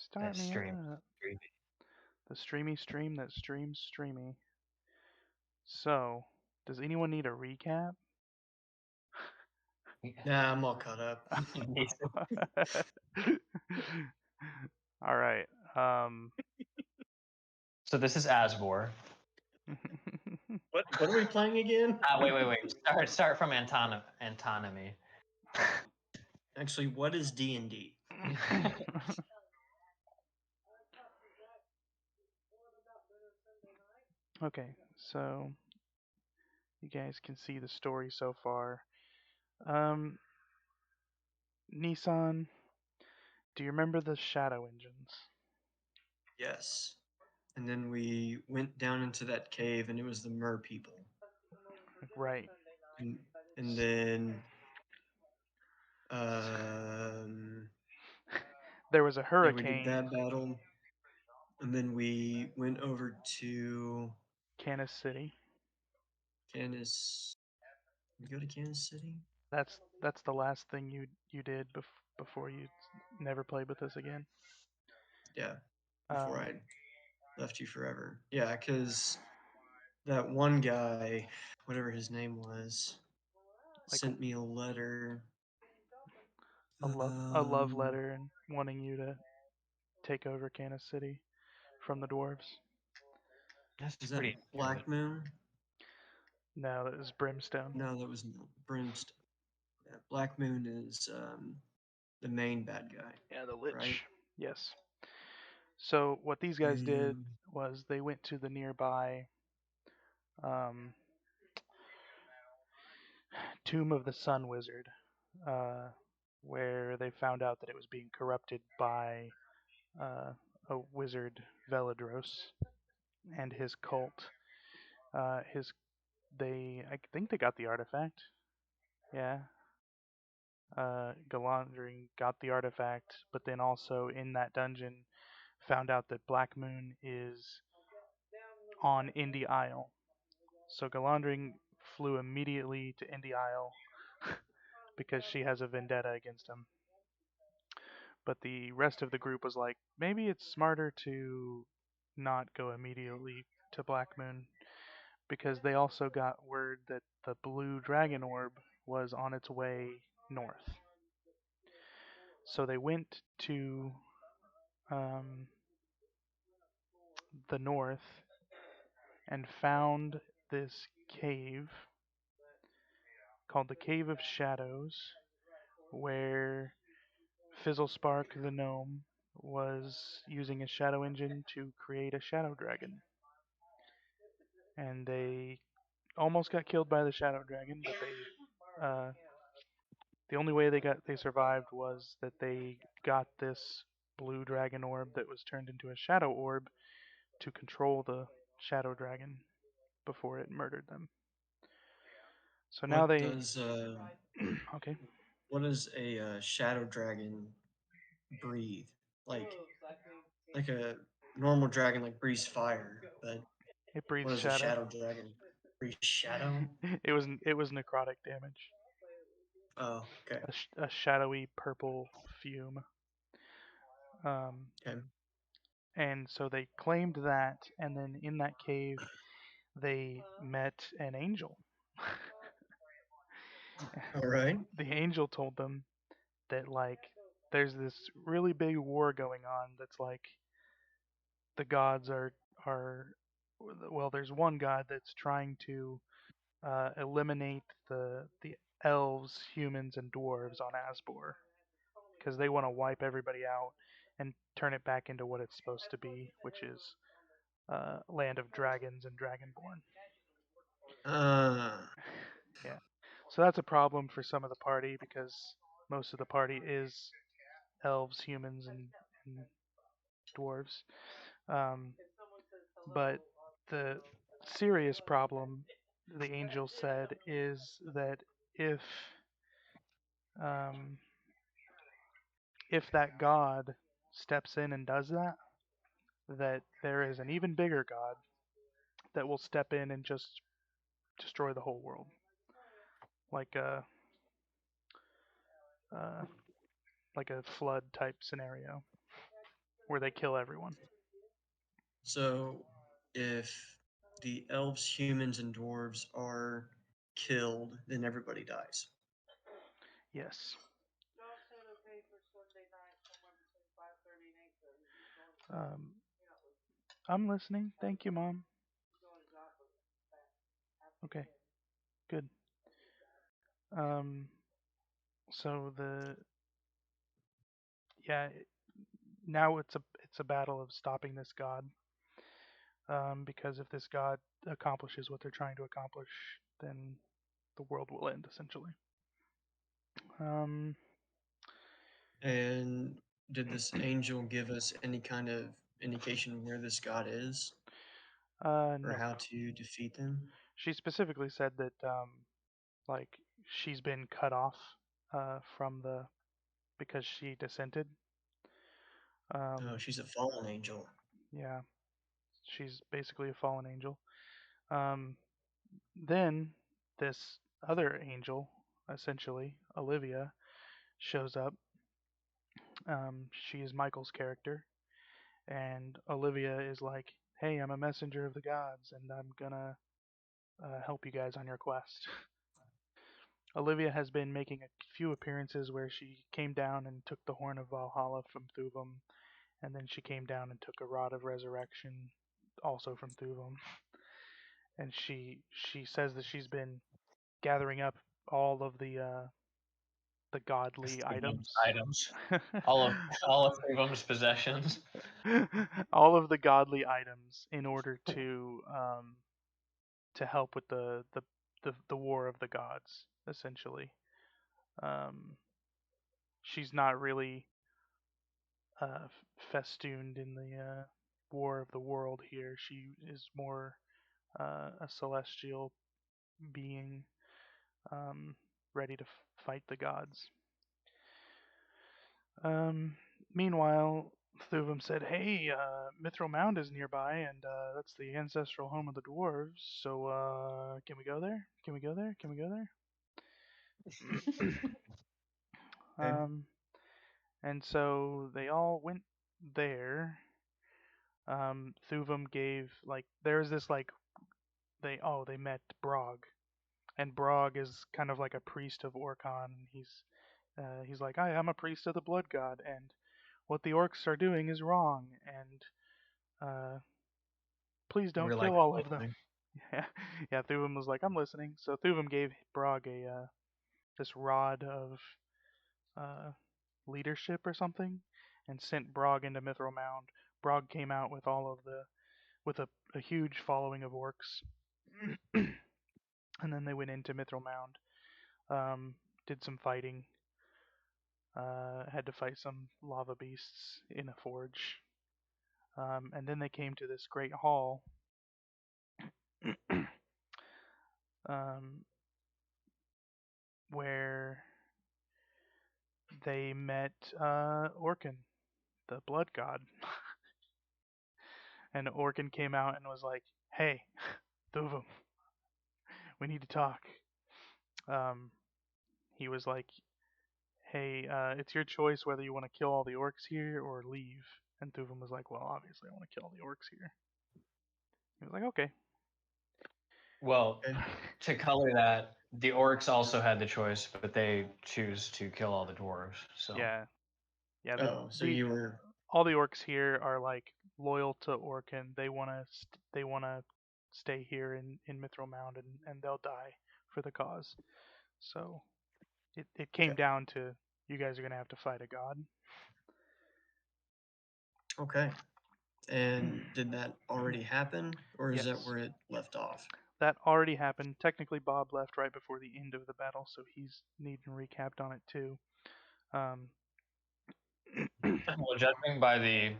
Start me stream. up. The streamy stream that streams streamy. So, does anyone need a recap? Nah, I'm all caught up. All right. So this is Asborre. What are we playing again? Wait. Start from antonymy. Actually, what is D&D? Okay, so you guys can see the story so far. Nissan, do you remember the shadow engines? Yes. And then we went down into that cave, and it was the mer people. Right. And then there was a yeah, hurricane. we did that battle, and then we went over to Kansas City. Kansas. We go to Kansas City. That's the last thing you did before you never played with us again. Yeah, before I left you forever. Yeah, because that one guy, whatever his name was, sent me a letter. A love letter and wanting you to take over Kansas City from the dwarves. That's Is that Black Moon? No, that was Brimstone. No, that was Brimstone. Yeah, Black Moon is the main bad guy. Yeah, the Lich. Right? Yes. So what these guys did was they went to the nearby Tomb of the Sun Wizard, where they found out that it was being corrupted by a wizard, Veladros, and his cult. I think they got the artifact. Yeah. Galandring got the artifact, but then also in that dungeon found out that Black Moon is on Indy Isle. So Galandring flew immediately to Indy Isle because she has a vendetta against him. But the rest of the group was like, maybe it's smarter to not go immediately to Black Moon because they also got word that the blue dragon orb was on its way north. So they went to the north and found this cave called the Cave of Shadows, where Fizzlespark the gnome was using a shadow engine to create a shadow dragon. And they almost got killed by the shadow dragon, but the only way they survived was that they got this blue dragon orb that was turned into a shadow orb to control the shadow dragon before it murdered them. So now okay. What does a shadow dragon breathe? Like a normal dragon breathes fire, but it breathes what does shadow. A shadow dragon breathe? Shadow? it was necrotic damage. Oh, okay. A shadowy purple fume. Okay. And so they claimed that, and then in that cave, they met an angel. All right. The angel told them that there's this really big war going on that's the gods are well, there's one god that's trying to eliminate the elves, humans, and dwarves on Asborre because they want to wipe everybody out and turn it back into what it's supposed to be, which is land of dragons and dragonborn. Yeah. So that's a problem for some of the party because most of the party is elves, humans, and dwarves. But the serious problem, the angel said, is that um, if that god steps in and does that, that there is an even bigger god that will step in and just destroy the whole world, like a flood type scenario, where they kill everyone. So, if the elves, humans, and dwarves are killed, then everybody dies. Yes. Um, I'm listening. Thank you, Mom. Okay, good. Um, so now it's a battle of stopping this god. Because if this god accomplishes what they're trying to accomplish, then the world will end essentially. Um, And did this angel give us any kind of indication where this god is or nope. how to defeat them? She specifically said that like she's been cut off from the because she dissented. Oh, Um, she's a fallen angel. yeah, she's basically a fallen angel. Um, then this other angel, essentially Olivia, shows up. She is Michael's character, and Olivia is like, "Hey, I'm a messenger of the gods, and I'm gonna help you guys on your quest." Olivia has been making a few appearances where she came down and took the Horn of Valhalla from Thuvum, and then she came down and took a Rod of Resurrection, also from Thuvum. And she says that she's been gathering up all of the godly Thuvum's items, items. All of Thuvum's possessions. all of the godly items in order to help with the war of the gods, essentially. Um, she's not really festooned in the war of the world here. She is more a celestial being, um, ready to fight the gods. Um, Meanwhile, Thuvum said, "Hey, Mithral Mound is nearby, and that's the ancestral home of the dwarves. So, can we go there? Can we go there? Can we go there?" Okay. um, and so they all went there. Thuvum gave like there's this like they met Brog, and Brog is kind of like a priest of Orcon. He's like, I'm a priest of the blood god, and what the orcs are doing is wrong, and please don't We're kill like all of them. listening. Yeah, yeah. Thuvum was like, I'm listening. So Thuvum gave Brog a this rod of uh, leadership or something, and sent Brog into Mithral Mound. Brog came out with all of the with a huge following of orcs, and then they went into Mithral Mound. Did some fighting. Had to fight some lava beasts in a forge. And then they came to this great hall, um, where they met Orkin, the blood god. And Orkin came out and was like, "Hey, Thuvum, we need to talk." Um, he was like, "Hey, it's your choice whether you want to kill all the orcs here or leave." And Thuvum was like, "Well, obviously I want to kill all the orcs here." He was like, "Okay." Well, Okay. to color that, the orcs also had the choice, but they choose to kill all the dwarves. So Yeah, yeah. Oh, so The you were all the orcs here are like loyal to Orkin. They wanna stay here in Mithral Mound, and they'll die for the cause. So it came okay. down to you guys are gonna have to fight a god. Okay. And did that already happen, or is that Yes, where it left off? that already happened. Technically, Bob left right before the end of the battle, so he's needing recapped on it too. Um, well, judging by the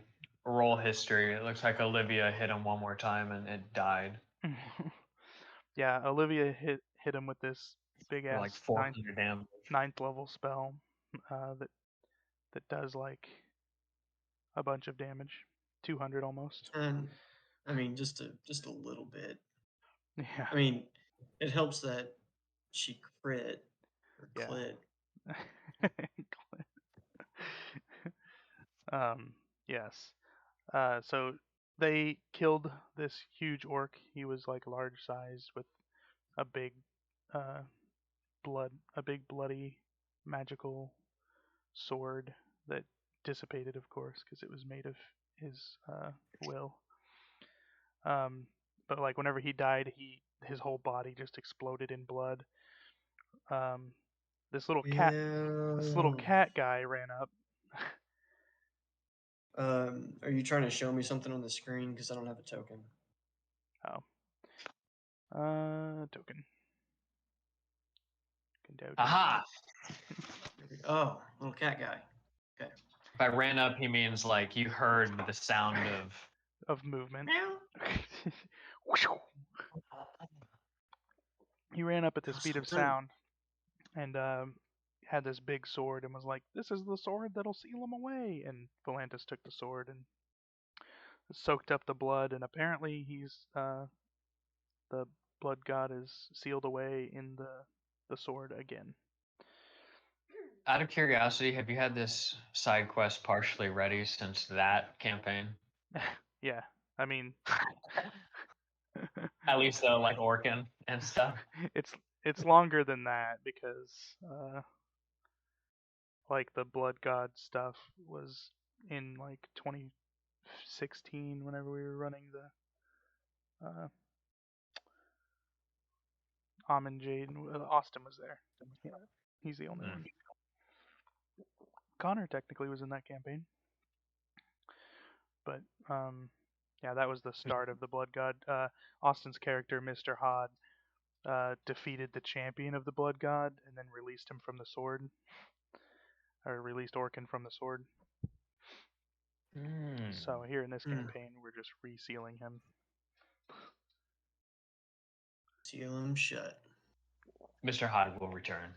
roll history, it looks like Olivia hit him one more time and it died yeah, Olivia hit him with this big for like ass 400 damage. ninth level spell that does like a bunch of damage, 200 almost. And I mean, just a little bit. Yeah, I mean, it helps that she crit or yeah. clit. um, yes. So they killed this huge orc. He was like large sized with a big uh, a big bloody magical sword that dissipated, of course, because it was made of his will. Um, but like whenever he died, his whole body just exploded in blood. Um, this little cat, this little Yeah. cat guy ran up. Are you trying to show me something on the screen? Because I don't have a token. Oh, token. Aha! Oh, little cat guy. Okay. If I ran up, he means like you heard the sound Of movement. Meow. He ran up at the How's speed of something? sound and had this big sword and was like, "This is the sword that'll seal him away." And Volantis took the sword and soaked up the blood, and apparently the blood god is sealed away in the sword again. Out of curiosity, have you had this side quest partially ready since that campaign? Yeah, I mean, At least like Orkin and stuff. it's longer than that because like the blood god stuff was in like 2016 whenever we were running the Amon Jade. Austin was there. Yeah, he's the only one. Connor technically was in that campaign, but yeah, that was the start of the blood god. Austin's character, Mr. Hod, defeated the champion of the blood god and then released him from the sword, or released Orkin from the sword. So here in this campaign, we're just resealing him. Seal him shut. Mr. Hod will return.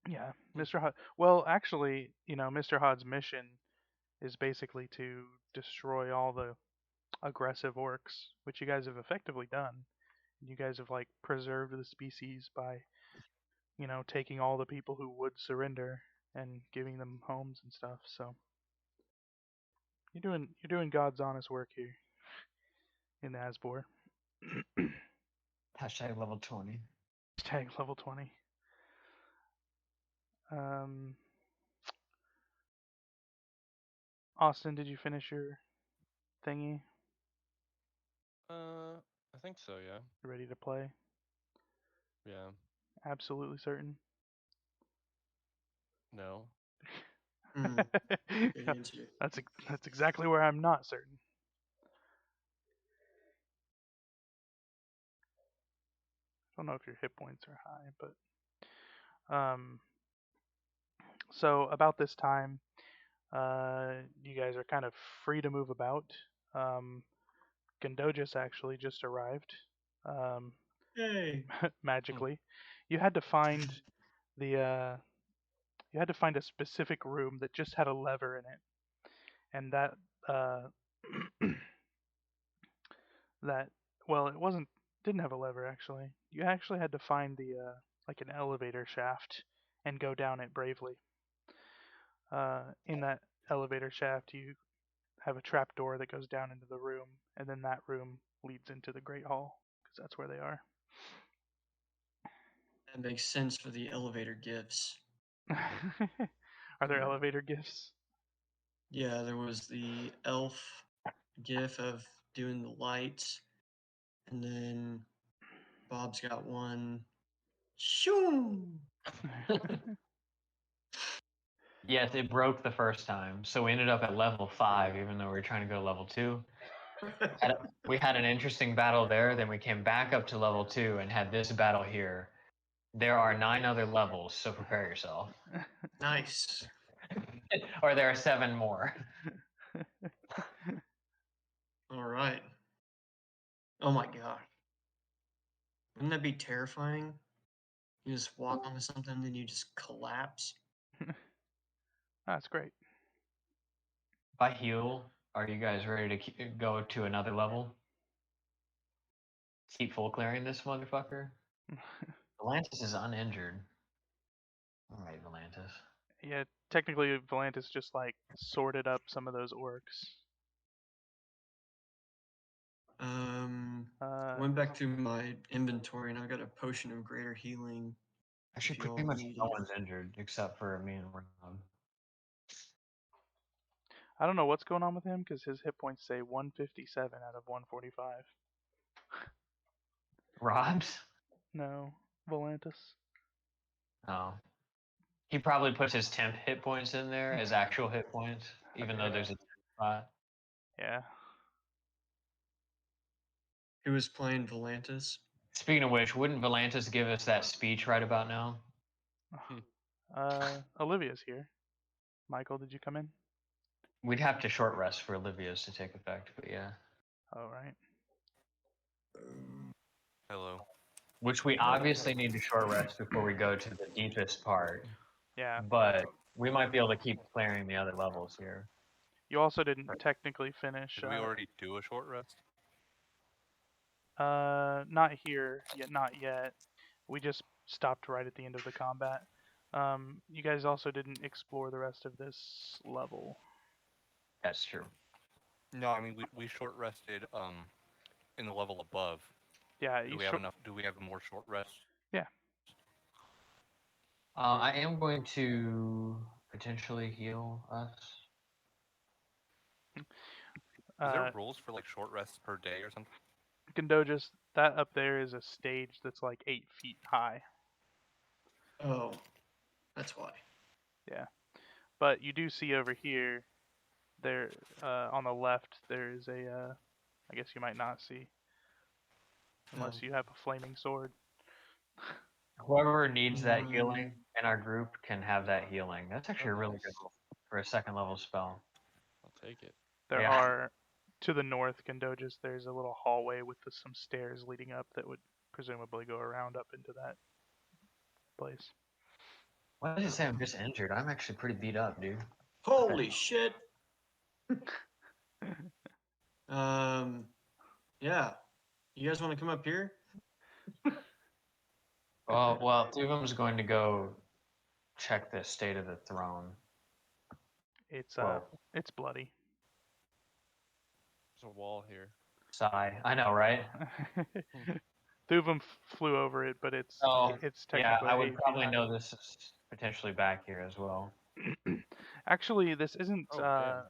Yeah, Mr. Hod. Well, actually, Mr. Hod's mission is basically to destroy all the aggressive orcs, which you guys have effectively done. You guys have like preserved the species by, taking all the people who would surrender and giving them homes and stuff. So you're doing God's honest work here in Asborre. Hashtag level 20. Tag level 20. Austin, did you finish your thingy? I think so, yeah. You ready to play? Yeah. Absolutely certain. No. Good answer. That's exactly where I'm not certain. I don't know if your hit points are high, but so about this time, you guys are kind of free to move about. Gondojas actually just arrived, Yay. magically. You had to find you had to find a specific room that just had a lever in it, and that uh, that well, it didn't have a lever actually. You actually had to find the like an elevator shaft and go down it bravely. In that elevator shaft, you have a trap door that goes down into the room, and then that room leads into the Great Hall because that's where they are. That makes sense for the elevator gifts. Are there elevator gifts? Yeah, there was the elf gif of doing the lights, and then Bob's got one. Shoo! Yes, it broke the first time, so we ended up at level 5, even though we were trying to go to level 2. We had an interesting battle there, then we came back up to level 2 and had this battle here. There are 9 other levels, so prepare yourself. Nice. Or there are 7 more. All right. Oh my god. Wouldn't that be terrifying? You just walk onto something, then you just collapse. That's great. If I heal, are you guys ready to go to another level? Keep full clearing this motherfucker. Volantis is uninjured. All right, Volantis. Yeah, technically Volantis just like sorted up some of those orcs. Went back through my inventory and I've got a potion of greater healing. Actually, If y'all pretty much need no it. one's injured except for me and Rob. I don't know what's going on with him because his hit points say 157 out of 145. Rob's? No, Volantis. Oh. He probably puts his temp hit points in there as actual hit points, even though there's a temp spot. Yeah. Who was playing Volantis? Speaking of which, wouldn't Volantis give us that speech right about now? Olivia's here. Michael, did you come in? We'd have to short rest for Olivia's to take effect, but yeah. Oh, right. Hello. Which we obviously need to short rest before we go to the deepest part. Yeah. But we might be able to keep clearing the other levels here. You also didn't technically finish. Did we already do a short rest? Not here yet. Not yet. We just stopped right at the end of the combat. You guys also didn't explore the rest of this level. That's true. No, I mean we short rested in the level above. Yeah. Do we have enough? Do we have more short rest? Yeah. I am going to potentially heal us. Is there rules for like short rests per day or something? Condogus, that up there is a stage that's like 8 feet high. Oh, that's why. Yeah. But you do see over here, there on the left, there is a, I guess you might not see, unless you have a flaming sword. Whoever needs that healing in our group can have that healing. That's actually a really good roll for a second level spell. I'll take it. There Yeah. are, to the north, Condogus, there's a little hallway with some stairs leading up that would presumably go around up into that place. Why did you say I'm just injured? I'm actually pretty beat up, dude. Holy shit! Yeah. You guys want to come up here? Well, Thuvum's going to go check the state of the throne. It's Whoa. it's bloody. There's a wall here. Sigh. I know, right? Thuvum flew over it, but it's technically. Yeah, I 8 would feet probably high. know this is potentially back here as well. Actually, this isn't. Oh,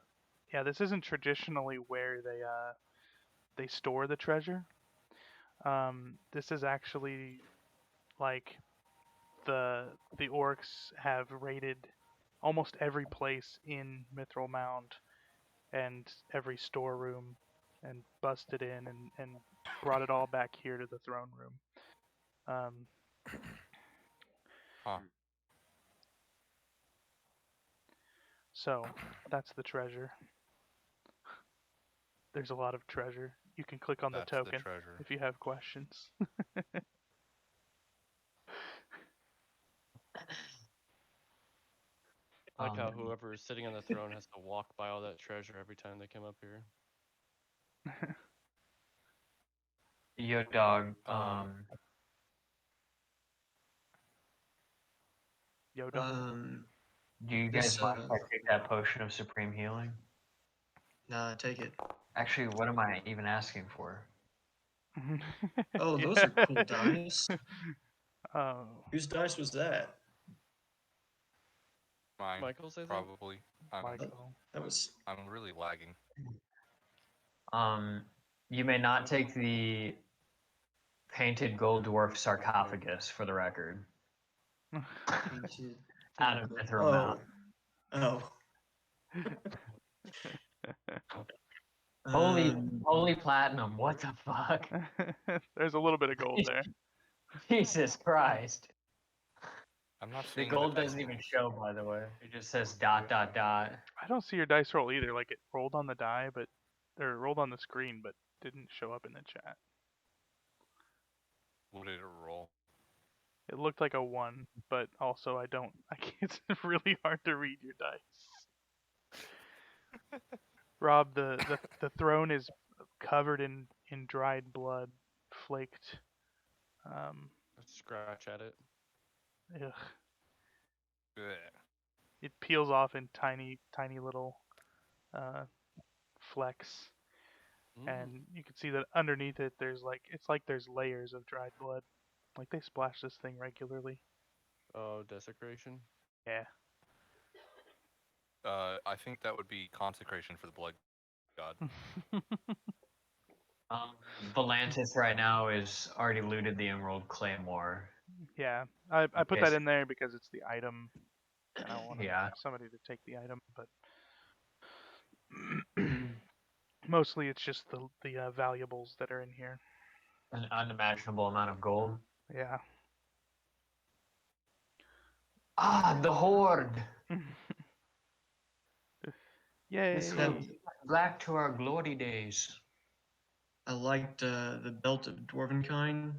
yeah, this isn't traditionally where they store the treasure. This is actually like the orcs have raided almost every place in Mithral Mound and every storeroom and busted in and brought it all back here to the throne room. Huh. So that's the treasure. There's a lot of treasure. You can click on That's the token the treasure. if you have questions. I like how whoever is sitting on the throne has to walk by all that treasure every time they come up here. Yo, dog. Yo, dog. Do you guys mind if I take that potion of supreme healing? Nah, take it. Actually, what am I even asking for? Oh, those are cool dice. Oh. Whose dice was that? Mine, Michael's, I think? probably. Michael. That was. I'm really lagging. You may not take the painted gold dwarf sarcophagus for the record. Out of Mithral Mound. Oh. Holy platinum! What the fuck? There's a little bit of gold there. Jesus Christ! I'm not The seeing gold doesn't even show, by the way. It just says dot dot dot. I don't see your dice roll either. Like it rolled on the die, or rolled on the screen, but didn't show up in the chat. What did it roll? It looked like a 1, but also it's really hard to read your dice. Rob, the throne is covered in dried blood, flaked. Let's scratch at it. Ugh. Good. it peels off in tiny little flecks, and you can see that underneath it there's it's like there's layers of dried blood. Like they splash this thing regularly. Oh, desecration. Yeah. I think that would be consecration for the blood god. Volantis right now is already looted the Emerald Claymore. Yeah, I put that in there because it's the item, and I want somebody to take the item, but mostly it's just the valuables that are in here. An unimaginable amount of gold. Yeah. Ah, the Horde! Yay! Back to our glory days. I liked the belt of Dwarvenkind.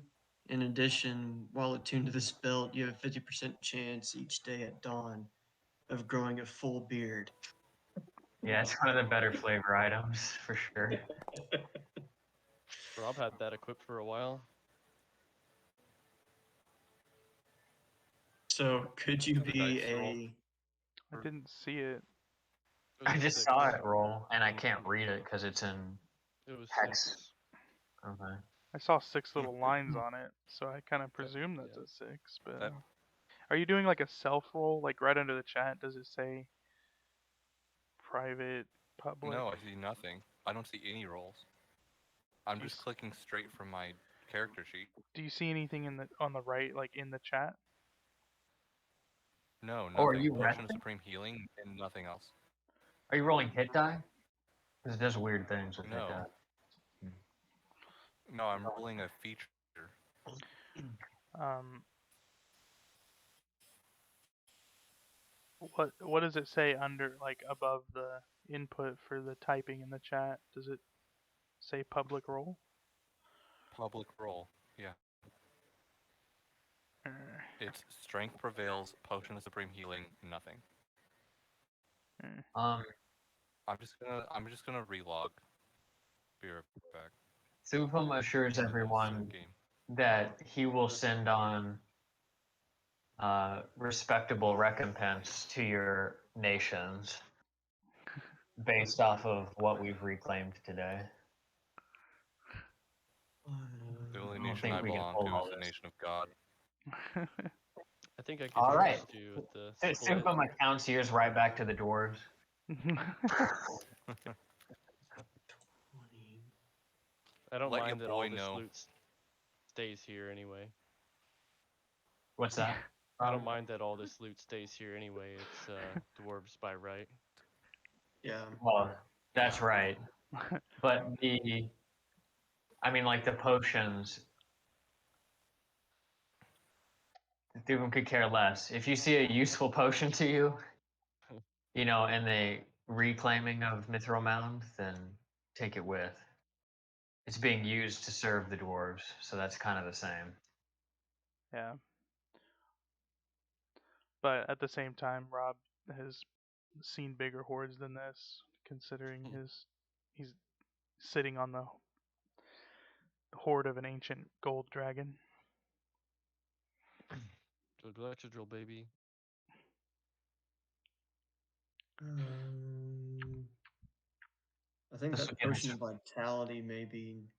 In addition, while attuned to this belt, you have a 50% chance each day at dawn of growing a full beard. Yeah, it's one of the better flavor items, for sure. Rob had that equipped for a while. So, could you be a... I didn't see it. It I was just 6. saw it roll, and I can't read it because it's in It was hex. 6. Okay. I saw 6 little lines on it, so I kind of presume that's a 6. But are you doing like a self roll, like right under the chat? Does it say private, public? No, I see nothing. I don't see any rolls. I'm just clicking straight from my character sheet. Do you see anything on the right, like in the chat? No, nothing. Or are you Potion of Supreme Healing and nothing else. Are you rolling hit die? Because it does weird things with hit die. No, I'm rolling a feature. What does it say under, like above the input for the typing in the chat? Does it say public roll? Public roll, yeah. It's Strength Prevails, Potion of Supreme Healing, nothing. I'm just gonna relog. Be right back. Thupum assures everyone that he will send on respectable recompense to your nations based off of what we've reclaimed today. The only nation I belong to is the nation of God. I think I can All right. trust you with the Thupum accounts yours right back to the dwarves. I don't Let mind your that all boy this know. loot stays here anyway. What's that? I don't mind that all this loot stays here anyway. It's dwarves by right. Yeah. Well, that's right. But like the potions, Thupum could care less. If you see a useful potion to you, and the reclaiming of Mithral Mound, then take it with. It's being used to serve the dwarves, so that's kind of the same. Yeah. But at the same time, Rob has seen bigger hordes than this, considering he's sitting on the horde of an ancient gold dragon. Electrodrill, baby. I think that potion of vitality may be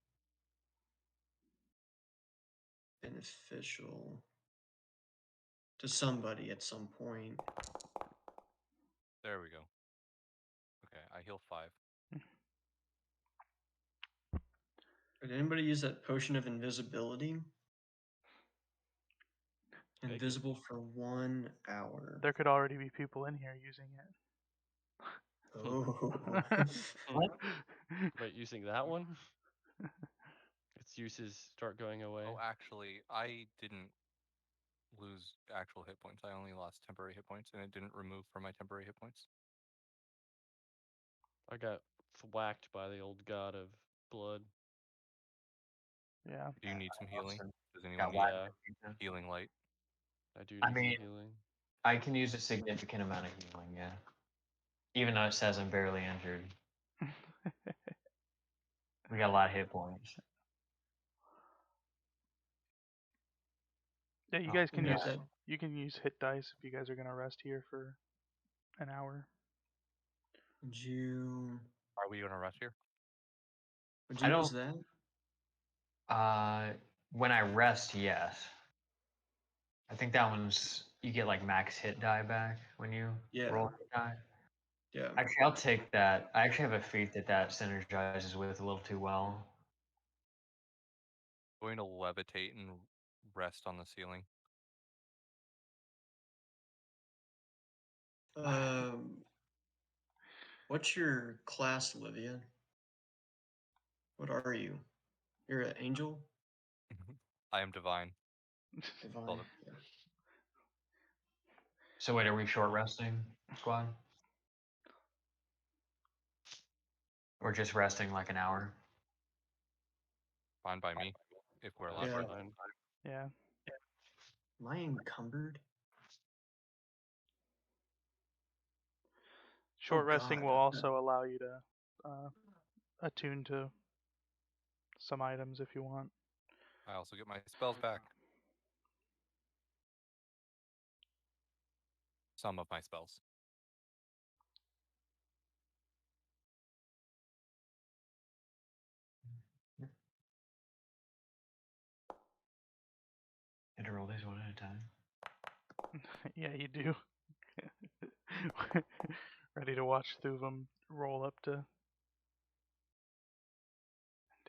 beneficial to somebody at some point. There we go. Okay, I heal 5. Did anybody use that potion of invisibility? Invisible for 1 hour. There could already be people in here using it. Oh. Wait, using that one? Its uses start going away. Oh, actually, I didn't lose actual hit points. I only lost temporary hit points, and it didn't remove from my temporary hit points. I got whacked by the old god of blood. Yeah. Do you need some healing? Does anyone need healing light? I do need some healing. I can use a significant amount of healing, yeah. Even though it says I'm barely injured. We got a lot of hit points. Yeah, you guys can use hit dice if you guys are gonna rest here for an hour. Would you Are we gonna rest here? would I you don't- use that? When I rest, yes. I think that one's you get like max hit die back when you Yeah. roll hit die. Yeah. Actually, I'll take that. I actually have a feat that synergizes with a little too well. Going to levitate and rest on the ceiling. What's your class, Olivia? What are you? You're an angel? I am divine. Divine. Love it. Yeah. So wait, are we short resting, squad? Or just resting like an hour? Fine by me. If we're allowed Yeah. to. Fine. Yeah. Am I encumbered? Short Oh, resting God. will also allow you to attune to some items if you want. I also get my spells back. Some of my spells. Had to roll these one at a time. Yeah, you do. Ready to watch Thuvum roll up to.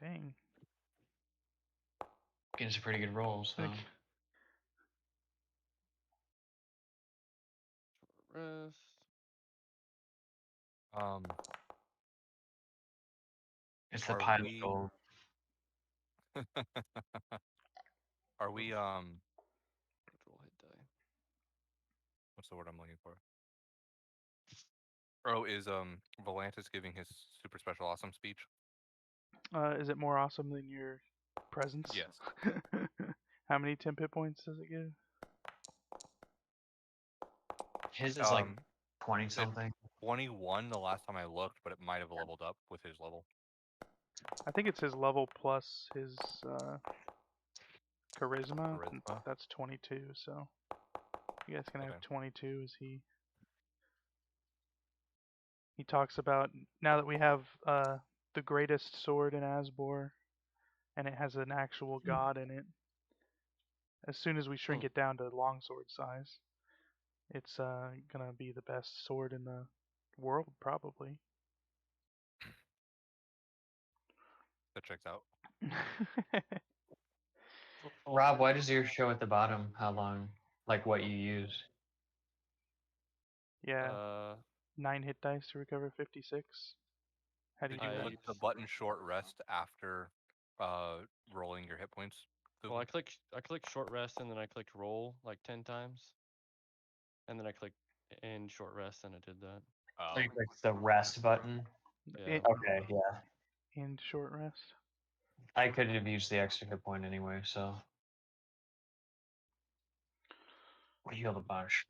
Dang. Getting some pretty good rolls, though. Rest. It's the Are pile of we- gold. Are we Roll hit die. what's the word I'm looking for? Oh, is Volantis giving his super special awesome speech? Is it more awesome than your presence? Yes. How many temp hit points does it give? His is like Um, 20 something. 21 the last time I looked, but it might have leveled up with his level. I think it's his level plus his charisma. Charisma? That's 22. So you guys can have Okay. 22. Is he? He talks about now that we have the greatest sword in Asborre, and it has an actual god in it. As soon as we shrink it down to longsword size, it's gonna be the best sword in the world, probably. That checks out. Rob, why does yours show at the bottom how long, like what you use? Yeah, Uh, 9 hit dice to recover 56. How do you Did you do I click that? the button short rest after rolling your hit points? well, I clicked short rest and then I clicked roll like 10 times, and then I clicked end short rest and it did that. Oh, So you click the rest button. Yeah. Okay, yeah. And short rest. I could have used the extra hit point anyway, so. We healed a bunch.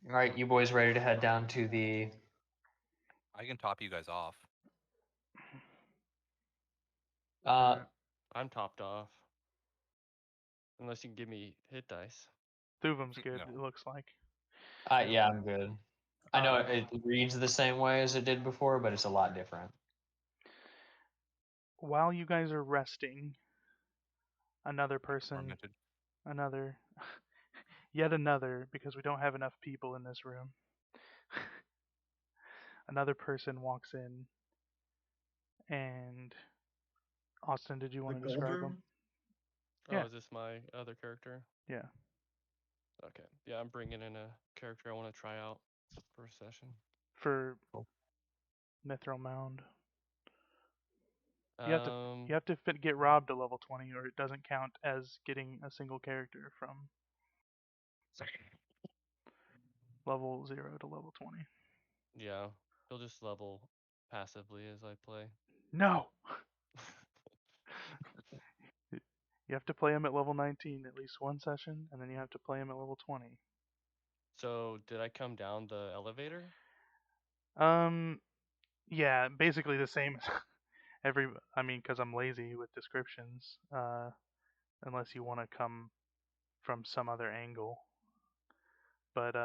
All right, you boys ready to head down to the? I can top you guys off. I'm topped off. Unless you can give me hit dice. Thuvum's good, No. it looks like. Yeah, I'm good. I know it reads the same way as it did before, but it's a lot different. While you guys are resting, another person, Tormented. yet another, because we don't have enough people in this room. Another person walks in, and Austin, did you The want to gold describe room? him? Oh, Yeah. is this my other character? Yeah. Okay. Yeah, I'm bringing in a character I want to try out for a session. For Mithral Mound. You have to get Rob to level 20, or it doesn't count as getting a single character from level 0 to level 20. Yeah, he'll just level passively as I play. No! You have to play him at level 19 at least one session, and then you have to play him at level 20. So, did I come down the elevator? Yeah, basically the same as because I'm lazy with descriptions. Unless you want to come from some other angle. But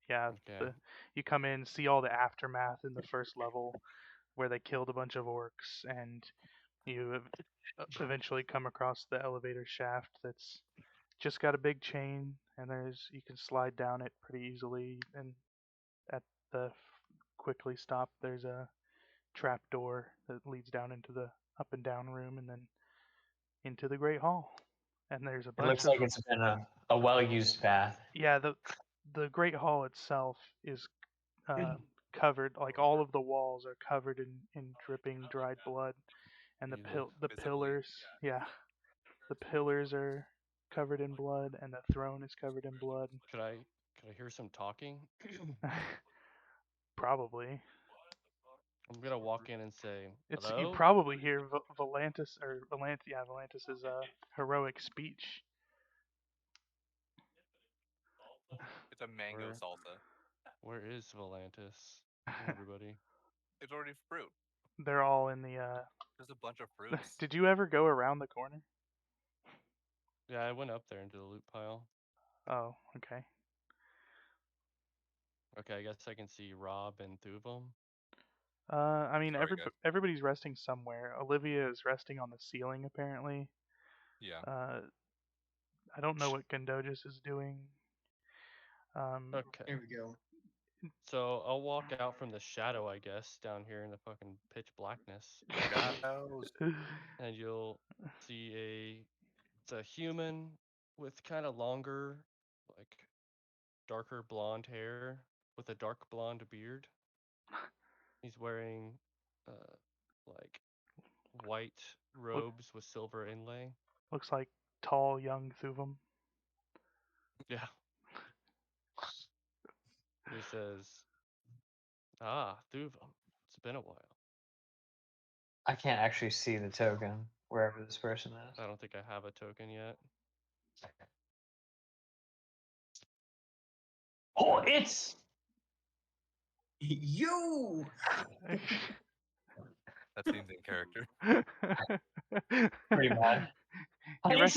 yeah, Okay. you come in, see all the aftermath in the first level where they killed a bunch of orcs, and you eventually come across the elevator shaft that's just got a big chain, and you can slide down it pretty easily. And at the quickly stop, there's a trap door that leads down into the up and down room, and then into the Great Hall. And there's a It bunch looks of like it's been a well-used path. yeah. The Great Hall itself is covered, like all of the walls are covered in dripping dried blood, and Really? the Visibly. pillars, yeah, the pillars are covered in blood, and the throne is covered in blood. Could I hear some talking? Probably. I'm gonna walk in and say, It's you hello? probably hear Volantis's heroic speech. It's a mango Where salsa. where is Volantis? Hey, everybody. It's already fruit. They're all in the There's a bunch of fruits. Did you ever go around the corner? Yeah, I went up there into the loot pile. Oh, okay. Okay, I guess I can see Rob and Thuvam. I mean, Sorry, guys. everybody's resting somewhere. Olivia is resting on the ceiling, apparently. Yeah. I don't know what Gondogus is doing. Okay. Here we go. So I'll walk out from the shadow, I guess, down here in the fucking pitch blackness, Shadows. and you'll see it's a human with kind of longer, like darker blonde hair with a dark blonde beard. He's wearing like white robes with silver inlay. Looks like tall, young Thuvam. Yeah. He says, "Ah, Thuvam, it's been a while." I can't actually see the token wherever this person is. I don't think I have a token yet. Oh, it's You! That seems in character. pretty bad. He rec- It's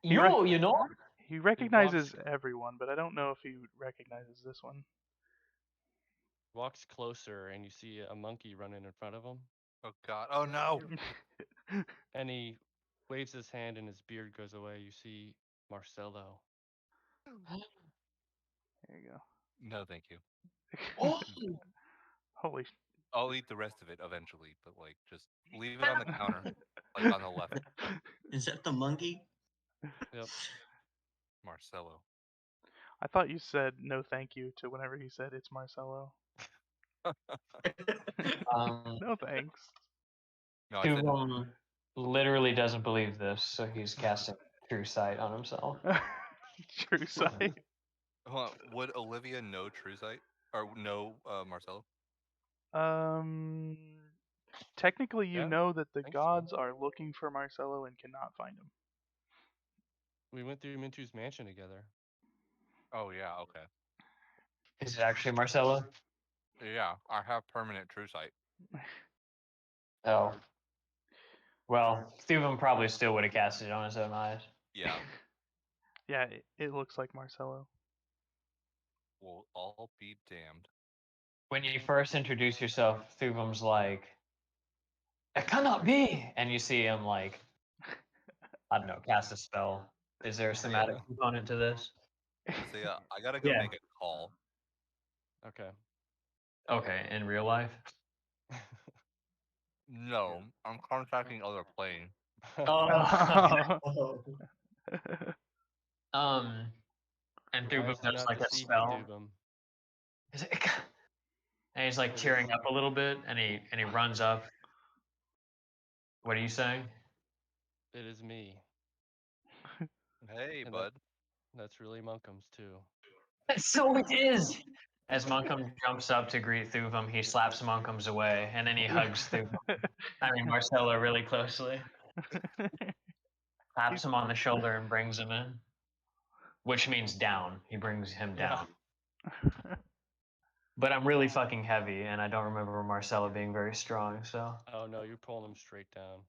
he rec- you know? He recognizes everyone, but I don't know if he recognizes this one. Walks closer, and you see a monkey running in front of him, Oh god. Oh no. and he waves his hand, and his beard goes away. You see Marcelo. There you go. No, thank you. Oh, Holy. I'll eat the rest of it eventually, but like just leave it on the counter, like on the left. Is that the monkey? Yep. Marcelo. I thought you said no thank you to whenever he said it's Marcelo. No thanks. No, I said Tuvam literally doesn't believe this, so he's casting True Sight on himself. True sight. hold on, would Olivia know True Sight? Or know Marcelo? Technically, you Yeah, know that the think so. gods are looking for Marcelo and cannot find him. We went through Mintu's mansion together. Oh yeah, okay. Is it actually Marcelo? Yeah, I have permanent True Sight. Oh. Well, Thuvam probably still would have cast it on his own eyes. Yeah. Yeah, it looks like Marcelo. We'll all be damned. When you first introduce yourself, Thuvam's like, "It cannot be!" And you see him like, I don't know, cast a spell. Is there a thematic component to this? So yeah, I gotta go Yeah. make a call. Okay. Okay, in real life? No, I'm contacting other plane. Oh. Oh. And Your Thuvam eyes do does not like a deceive you, spell. Thuvam. And he's like tearing up a little bit, and he runs up. What are you saying? It is me. Hey, And bud. That's really Monkham's too. So it is. As Monkum jumps up to greet Thuvam, he slaps Monkham's away, and then he hugs Thuvam. I mean Marcelo really closely. Claps him on the shoulder and brings him in. Which means down. He brings him down. But I'm really fucking heavy, and I don't remember Marcelo being very strong, so. Oh no, you're pulling him straight down.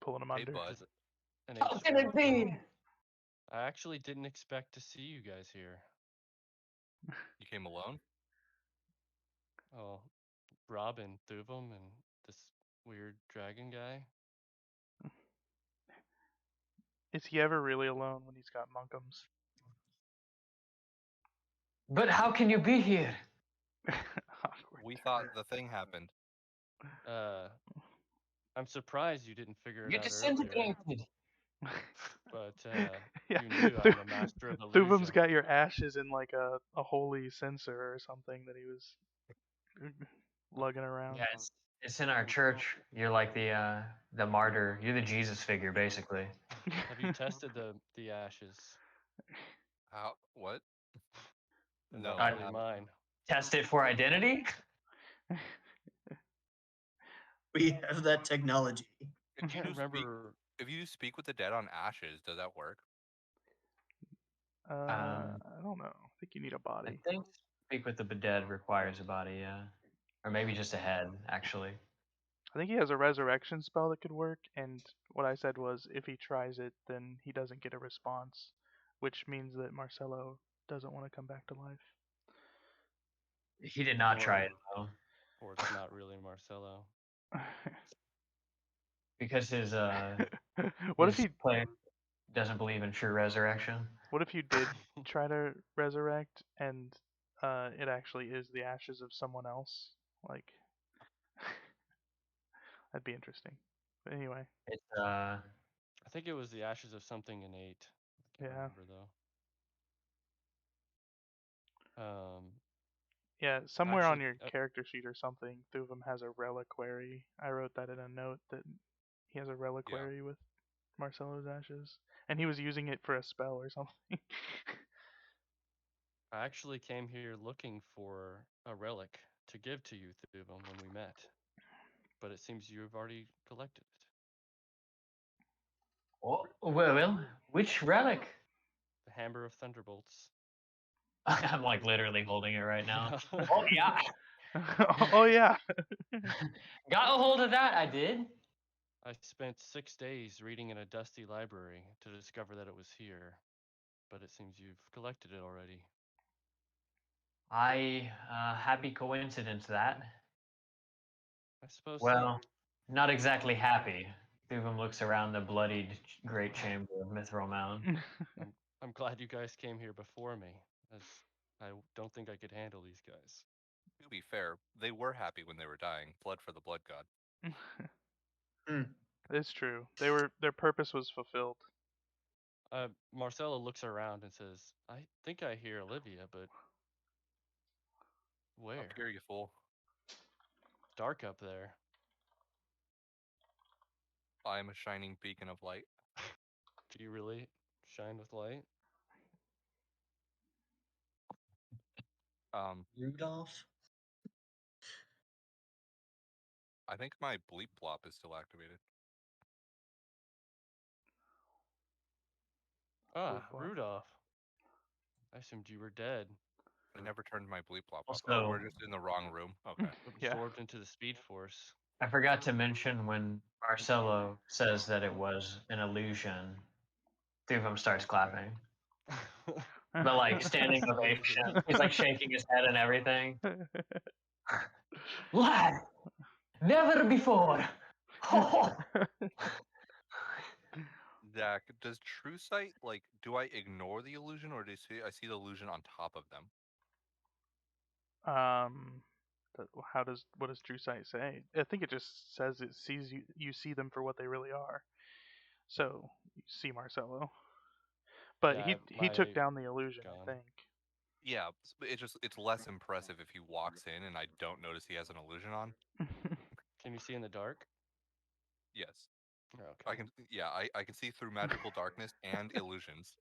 Pulling him Hey, under. bud. an How ancient can it be? I actually didn't expect to see you guys here. You came alone? Oh, Robin, Thuvum, and this weird dragon guy. Is he ever really alone when he's got Monkums? But how can you be here? Awkward We turn. thought the thing happened. I'm surprised you didn't figure it You're out earlier. disintegrated. But Yeah. you knew I'm a master of illusion. Thuvum's got your ashes in like a holy censer or something that he was lugging around. Yeah, it's in our church. You're like the martyr. You're the Jesus figure, basically. Have you tested the ashes? How? What? They're No, not I really haven't. mine. Test it for identity? We have that technology. I can't remember. If you speak with the dead on ashes, does that work? I don't know. I think you need a I body. think speak with the dead requires a body, yeah. Or maybe just a head, actually. I think he has a resurrection spell that could work, and what I said was if he tries it, then he doesn't get a response, which means that Marcelo doesn't want to come back to life. He did not try it, though. Or it's not really Marcelo. Because his What if his he? player doesn't believe in true resurrection. What if you did try to resurrect, and it actually is the ashes of someone else? Like, that'd be interesting. But anyway, It's I think it was the ashes of something innate. I can't yeah. remember though. Yeah, somewhere on Actually, your character sheet or something, Thuvum has a reliquary. I wrote that in a note that he has a reliquary with Marcelo's ashes, and he was using it for a spell or something. I actually came here looking for a relic to give to you, Thuvum, when we met. But it seems you've already collected it. well, which relic? The Hammer of Thunderbolts. I'm like literally holding it right now. Yeah. Oh yeah, Oh yeah. got a hold of that. I did. I spent 6 days reading in a dusty library to discover that it was here, but it seems you've collected it already. Happy coincidence that. I suppose so. Well, not exactly happy. Thuvum looks around the bloodied great chamber of Mithral Mound. I'm glad you guys came here before me, as I don't think I could handle these guys. To be fair, they were happy when they were dying. Blood for the blood god. It's true. Their purpose was fulfilled. Marcelo looks around and says, "I think I hear Olivia, but where? Up here, you fool. It's dark up there." I am a shining beacon of light. Do you really shine with light? Rudolph? I think my bleep blop is still activated. Ah, Bleep blop. Rudolph. I assumed you were dead. I never turned my bleep blop off. Also- Oh, we're just in the wrong room. Okay. Yeah. Absorbed into the Speed Force. I forgot to mention when Marcelo says that it was an illusion, Thuvum starts clapping. But like standing ovation. He's like shaking his head and everything. Lad, never before. Zach, does True Sight, like, do I ignore the illusion or do I see the illusion on top of them? What does True Sight say? I think it just says it sees you see them for what they really are. So you see Marcelo, but Yeah, he took down the illusion, I gone. think. Yeah, it's less impressive if he walks in and I don't notice he has an illusion on. Can you see in the dark? Yes. Okay. I can see through magical darkness and illusions.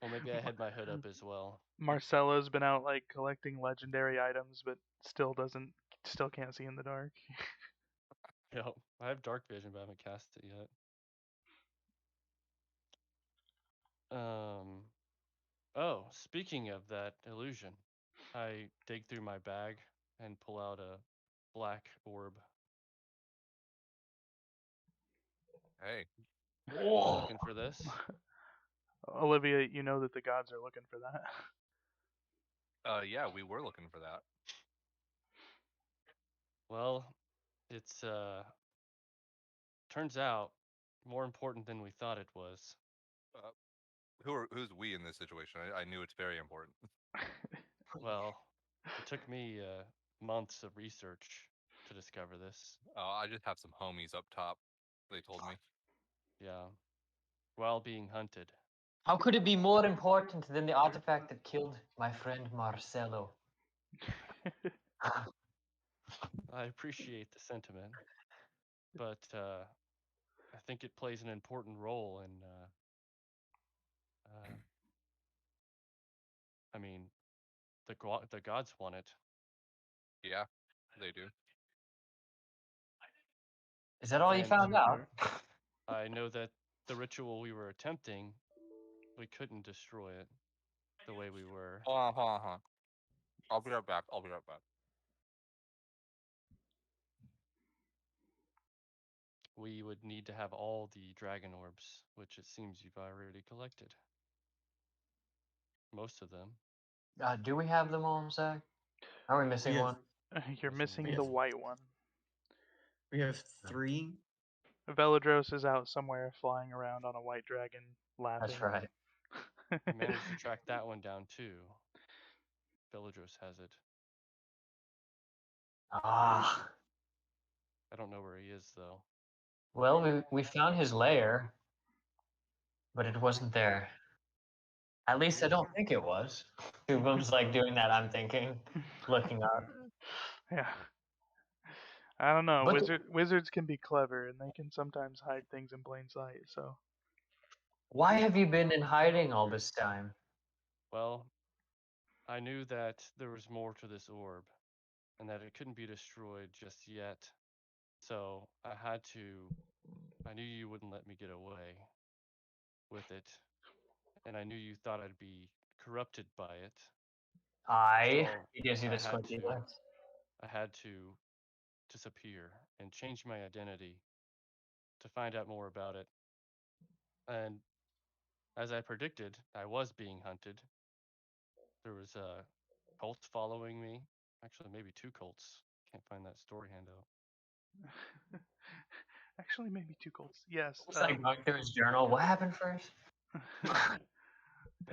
Well, maybe I had my hood up as well. Marcelo's been out like collecting legendary items, but still can't see in the dark. Yeah, I have dark vision, but I haven't cast it yet. Oh, speaking of that illusion, I dig through my bag and pull out a black orb. Hey, Whoa. looking for this. Olivia, you know that the gods are looking for that. Yeah, we were looking for that. Well, it's turns out more important than we thought it was. Who's we in this situation? I knew it's very important. Well, it took me months of research to discover this. I just have some homies up top. They told me. Yeah, while being hunted. How could it be more important than the artifact that killed my friend Marcelo? I appreciate the sentiment, but I think it plays an important role in. I mean, the gods want it. Yeah, they do. Is that all you And found out? I know that the ritual we were attempting, we couldn't destroy it the way we were. Hold on. I'll be right back. We would need to have all the dragon orbs, which it seems you've already collected. Most of them. Do we have them all, Zach? Are we missing We have- one? You're missing Yeah. the white one. We have 3. Veladros is out somewhere flying around on a white dragon, laughing. That's right. I managed to track that one down too. Villagers has it. Ah. I don't know where he is though. Well, we found his lair, but it wasn't there. At least I don't think it was. Tubum's like doing that, I'm thinking, looking up. Yeah. I don't know. But Wizards can be clever, and they can sometimes hide things in plain sight. So why have you been in hiding all this time? Well, I knew that there was more to this orb, and that it couldn't be destroyed just yet. So I knew you wouldn't let me get away with it, and I knew you thought I'd be corrupted by it. He gives you I the had squinty to, looks. I had to disappear and change my identity to find out more about it. And as I predicted, I was being hunted. There was a cult following me. Actually, maybe 2 cults. Can't find that story handout. actually, maybe 2 colts. Yes. He's like going through his journal. What happened first? I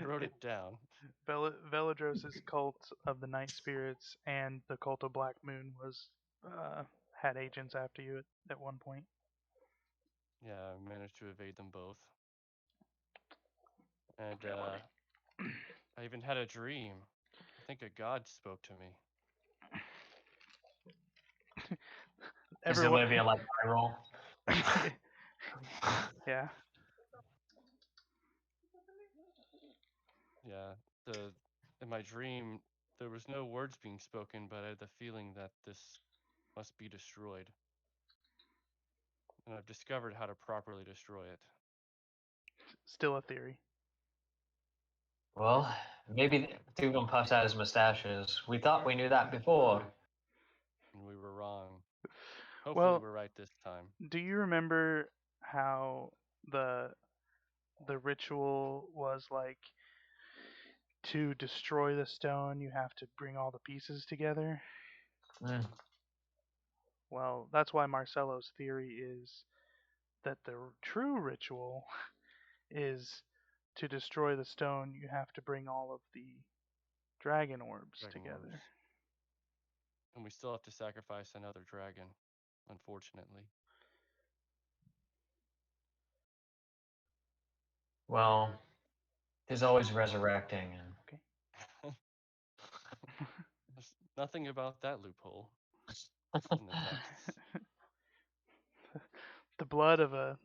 wrote it down. Veladros' cult of the Night Spirits and the cult of Black Moon was had agents after you at one point. Yeah, I managed to evade them both. And Yeah, well, I even had a dream. I think a god spoke to me. Is everyone, Olivia like I roll? yeah. Yeah, in my dream there was no words being spoken, but I had the feeling that this must be destroyed. And I've discovered how to properly destroy it. Still a theory. Well, maybe Tubum puffs out his mustaches. We thought we knew that before. And we were wrong. Hopefully Well, we're right this time. do you remember how the ritual was like to destroy the stone you have to bring all the pieces together? Mm. Well, that's why Marcelo's theory is that the true ritual is to destroy the stone you have to bring all of the dragon orbs together. Orbs. And we still have to sacrifice another dragon, unfortunately. Well, there's always resurrecting. And There's nothing about that loophole in the texts. The blood of a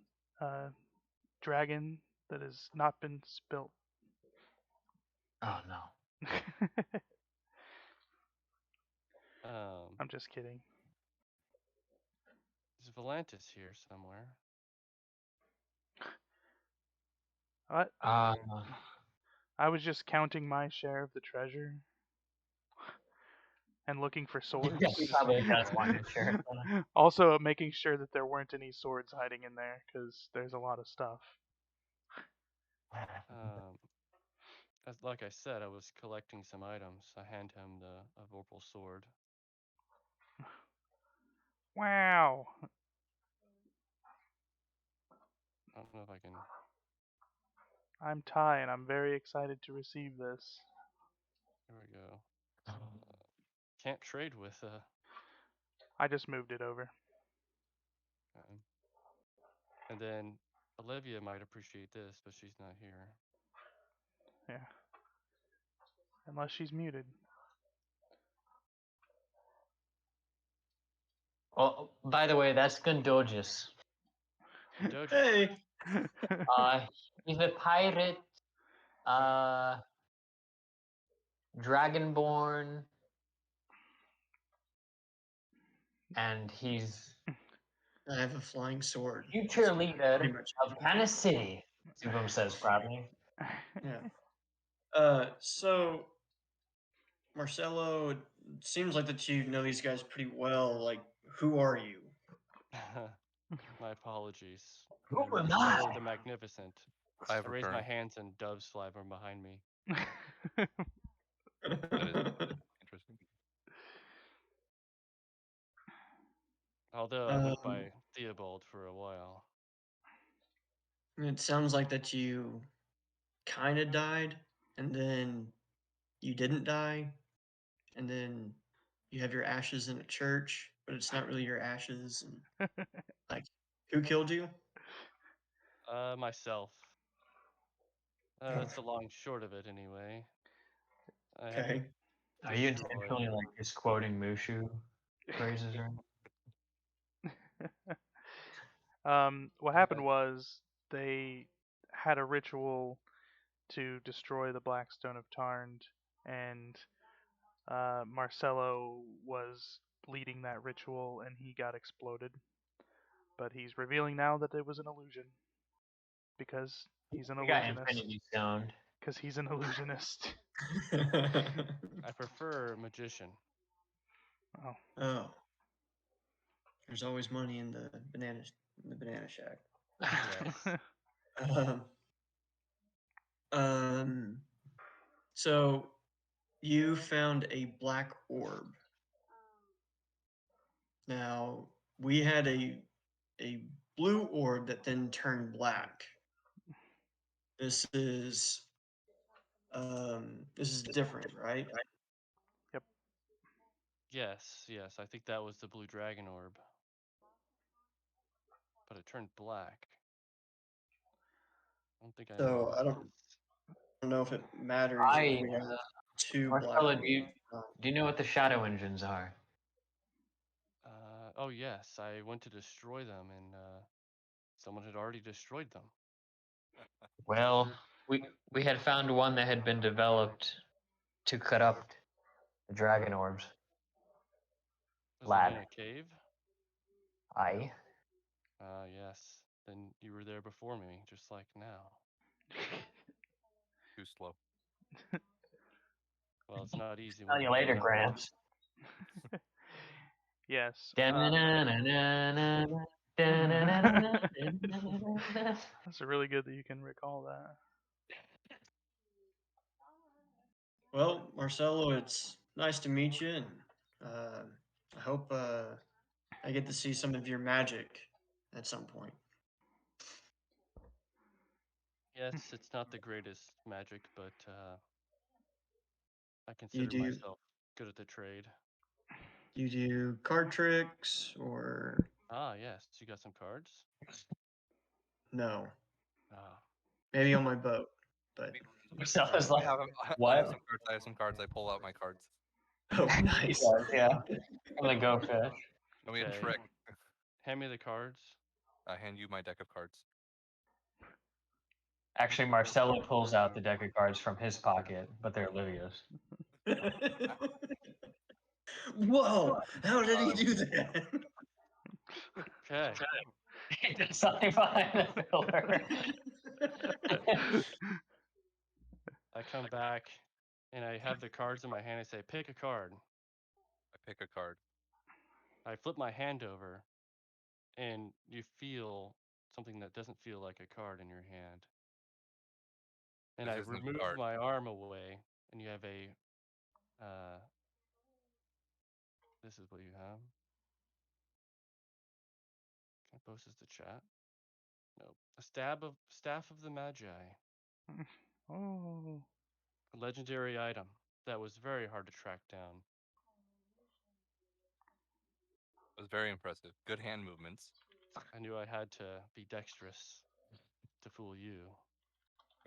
dragon that has not been spilt. oh no. I'm just kidding. Is Volantis here somewhere? What? Uh, I was just counting my share of the treasure. and looking for swords. Yeah, he probably does want to share. Also, making sure that there weren't any swords hiding in there, because there's a lot of stuff. Like I said, I was collecting some items. I hand him a vorpal sword. Wow. I don't know if I can. I'm Ty, and I'm very excited to receive this. There we go. Can't trade with. I just moved it over. And then Olivia might appreciate this, but she's not here. Yeah. Unless she's muted. Well, by the way, that's Gundogis. Hey. He's a pirate. Dragonborn. And he's I have a flying sword. future leader of Kansas City, Subum says proudly. Yeah. So Marcelo, it seems like that you know these guys pretty well. Like, who are you? My apologies. Who I'm am Marcelo I? the Magnificent. I have I raise my returned. hands and doves fly from behind me. That is interesting. Although I went by Theobald for a while. It sounds like that you kind of died, and then you didn't die, and then you have your ashes in a church, but it's not really your ashes. And, like, who killed you? Myself. That's the long short of it, anyway. Okay. Are you intentionally like just quoting Mushu phrases or What happened was they had a ritual to destroy the Blackstone of Tarnd, and Marcelo was leading that ritual, and he got exploded. But he's revealing now that it was an illusion, because he's an illusionist. Infinity Stone. Because he's an illusionist. I prefer magician. Oh. There's always money in the banana shack. Yes. So you found a black orb. Now we had a blue orb that then turned black. This is different, right? Yep. Yes. I think that was the blue dragon orb. But it turned black. I don't think I know. So I don't know if it matters if we have two Marcelo, black. do you know what the shadow engines are? Oh yes, I went to destroy them, and someone had already destroyed them. Well, we had found one that had been developed to cut up the dragon orbs. Was it in a cave? Aye. Yes. Then you were there before me, just like now. Too slow. Well, it's not easy. Tell you later, Gramps. Yes. That's really good that you can recall that. Well, Marcelo, it's nice to meet you, and I hope I get to see some of your magic at some point. Yes, it's not the greatest magic, but I consider myself good at the trade. You do card tricks, or? Yes. You got some cards? No. Ah. Maybe on my boat, but. Marcelo's like, I what? I have some cards. I pull out my cards. Oh, nice. Yeah. I'm gonna go fish. Let me trick. Hand me the cards. I hand you my deck of cards. Actually, Marcelo pulls out the deck of cards from his pocket, but they're Olivia's. Whoa! How did he do that? Okay. There's something behind the pillar. I come back and I have the cards in my hand. I say, pick a card. Pick a card. I flip my hand over, and you feel something that doesn't feel like a card in your hand. And This I isn't a remove card. my arm away, and you have a. This is what you have. Can I post this to chat? Nope. A staff of the Magi. Oh. A legendary item that was very hard to track down. It was very impressive. Good hand movements. I knew I had to be dexterous to fool you.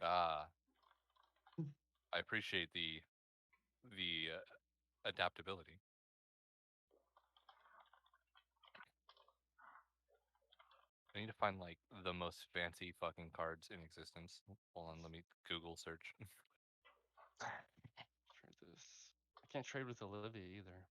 Ah, I appreciate the adaptability. I need to find like the most fancy fucking cards in existence. Hold on, let me Google search. Trade this. I can't trade with Olivia either.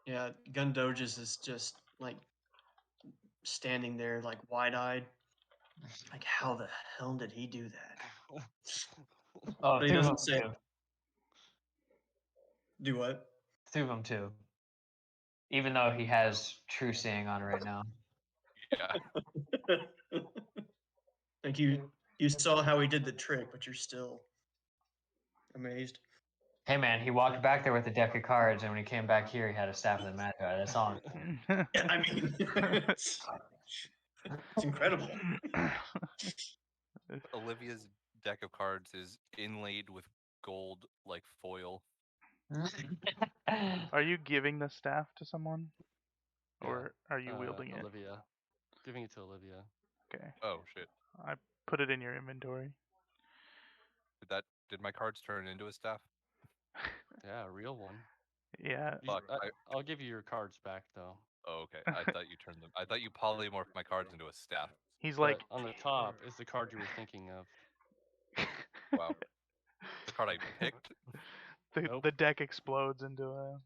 Yeah, Gun Doges is just like standing there, like wide-eyed. Like, how the hell did he do that? Oh, But he two of doesn't them say. too. Do what? Two of them too. Even though he has true seeing on right now. Yeah. Like you saw how he did the trick, but you're still amazed. Hey man, he walked back there with a deck of cards, and when he came back here, he had a staff of the Magi. That's all. Yeah, I mean, it's incredible. Olivia's deck of cards is inlaid with gold like foil. Are you giving the staff to someone? Yeah, Or are you wielding it? Olivia. Giving it to Olivia. Okay. Oh shit. I put it in your inventory. Did my cards turn into a staff? Yeah, a real one. Yeah. Fuck. I'll give you your cards back though. Oh, okay. I thought you turned them. I thought you polymorphed my cards into a staff. He's But like on the top is the card you were thinking of. Wow. The card I picked. Nope. the deck explodes into a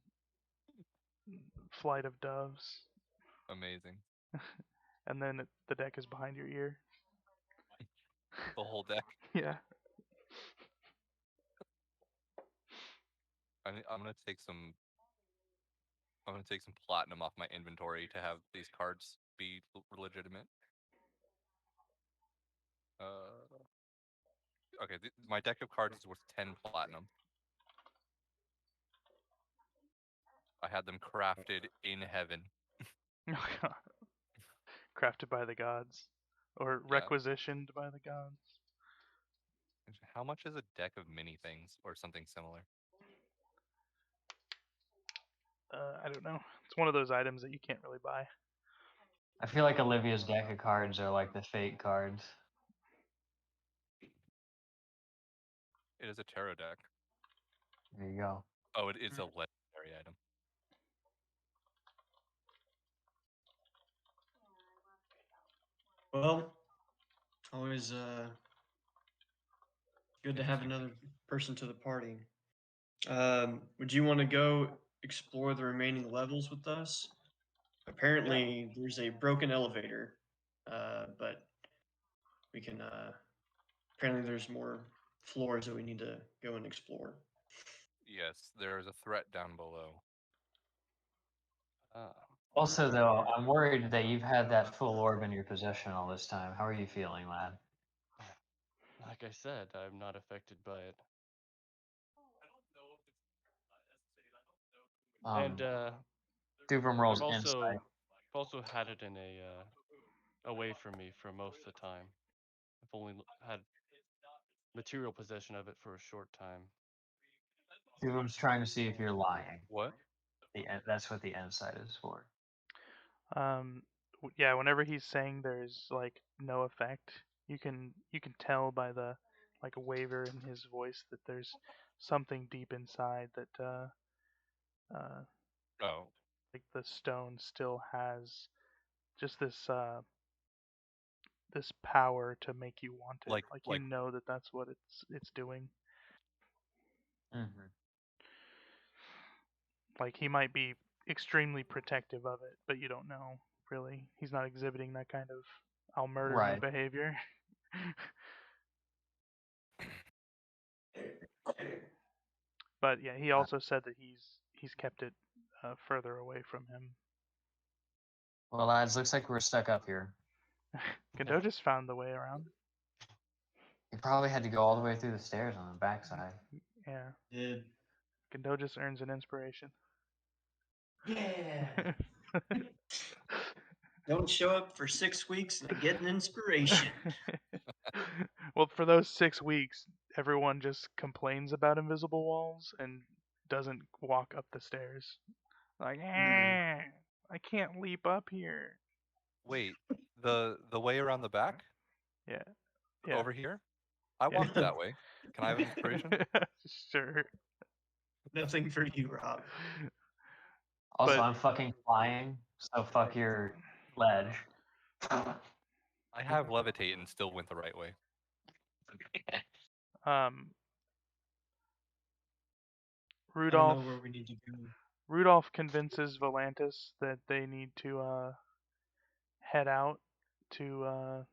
flight of doves. Amazing. And then the deck is behind your ear. The whole deck. Yeah. I'm gonna take some. I'm gonna take some platinum off my inventory to have these cards be legitimate. Okay, my deck of cards is worth 10 platinum. I had them crafted in heaven. Oh god. Crafted by the gods. Or Yeah. requisitioned by the gods. How much is a deck of mini things or something similar? I don't know. It's one of those items that you can't really buy. I feel like Olivia's deck of cards are like the fate cards. It is a tarot deck. There you go. Oh, it is a legendary item. Well, always good to have Interesting. another person to the party. Would you want to go explore the remaining levels with us? Apparently, there's a broken elevator, but we can. Apparently, there's more floors that we need to go and explore. Yes, there is a threat down below. Also, though, I'm worried that you've had that full orb in your possession all this time. How are you feeling, lad? Like I said, I'm not affected by it. And Dubram rolls I've insight. also had it in away from me for most of the time. I've only had material possession of it for a short time. Dubram's trying to see if you're lying. What? That's what the insight is for. Yeah, whenever he's saying there's like no effect, you can tell by the like waver in his voice that there's something deep inside that Oh, like the stone still has just this power to make you want it. Like you know that that's what it's doing. Mm-hmm. Like he might be extremely protective of it, but you don't know really. He's not exhibiting that kind of "I'll murder you" Right. behavior. But yeah, he also said that he's kept it further away from him. Well, lads, looks like we're stuck up here. Godot just found the way around. You probably had to go all the way through the stairs on the backside. Yeah. Did. Godot just earns an inspiration. Yeah. Don't show up for 6 weeks and I get an inspiration. Well, for those 6 weeks, everyone just complains about invisible walls and doesn't walk up the stairs. Like, I can't leap up here. Wait, the way around the back Yeah. Yeah. over here? I Yeah. walked that way. Can I have inspiration? Sure. Nothing for you, Rob. Also, But- I'm fucking flying, so fuck your ledge. I have levitate and still went the right way. I don't Rudolph know where we need to go. Rudolph convinces Volantis that they need to head out to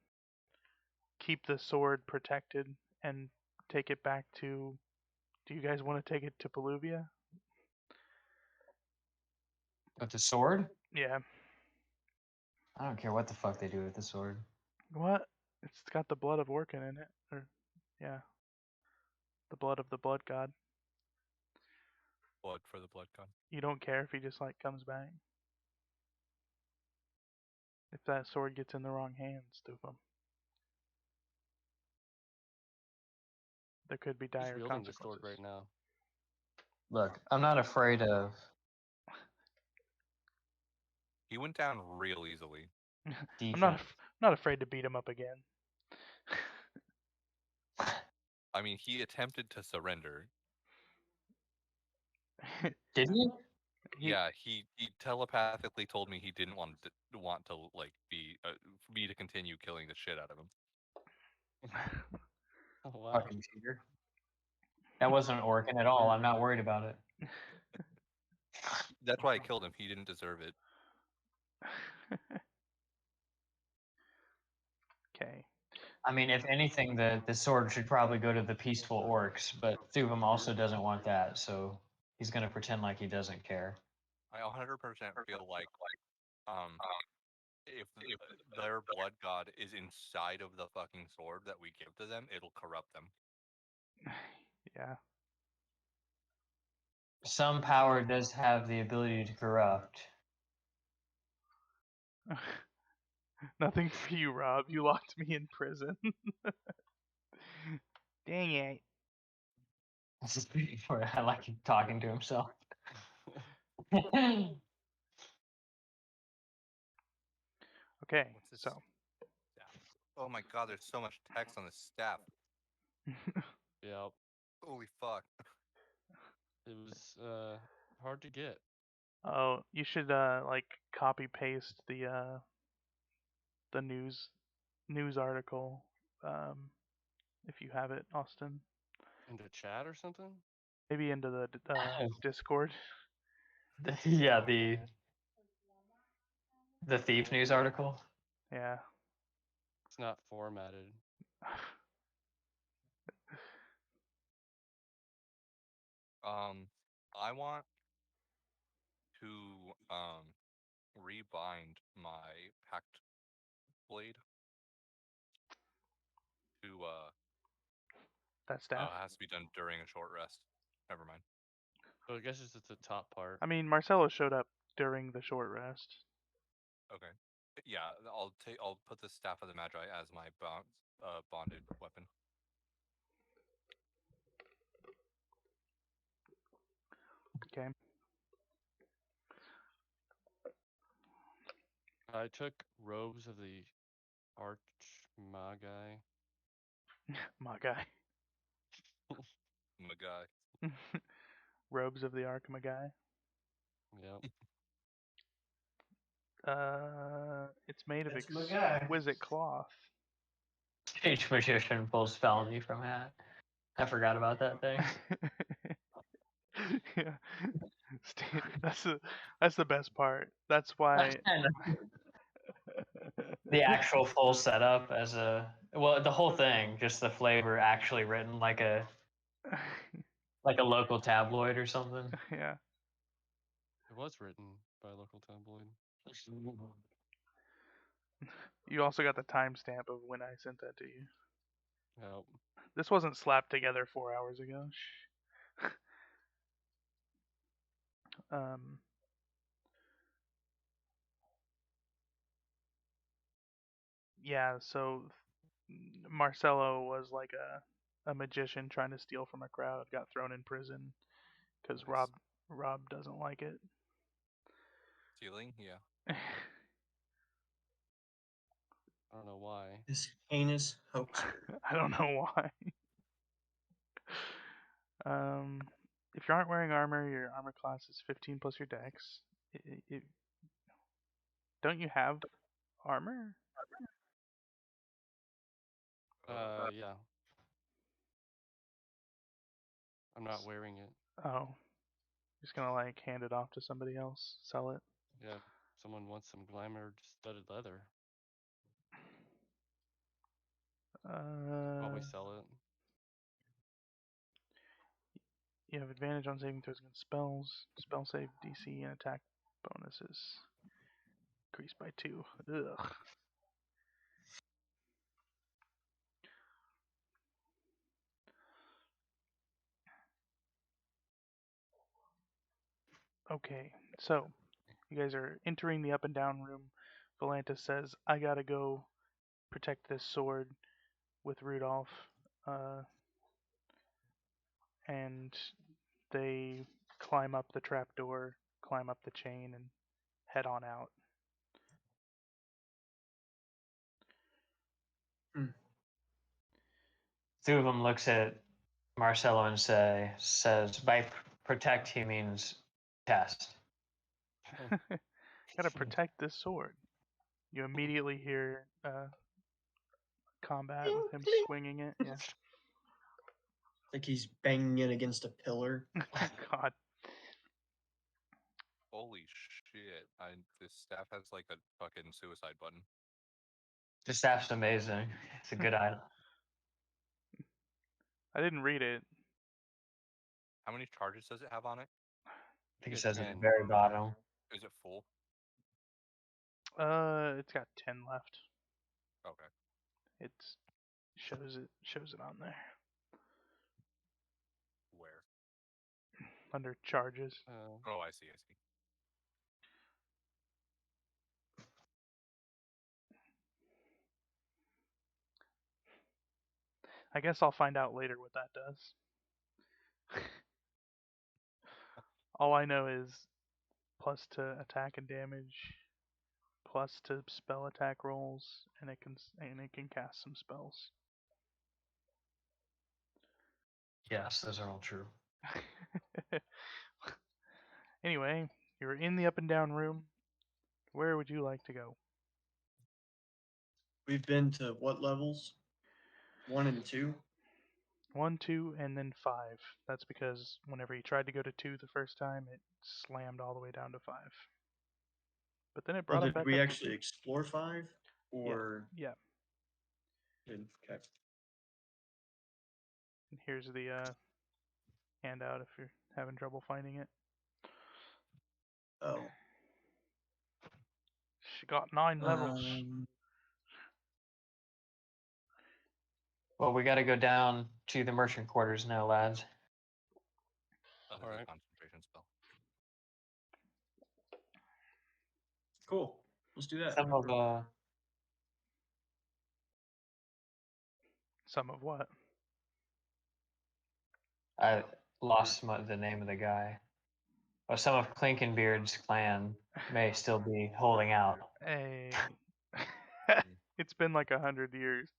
keep the sword protected and take it back to. Do you guys want to take it to Peluvia? With the sword? Yeah. I don't care what the fuck they do with the sword. What? It's got the blood of Orkin in it. Or, yeah. The blood of the blood god. Blood for the blood god. You don't care if he just like comes back. If that sword gets in the wrong hands, Stupum. There could be He's dire wielding the consequences. sword right now. Look, I'm not afraid of. He went down real easily. I'm not afraid to beat him up again. I mean, he attempted to surrender. Did he? Yeah, he telepathically told me he didn't want to like be me to continue killing the shit out of him. Oh wow. Fucking cheater. That wasn't Orkin at all. I'm not worried about it. That's why I killed him. He didn't deserve it. Okay. I mean, if anything, the sword should probably go to the peaceful orcs, but Thuvum also doesn't want that, so he's gonna pretend like he doesn't care. I 100% feel like if their blood god is inside of the fucking sword that we give to them, it'll corrupt them. Yeah. Some power does have the ability to corrupt. Nothing for you, Rob. You locked me in prison. Dang it. This is where I like him talking to himself. Okay, What's this? so. Staff. Oh my god, there's so much text on this staff. Yeah. Holy fuck. It was hard to get. Oh, you should like copy paste the news article if you have it, Austin. Into chat or something? Maybe into the Discord. Yeah, the thief news article. Yeah. It's not formatted. I want to rebind my packed blade to that staff. It has to be done during a short rest. Never mind. So I guess it's at the top part. I mean, Marcelo showed up during the short rest. Okay. Yeah, I'll put the staff of the Magi as my bonded weapon. Okay. I took robes of the Archmagi. My guy. My guy. Robes of the Arkham guy. Yep. It's made of That's my guy. exquisite cloth. Stage magician pulls felony from hat. I forgot about that thing. Yeah. That's the best part. That's why. The actual full setup as the whole thing, just the flavor actually written like a local tabloid or something. Yeah. It was written by a local tabloid. You also got the timestamp of when I sent that to you. Yep. This wasn't slapped together 4 hours ago. um. Yeah. So Marcelo was like a magician trying to steal from a crowd. Got thrown in prison because Nice. Rob doesn't like it. Stealing? Yeah. I don't know why. This heinous hoaxer. I don't know why. If you aren't wearing armor, your armor class is 15 plus your dex. Don't you have armor? Yeah. I'm not wearing it. Oh, just gonna like hand it off to somebody else, sell it. Yeah, if someone wants some glamour studded leather, probably sell it. You have advantage on saving throws against spells. Spell save DC and attack bonuses increased by 2. Ugh. Okay, so you guys are entering the up and down room. Volantis says, "I gotta go protect this sword with Rudolph," and they climb up the trapdoor, climb up the chain, and head on out. Two of them looks at Marcelo and says, by protect he means test. Gotta protect this sword. You immediately hear combat with him swinging it. Yeah. Like he's banging it against a pillar. God. Holy shit! This staff has like a fucking suicide button. The staff's amazing. It's a good item. I didn't read it. How many charges does it have on it? I think it It's says at the 10. very bottom. Is it full? It's got 10 left. Okay. It shows it on there Where? under charges. Oh, I see. I see. I guess I'll find out later what that does. All I know is plus to attack and damage, plus to spell attack rolls, and it can cast some spells. Yes, those are all true. Anyway, you're in the up and down room. Where would you like to go? We've been to what levels? 1 and 2? 1, 2, and then 5. That's because whenever you tried to go to 2 the first time, it slammed all the way down to 5. But then it brought Well, him did back we up. actually explore 5? Or Yeah. Good. Okay. And here's the handout if you're having trouble finding it. Oh. She got 9 levels. Well, we got to go down to the merchant quarters now, lads. Oh, this All is a right. concentration spell. Cool. Let's do that. Some of Some of what? I lost the name of the guy. Well, some of Clinkenbeard's clan may still be holding out. Hey. It's been like 100 years.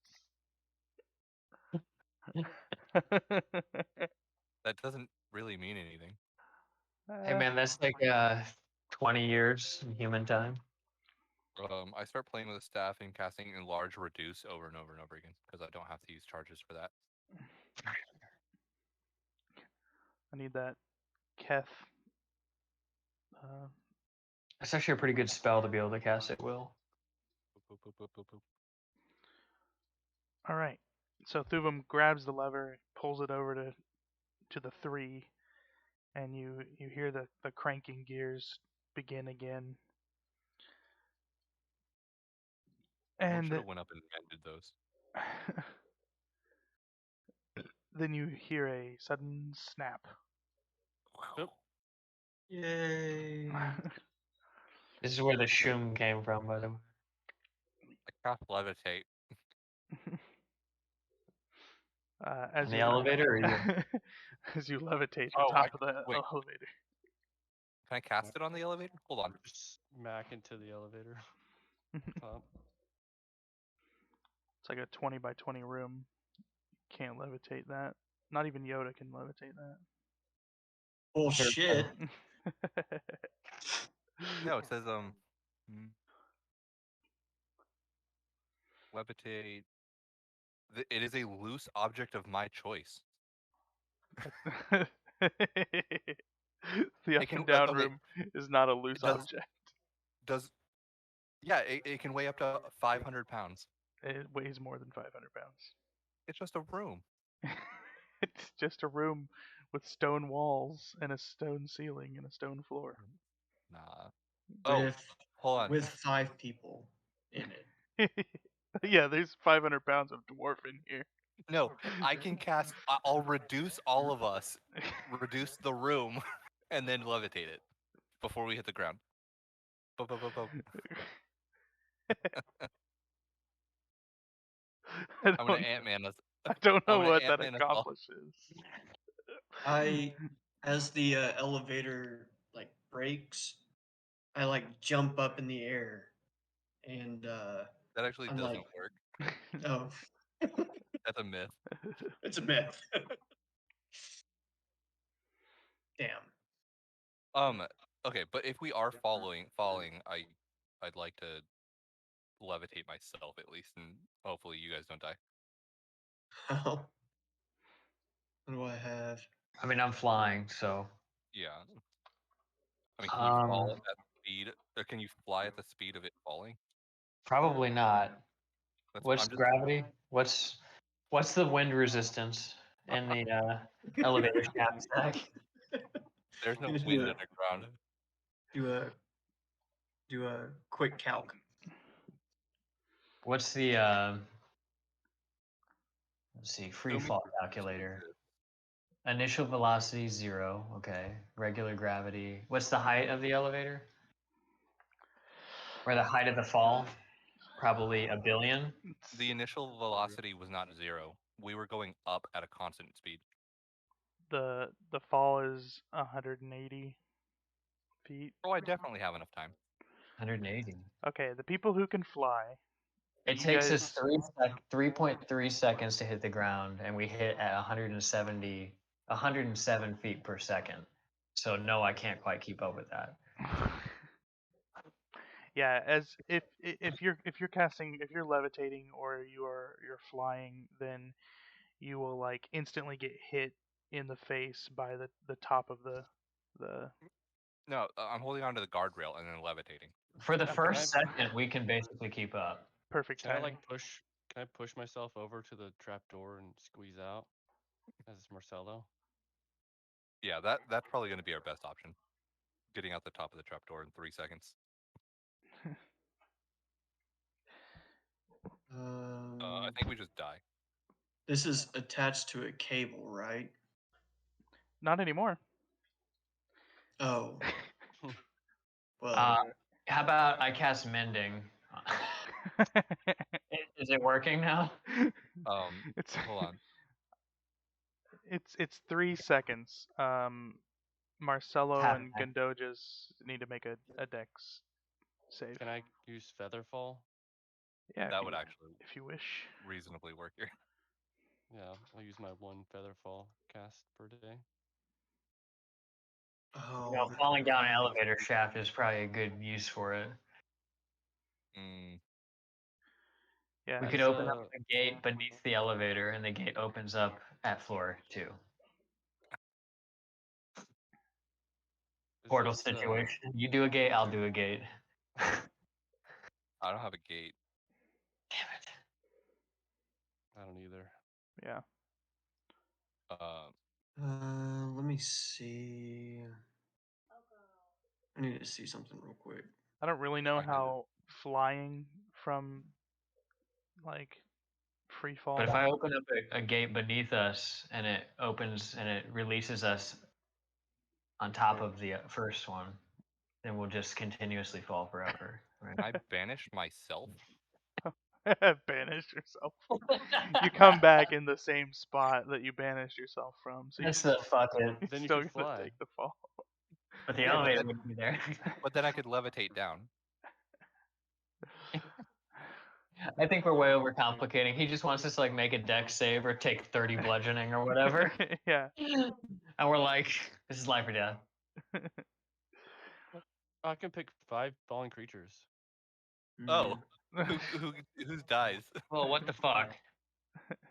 That doesn't really mean anything. Hey man, that's like 20 years in human time. I start playing with the staff and casting enlarge reduce over and over and over again because I don't have to use charges for that. I need that Keth That's actually a pretty good spell to be able to cast at will. Boop, boop, boop, boop, boop. All right. So Thuvum grabs the lever, pulls it over to the 3, and you hear the cranking gears begin again. One And should have went up and mended those. then you hear a sudden snap. Oop. Yay! This is where the shroom came from, by the way. I cast levitate. As In the you elevator, or you? as you levitate Oh, the top of the wait. elevator. Can I cast it on the elevator? Hold on. Just smack into the elevator. Top. It's like a 20 by 20 room. Can't levitate that. Not even Yoda can levitate Bullshit. that. No, it says levitate. It is a loose object of my choice. The up It can and down okay. room is not a loose does- object. Yeah, it can weigh up to 500 pounds. It weighs more than 500 pounds. It's just a room. It's just a room with stone walls and a stone ceiling and a stone floor. Nah. Oh, With hold on. with 5 people in it. Yeah, there's 500 pounds of dwarf in here. No, I can cast. I'll reduce all of us, reduce the room, and then levitate it before we hit the ground. Boop, boop, boop, boop. I'm gonna Ant-Man us. I don't know I'm gonna what that Ant-Man us all. accomplishes. As the elevator like breaks, I like jump up in the air, and That actually I'm doesn't like, work. oh, That's a myth. it's a myth. Damn. Okay, but if we are falling, I'd like to levitate myself at least, and hopefully you guys don't die. What do I have? I mean, I'm flying, so. Yeah. I mean, can you fall at that speed, or can you fly at the speed of it falling? Probably not. What's I'm just, gravity? What's the wind resistance in the elevator shaft stack? there's no Gonna wind do underground. Do a quick calc. What's the let's see, free Show me fall your calculator. resistance. Initial velocity 0. Okay. Regular gravity. What's the height of the elevator? Or the height of the fall? Probably a billion. The initial velocity was not 0. We were going up at a constant speed. The fall is 180 feet. Oh, I definitely have enough time. 180. Okay, the people who can fly. It you takes guys- us 3.3 seconds to hit the ground, and we hit at 107 feet per second. So no, I can't quite keep up with that. Yeah, as if you're levitating or you're flying, then you will like instantly get hit in the face by the top of the No, I'm holding onto the guardrail and then levitating. For the Can first second, we can basically keep up. perfect Can I timing. like push? Can I push myself over to the trap door and squeeze out as Marcelo? Yeah, that's probably going to be our best option. Getting out the top of the trapdoor in 3 seconds. I think we just die. This is attached to a cable, right? Not anymore. Oh. Well, How about I cast mending? Is it working now? It's Hold on. it's 3 seconds. Marcelo Tap and back. Gondojas need to make a dex save. Can I use Featherfall? Yeah, That would actually if you wish. reasonably work here. Yeah, I'll use my 1 Featherfall cast per day. oh, You know, falling down an elevator shaft is probably a good use for it. Yeah. We could open up the gate beneath the elevator, and the gate opens up at floor 2. portal this, situation. You do a gate, I'll do a gate. I don't have a gate. Damn it. I don't either. Yeah. Let me see. I need to see something real quick. I don't really know I can- how flying from like free fall. But if I open up a gate beneath us and it opens and it releases us on top of the first one, then we'll just continuously fall forever. Right? I banished myself. Banish yourself. You come back in the same spot that you banished yourself from, so That's you the fuck it. you're Then you still could gonna fly. take the fall. But the Yeah, but elevator then- wouldn't be there. But then I could levitate down. I think we're way overcomplicating. He just wants us to like make a deck save or take 30 bludgeoning or whatever. Yeah. And we're like, this is life or death. I can pick 5 falling creatures. Oh, whose dies? Well, what the fuck?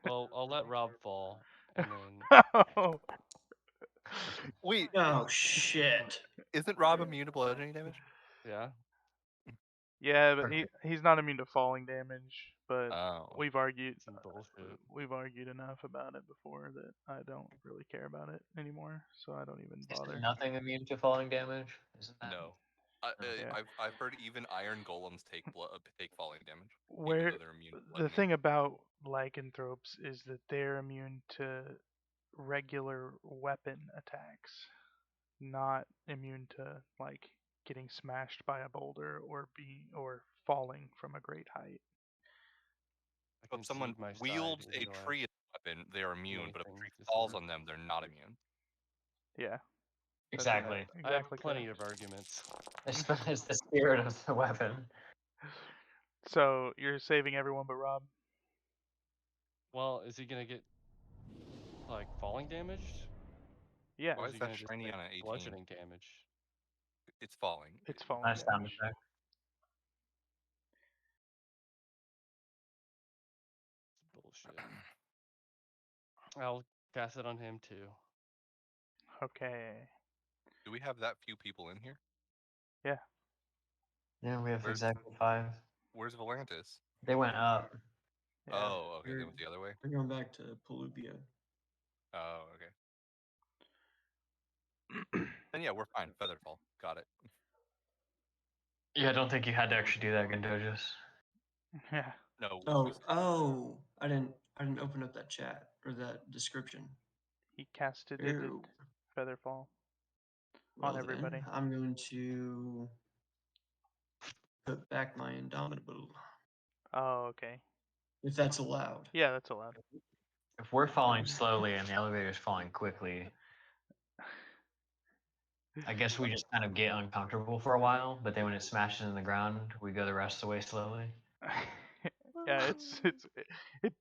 Well, I'll let Rob fall, and then Oh. Wait, Oh shit! isn't Rob immune to bludgeoning damage? yeah. Yeah, but he's not immune to falling damage. But Oh, we've argued Some bullshit. we've argued enough about it before that I don't really care about it anymore, so I don't even bother. Isn't nothing immune to falling damage? Isn't that? no. Yeah. I've heard even iron golems take take falling damage, even Where though they're immune to the bludgeoning. thing about lycanthropes is that they're immune to regular weapon attacks, not immune to like getting smashed by a boulder or falling from a great height. I So can if someone cede my wields side, a even though I tree as a weapon, they are immune. But if a anything tree to falls say. on them, they're not immune. Yeah. That's Exactly. I have exactly plenty correct. of arguments. It's the spirit of the weapon. So you're saving everyone but Rob? Well, is he gonna get like falling damaged? Yeah. Why Or is is he that gonna just shiny take on an 18? bludgeoning damage? It's falling. It's falling Nice sound damage. effect. It's bullshit. I'll cast it on him too. Okay. Do we have that few people in here? Yeah, we have Where's- exactly 5. Where's Volantis? They went up. Yeah. Oh, okay. They You're- went the other way. We're going back to Polubia. Oh, okay. Then yeah, we're fine. Featherfall. Got it. Yeah, I don't think you had to actually do that, Gandojus. Yeah. No. Oh! I didn't open up that chat or that description. He casted it Ew. Featherfall Well, on everybody. then, I'm going to put back my Indomitable, Oh, okay. if that's allowed. Yeah, that's allowed. If we're falling slowly and the elevator's falling quickly, I guess we just kind of get uncomfortable for a while, but then when it smashes in the ground, we go the rest of the way slowly. Yeah, it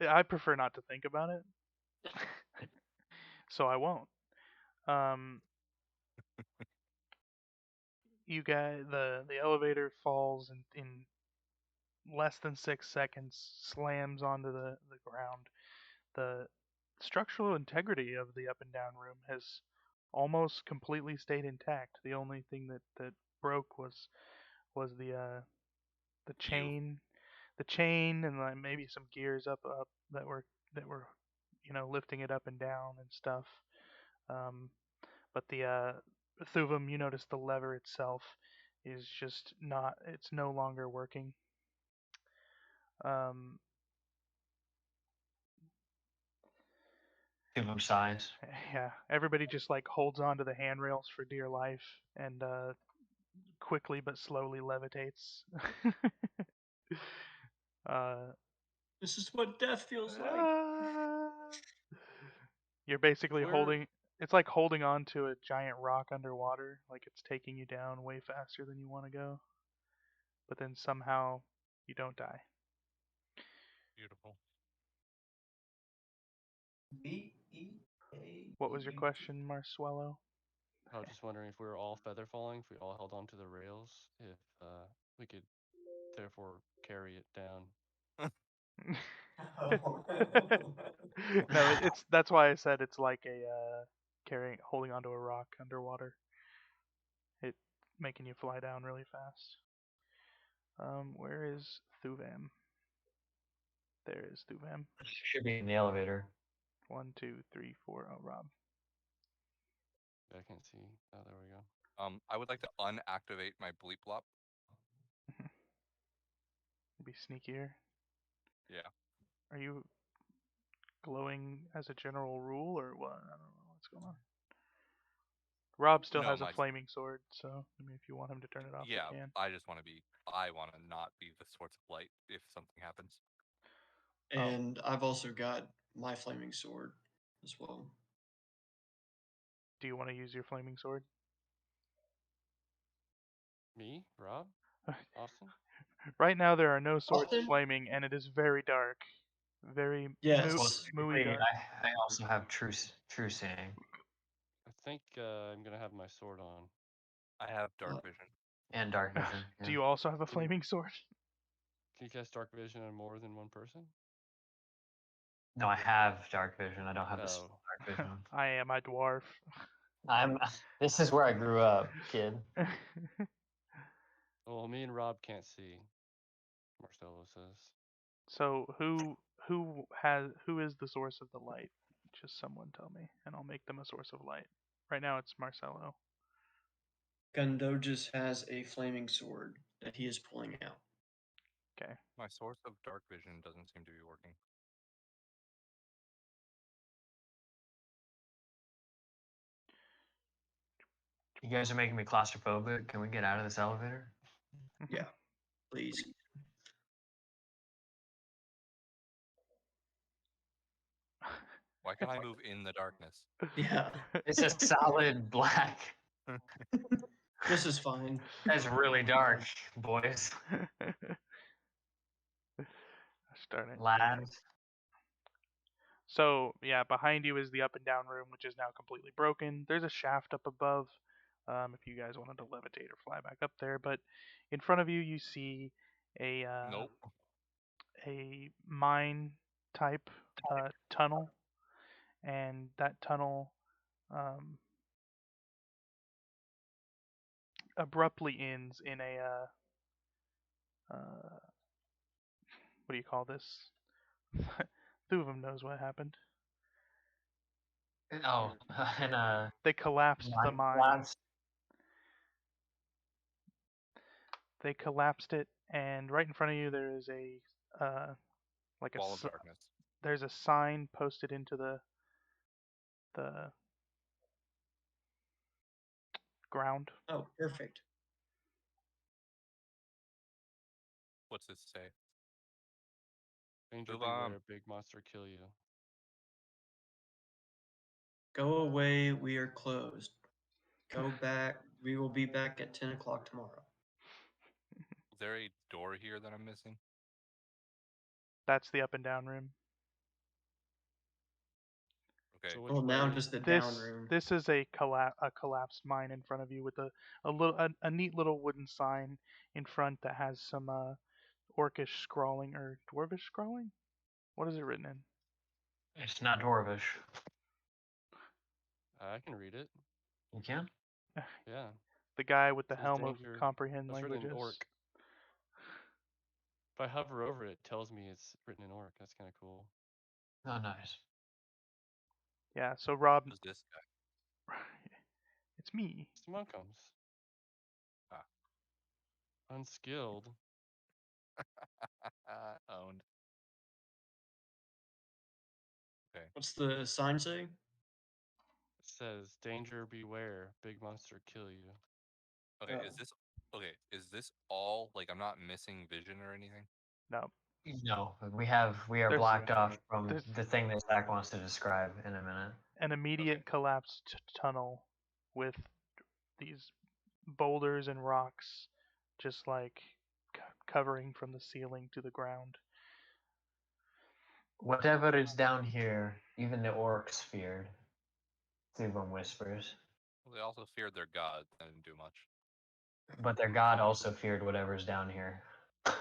I prefer not to think about it. So I won't. You guys, the elevator falls in less than 6 seconds, slams onto the ground. The structural integrity of the up and down room has almost completely stayed intact. The only thing that broke was the chain, and like maybe some gears up that were lifting it up and down and stuff. But the Thuvum, you notice the lever itself is just not. It's no longer working. Um, Too much size. yeah, everybody just like holds on to the handrails for dear life and quickly but slowly levitates. uh, This is what death feels like. You're basically We're- holding. It's like holding on to a giant rock underwater, like it's taking you down way faster than you want to go. But then somehow you don't die. Beautiful. What was your question, Marsuelo? I was just wondering if we were all feather falling, if we all held onto the rails, if we could therefore carry it down. No, it's that's why I said it's like a holding onto a rock underwater. making you fly down really fast. Where is Thuvam? There is Thuvam. Should be in the elevator. 1, 2, 3, 4. Oh, Rob. I can't see. Oh, there we go. I would like to unactivate my bleep blop. Be sneakier. Yeah. Are you glowing as a general rule or what? I don't know what's going on. Rob still No, has a my- flaming sword, so I mean, if you want him to turn it off, Yeah, you can. I just want to be. I want to not be the source of light if something happens. And I've also got my flaming sword as well. Do you want to use your flaming sword? Me, Rob, Austin. Right now, there are no swords Austin? flaming, and it is very dark. Very Yes. Well, mooey technically, dark. I also have true seeing. I think I'm gonna have my sword on. I have dark Uh, vision. And dark vision. Do you also have a flaming sword? Can you cast dark vision on more than one person? No, I have dark vision. I don't have the Oh. dark vision. I am a dwarf. This is where I grew up, kid. Well, me and Rob can't see. Marcelo says. So who is the source of the light? Just someone tell me, and I'll make them a source of light. Right now it's Marcelo. Gundogus has a flaming sword that he is pulling out. Okay. My source of dark vision doesn't seem to be working. You guys are making me claustrophobic. Can we get out of this elevator? Yeah, please. Why can't I move in the darkness? Yeah, It's a solid black. this is fine. That's really dark, boys. Starting. Lads. So yeah, behind you is the up and down room, which is now completely broken. There's a shaft up above, if you guys wanted to levitate or fly back up there. But in front of you, you see a Nope. a mine type tunnel, and that tunnel abruptly ends in a what do you call this? Two of them knows what happened. Oh, and They collapsed the mine. lads. They collapsed it, and right in front of you there is a like Wall of darkness. there's a sign posted into the ground. Oh, perfect. What's this say? Danger Move on. beware, big monster kill you. Go away, we are closed. Go back, we will be back at 10 o'clock tomorrow. Is there a door here that I'm missing? That's the up and down room. Okay. So Well, which now way? just the down room. This is a collapsed mine in front of you with a neat little wooden sign in front that has some orcish scrawling or dwarvish scrawling. What is it written in? It's not dwarvish. I can read it. You can? Yeah. The guy with the Says helm danger. of comprehend It's written in languages. orc. If I hover over it, it tells me it's written in orc. That's kind of cool. Oh, nice. Yeah, so Rob, Who's this guy? it's me. It's the Monkums. Ah. Unskilled. Owned. Okay. What's the sign say? It says danger beware, big monster kill you. Okay. Oh. Is this all like I'm not missing vision or anything? No, No, we are There's- blocked off from there's- the thing that Zach wants to describe in a minute. an immediate collapsed tunnel with these boulders and rocks just like covering from the ceiling to the ground. Whatever is down here, even the orcs feared. Thuban whispers. Well, they also feared their god. That didn't do much. But their god also feared whatever's down here. But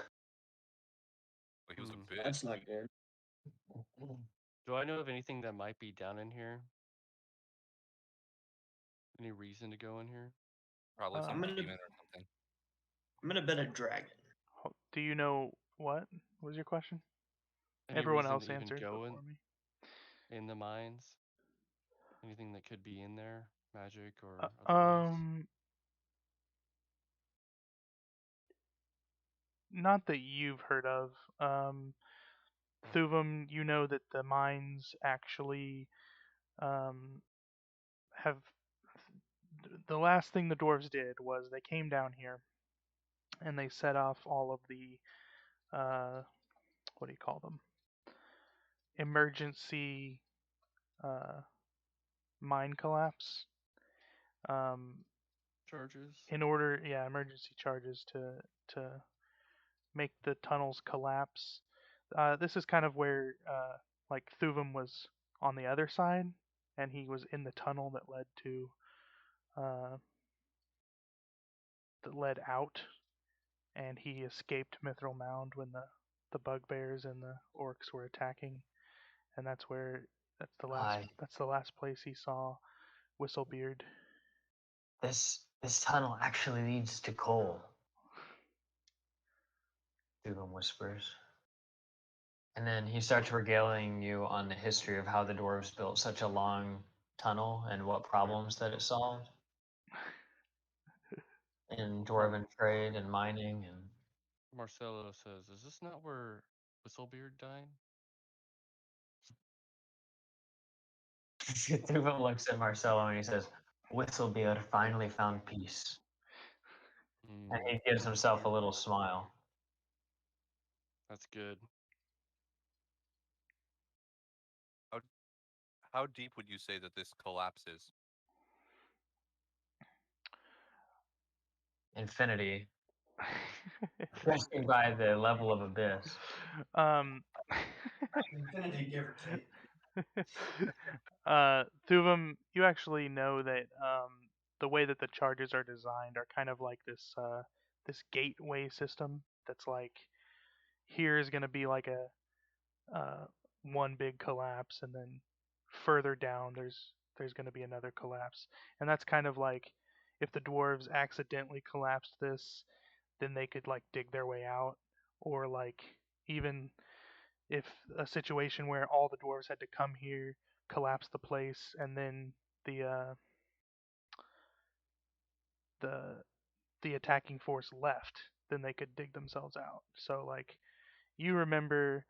he was a bitch. That's not good. Do I know of anything that might be down in here? Any reason to go in here? Probably some I'm gonna- demon or something. I'm gonna bet a dragon. Do you know what was your question? Any Everyone reason else to even answered go before me. in the mines? Anything that could be in there, magic or otherwise? Not that you've heard of. Thuvum, you know that the mines actually have. The last thing the dwarves did was they came down here and they set off all of the what do you call them? Emergency mine collapse. Charges? In order, yeah, emergency charges to make the tunnels collapse. This is kind of where like Thuvum was on the other side, and he was in the tunnel uh, that led out, and he escaped Mithral Mound when the bugbears and the orcs were attacking, and that's the last place he saw Whistlebeard. This tunnel actually leads to coal. Dugan whispers. And then he starts regaling you on the history of how the dwarves built such a long tunnel and what problems that it solved in dwarven trade and mining and Marcelo says, "Is this not where Whistlebeard died?" Dugan looks at Marcelo and he says, Whistlebeard finally found peace. And he gives himself a little smile. That's good. How deep would you say that this collapses? Infinity. Judging by the level of abyss. Infinity, give or take. Thuvum, you actually know that the way that the charges are designed are kind of like this gateway system. That's like here is going to be like a one big collapse, and then further down there's going to be another collapse, and that's kind of like if the dwarves accidentally collapsed this, then they could like dig their way out, or like even if a situation where all the dwarves had to come here, collapse the place, and then the uh, the the attacking force left, then they could dig themselves out. So like you remember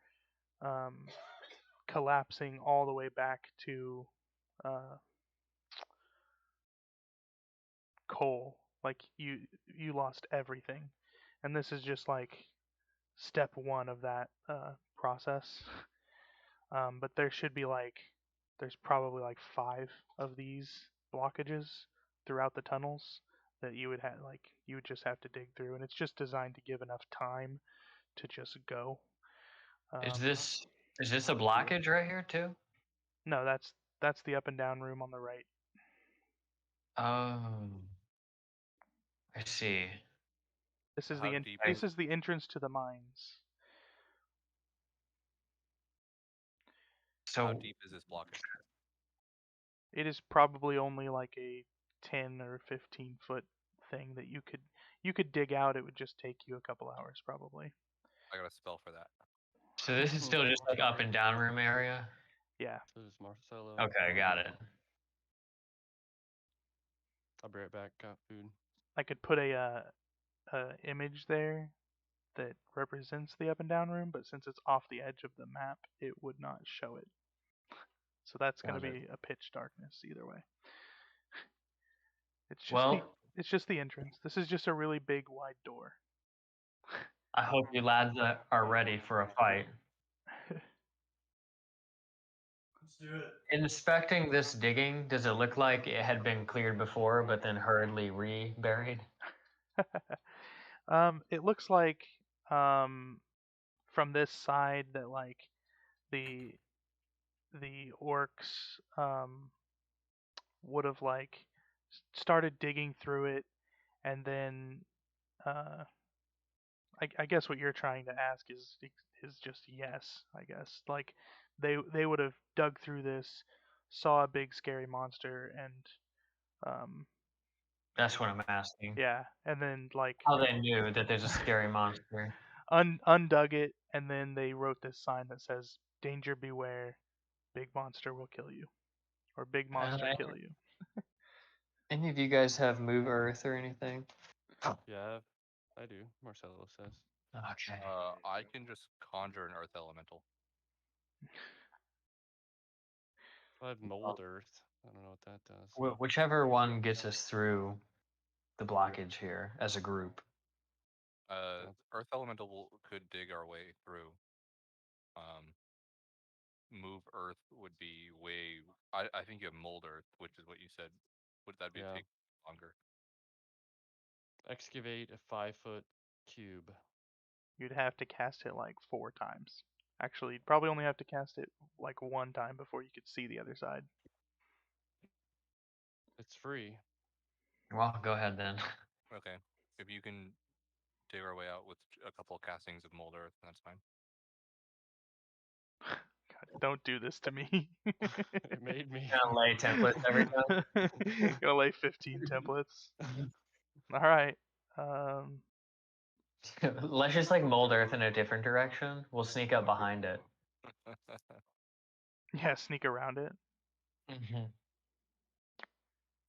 um, collapsing all the way back to uh, coal. Like you lost everything, and this is just like step one of that process. But there's probably like 5 of these blockages throughout the tunnels that you would just have to dig through, and it's just designed to give enough time to just go. Is this a blockage right here too? No, that's the up and down room on the right. Oh, I see. This is How the deep this is the entrance to the mines. how So deep is this blockage? It is probably only like a 10 or 15 foot thing that you could dig out. It would just take you a couple hours probably. I got a spell for that. so this is still just like up and down room area? Yeah. So does Marcelo. Okay, got it. I'll be right back. Got food. I could put a image there that represents the up and down room, but since it's off the edge of the map, it would not show it. So that's going to Got be a pitch darkness either way. Well, it's just the entrance. This is just a really big wide door. I hope you lads are ready for a fight. Let's do it. Inspecting this digging, does it look like it had been cleared before but then hurriedly reburied? It looks like from this side that like the orcs would have like started digging through it, and then uh, I guess what you're trying to ask is just yes. I guess like they would have dug through this, saw a big scary monster, and That's what I'm asking. Yeah, and then like How they knew that there's a scary monster. undug it, and then they wrote this sign that says "Danger beware, big monster will kill you," or "Big monster kill you." Any of you guys have Move Earth or anything? Yeah, I do. Marcelo says. Okay. I can just conjure an earth elemental. I have Mold Earth. I don't know what that does. Whichever one gets us through the blockage here as a group. Earth elemental could dig our way through. Move earth would be way. I think you have mold earth, which is what you said. Would that be take longer? Excavate a 5-foot cube. You'd have to cast it like 4 times. Actually, you'd probably only have to cast it like 1 time before you could see the other side. It's free. Well, go ahead then. Okay, if you can dig our way out with a couple of castings of mold earth, that's fine. God, don't do this to me. It made me. Gonna lay templates every time. Gonna lay 15 templates. All right. Let's just like mold Earth in a different direction. We'll sneak up behind it. Yeah, sneak around it. Mm-hmm.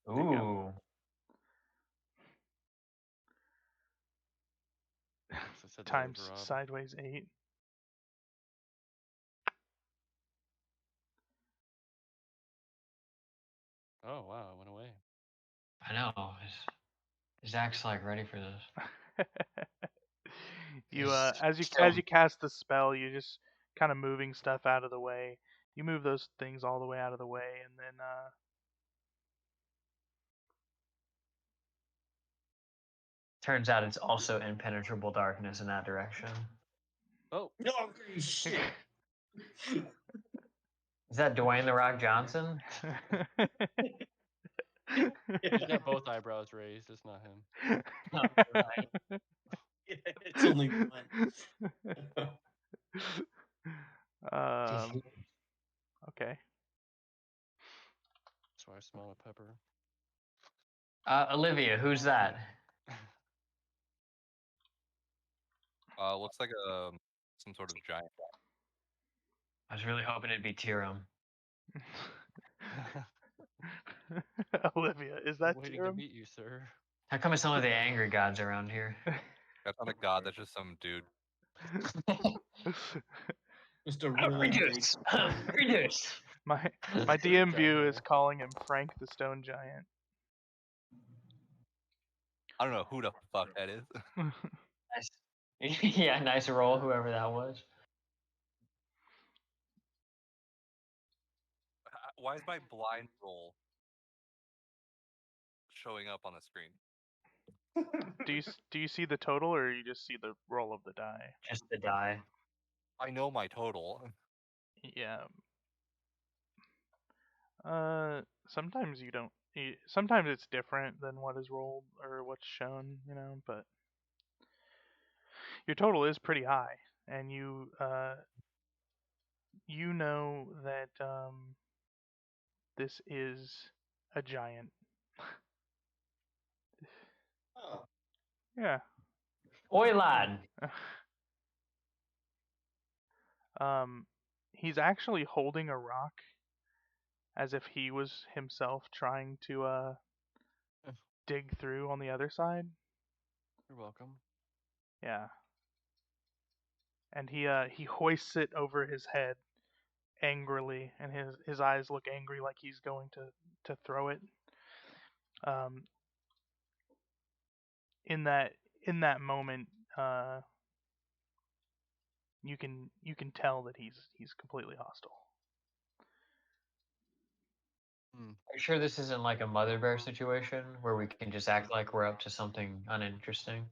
There you go. Times sideways 8. Oh wow, it went away. I know. Zach's like ready for this. You as you cast the spell, you just kind of moving stuff out of the way. You move those things all the way out of the way, and then turns out it's also impenetrable darkness in that direction. Oh no, shit! Is that Dwayne the Rock Johnson? He's got both eyebrows raised. It's not him. Oh, right. It's only one. Okay. That's why I smell a pepper. Olivia, who's that? Looks like some sort of giant. I was really hoping it'd be Tiram. Olivia, is that waiting Tiram? to meet you, sir? How come it's only the angry gods around here? That's not a god. That's just some dude. Just a really Reduce. big. Reduce. My DM view is calling him Frank the Stone Giant. I don't know who the fuck that is. Nice. Yeah, nice roll, whoever that was. Why is my blind roll showing up on the screen? Do you see the total, or you just see the roll of the die? Just the die. I know my total. Yeah. Sometimes you don't. Sometimes it's different than what is rolled or what's shown, but your total is pretty high, and you know that this is a giant. Oh. Yeah. Oi, lad. He's actually holding a rock as if he was himself trying to dig through on the other side. You're welcome. Yeah. And he hoists it over his head angrily, and his eyes look angry, like he's going to throw it. In that moment, you can tell that he's completely hostile. Are you sure this isn't like a mother bear situation where we can just act like we're up to something uninteresting?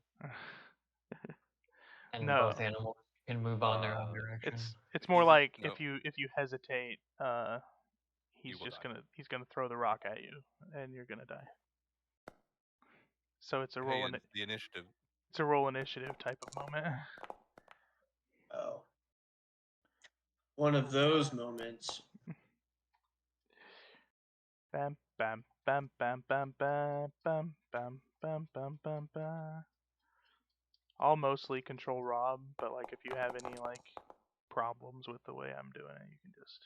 And No. both animals can move on their own direction. It's more like no. if you hesitate, he's gonna throw the rock at you, and you're gonna die. So it's a roll the initiative. It's a roll initiative type of moment. Oh. One of those moments. Bam. Bam, bam, bam, bam, bam, bam, bam, bam, bam, bam, bam. I'll mostly control Rob, but like if you have any like problems with the way I'm doing it, you can just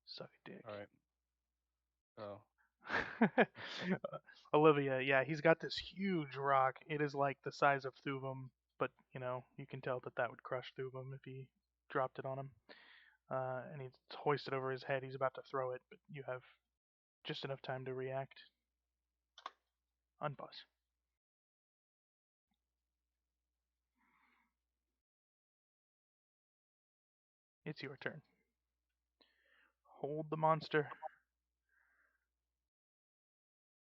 suck a dick. All right. Oh. Olivia, yeah, he's got this huge rock. It is like the size of Thuvum, but you know, you can tell that would crush Thuvum if he dropped it on him. And he's hoisted over his head. He's about to throw it, but you have just enough time to react. Unpause. It's your turn. Hold the monster.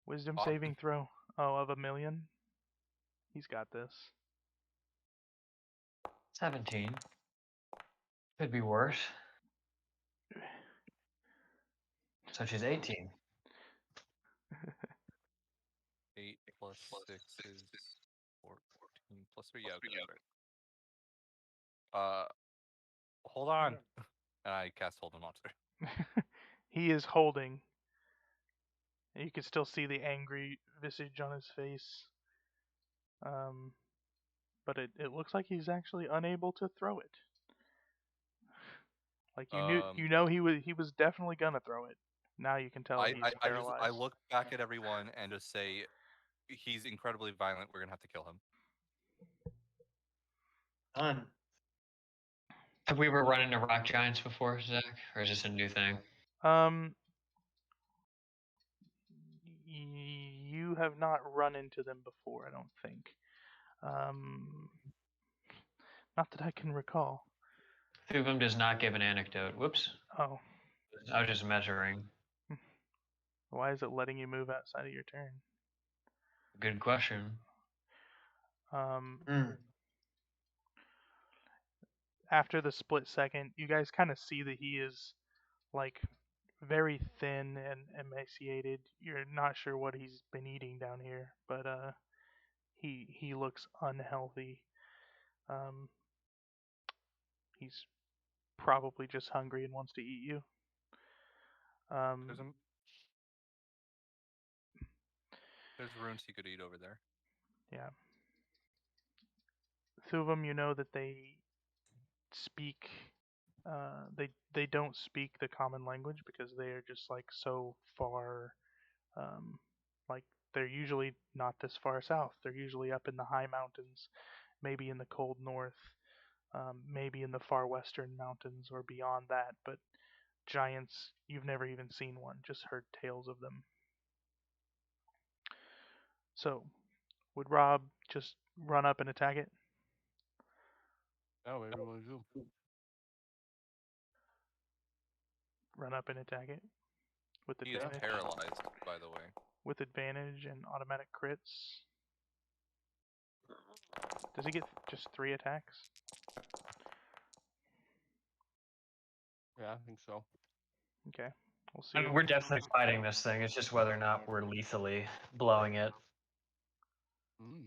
Wisdom saving throw. Oh, of 1,000,000. He's got this. 17. Could be worse. Such as 18. 8 plus 6 is 14 plus 3. Yeah, okay, that's right. Hold on. And I cast Hold the Monster. He is holding. You can still see the angry visage on his face. But it looks like he's actually unable to throw it. Like you know he was definitely gonna throw it. Now you can tell he's paralyzed. I look back at everyone and just say, he's incredibly violent. We're gonna have to kill him. Done. Have we ever run into rock giants before, Zach? Or is this a new thing? You have not run into them before, I don't think. Not that I can recall. Thuvum does not give an anecdote. Whoops. Oh. I was just measuring. Why is it letting you move outside of your turn? Good question. After the split second, you guys kind of see that he is like very thin and emaciated. You're not sure what he's been eating down here, but he looks unhealthy. He's probably just hungry and wants to eat you. There's runes he could eat over there. Yeah. Thuvum, you know that they speak. They don't speak the common language because they are just like so far. Like they're usually not this far south. They're usually up in the high mountains, maybe in the cold north, maybe in the far western mountains or beyond that. But giants, you've never even seen one. Just heard tales of them. So, would Rob just run up and attack it? Oh, maybe we'll do. Run up and attack it with advantage. He is paralyzed, by the way. With advantage and automatic crits. Does he get just 3 attacks? Yeah, I think so. Okay, we'll see. I mean, we're definitely fighting this thing. It's just whether or not we're lethally blowing it. Ooh.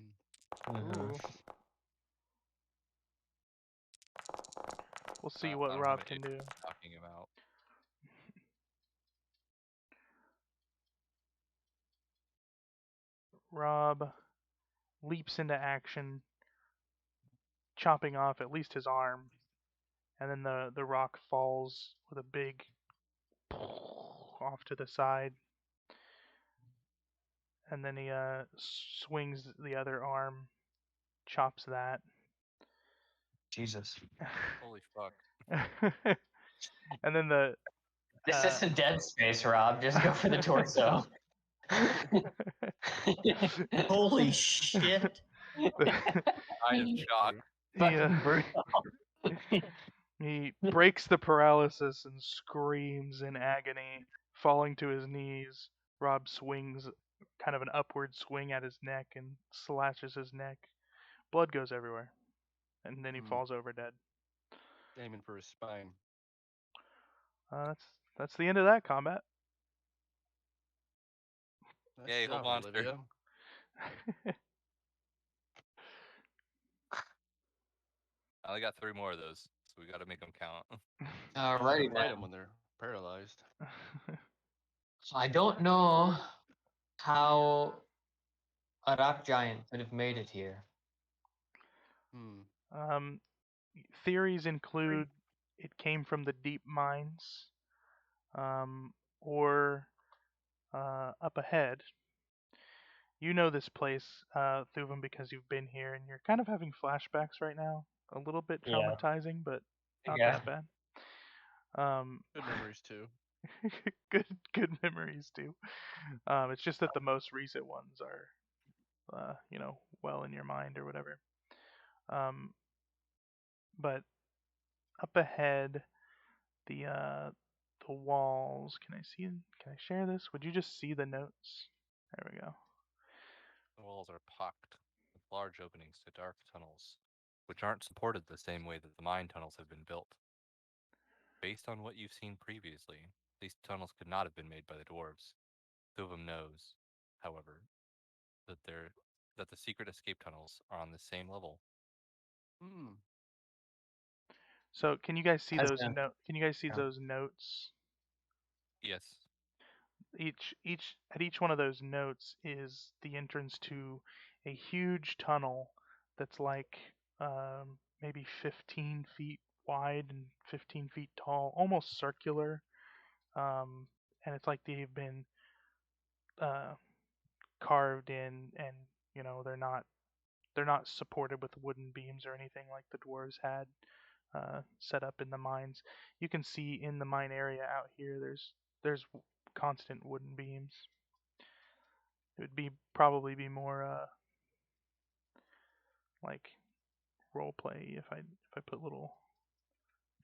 We'll see what Rob can do. Talking about. Rob leaps into action, chopping off at least his arm, and then the rock falls with a big off to the side, and then he swings the other arm, chops that. Jesus. Holy fuck. And then This isn't Dead Space, Rob. Just go for the torso. Holy shit. I am shocked. He breaks the paralysis and screams in agony, falling to his knees. Rob swings kind of an upward swing at his neck and slashes his neck. Blood goes everywhere. And then he falls over dead. Aiming for his spine. That's the end of that combat. Yay, hold on, Olivia. I only got 3 more of those, so we got to make them count. Alrighty, fight them when they're paralyzed. I don't know how a rock giant could have made it here. Theories include it came from the deep mines, or up ahead. You know this place, Thuvam, because you've been here, and you're kind of having flashbacks right now. A little bit Yeah. traumatizing, but not Yeah. that bad. Good memories too. good memories too. It's just that the most recent ones are, well in your mind or whatever. But up ahead, the walls. Can I see? Can I share this? Would you just see the notes? There we go. The walls are pocked with large openings to dark tunnels, which aren't supported the same way that the mine tunnels have been built. Based on what you've seen previously, these tunnels could not have been made by the dwarves. Two of them knows, however, that the secret escape tunnels are on the same level. So can you guys see Has those been. Can you guys see Yeah. those notes? Yes. Each one of those notes is the entrance to a huge tunnel that's like maybe 15 feet wide and 15 feet tall, almost circular. And it's like they've been uh, carved in, and they're not supported with wooden beams or anything like the dwarves had set up in the mines. You can see in the mine area out here, there's constant wooden beams. It would probably be more like role play if I put little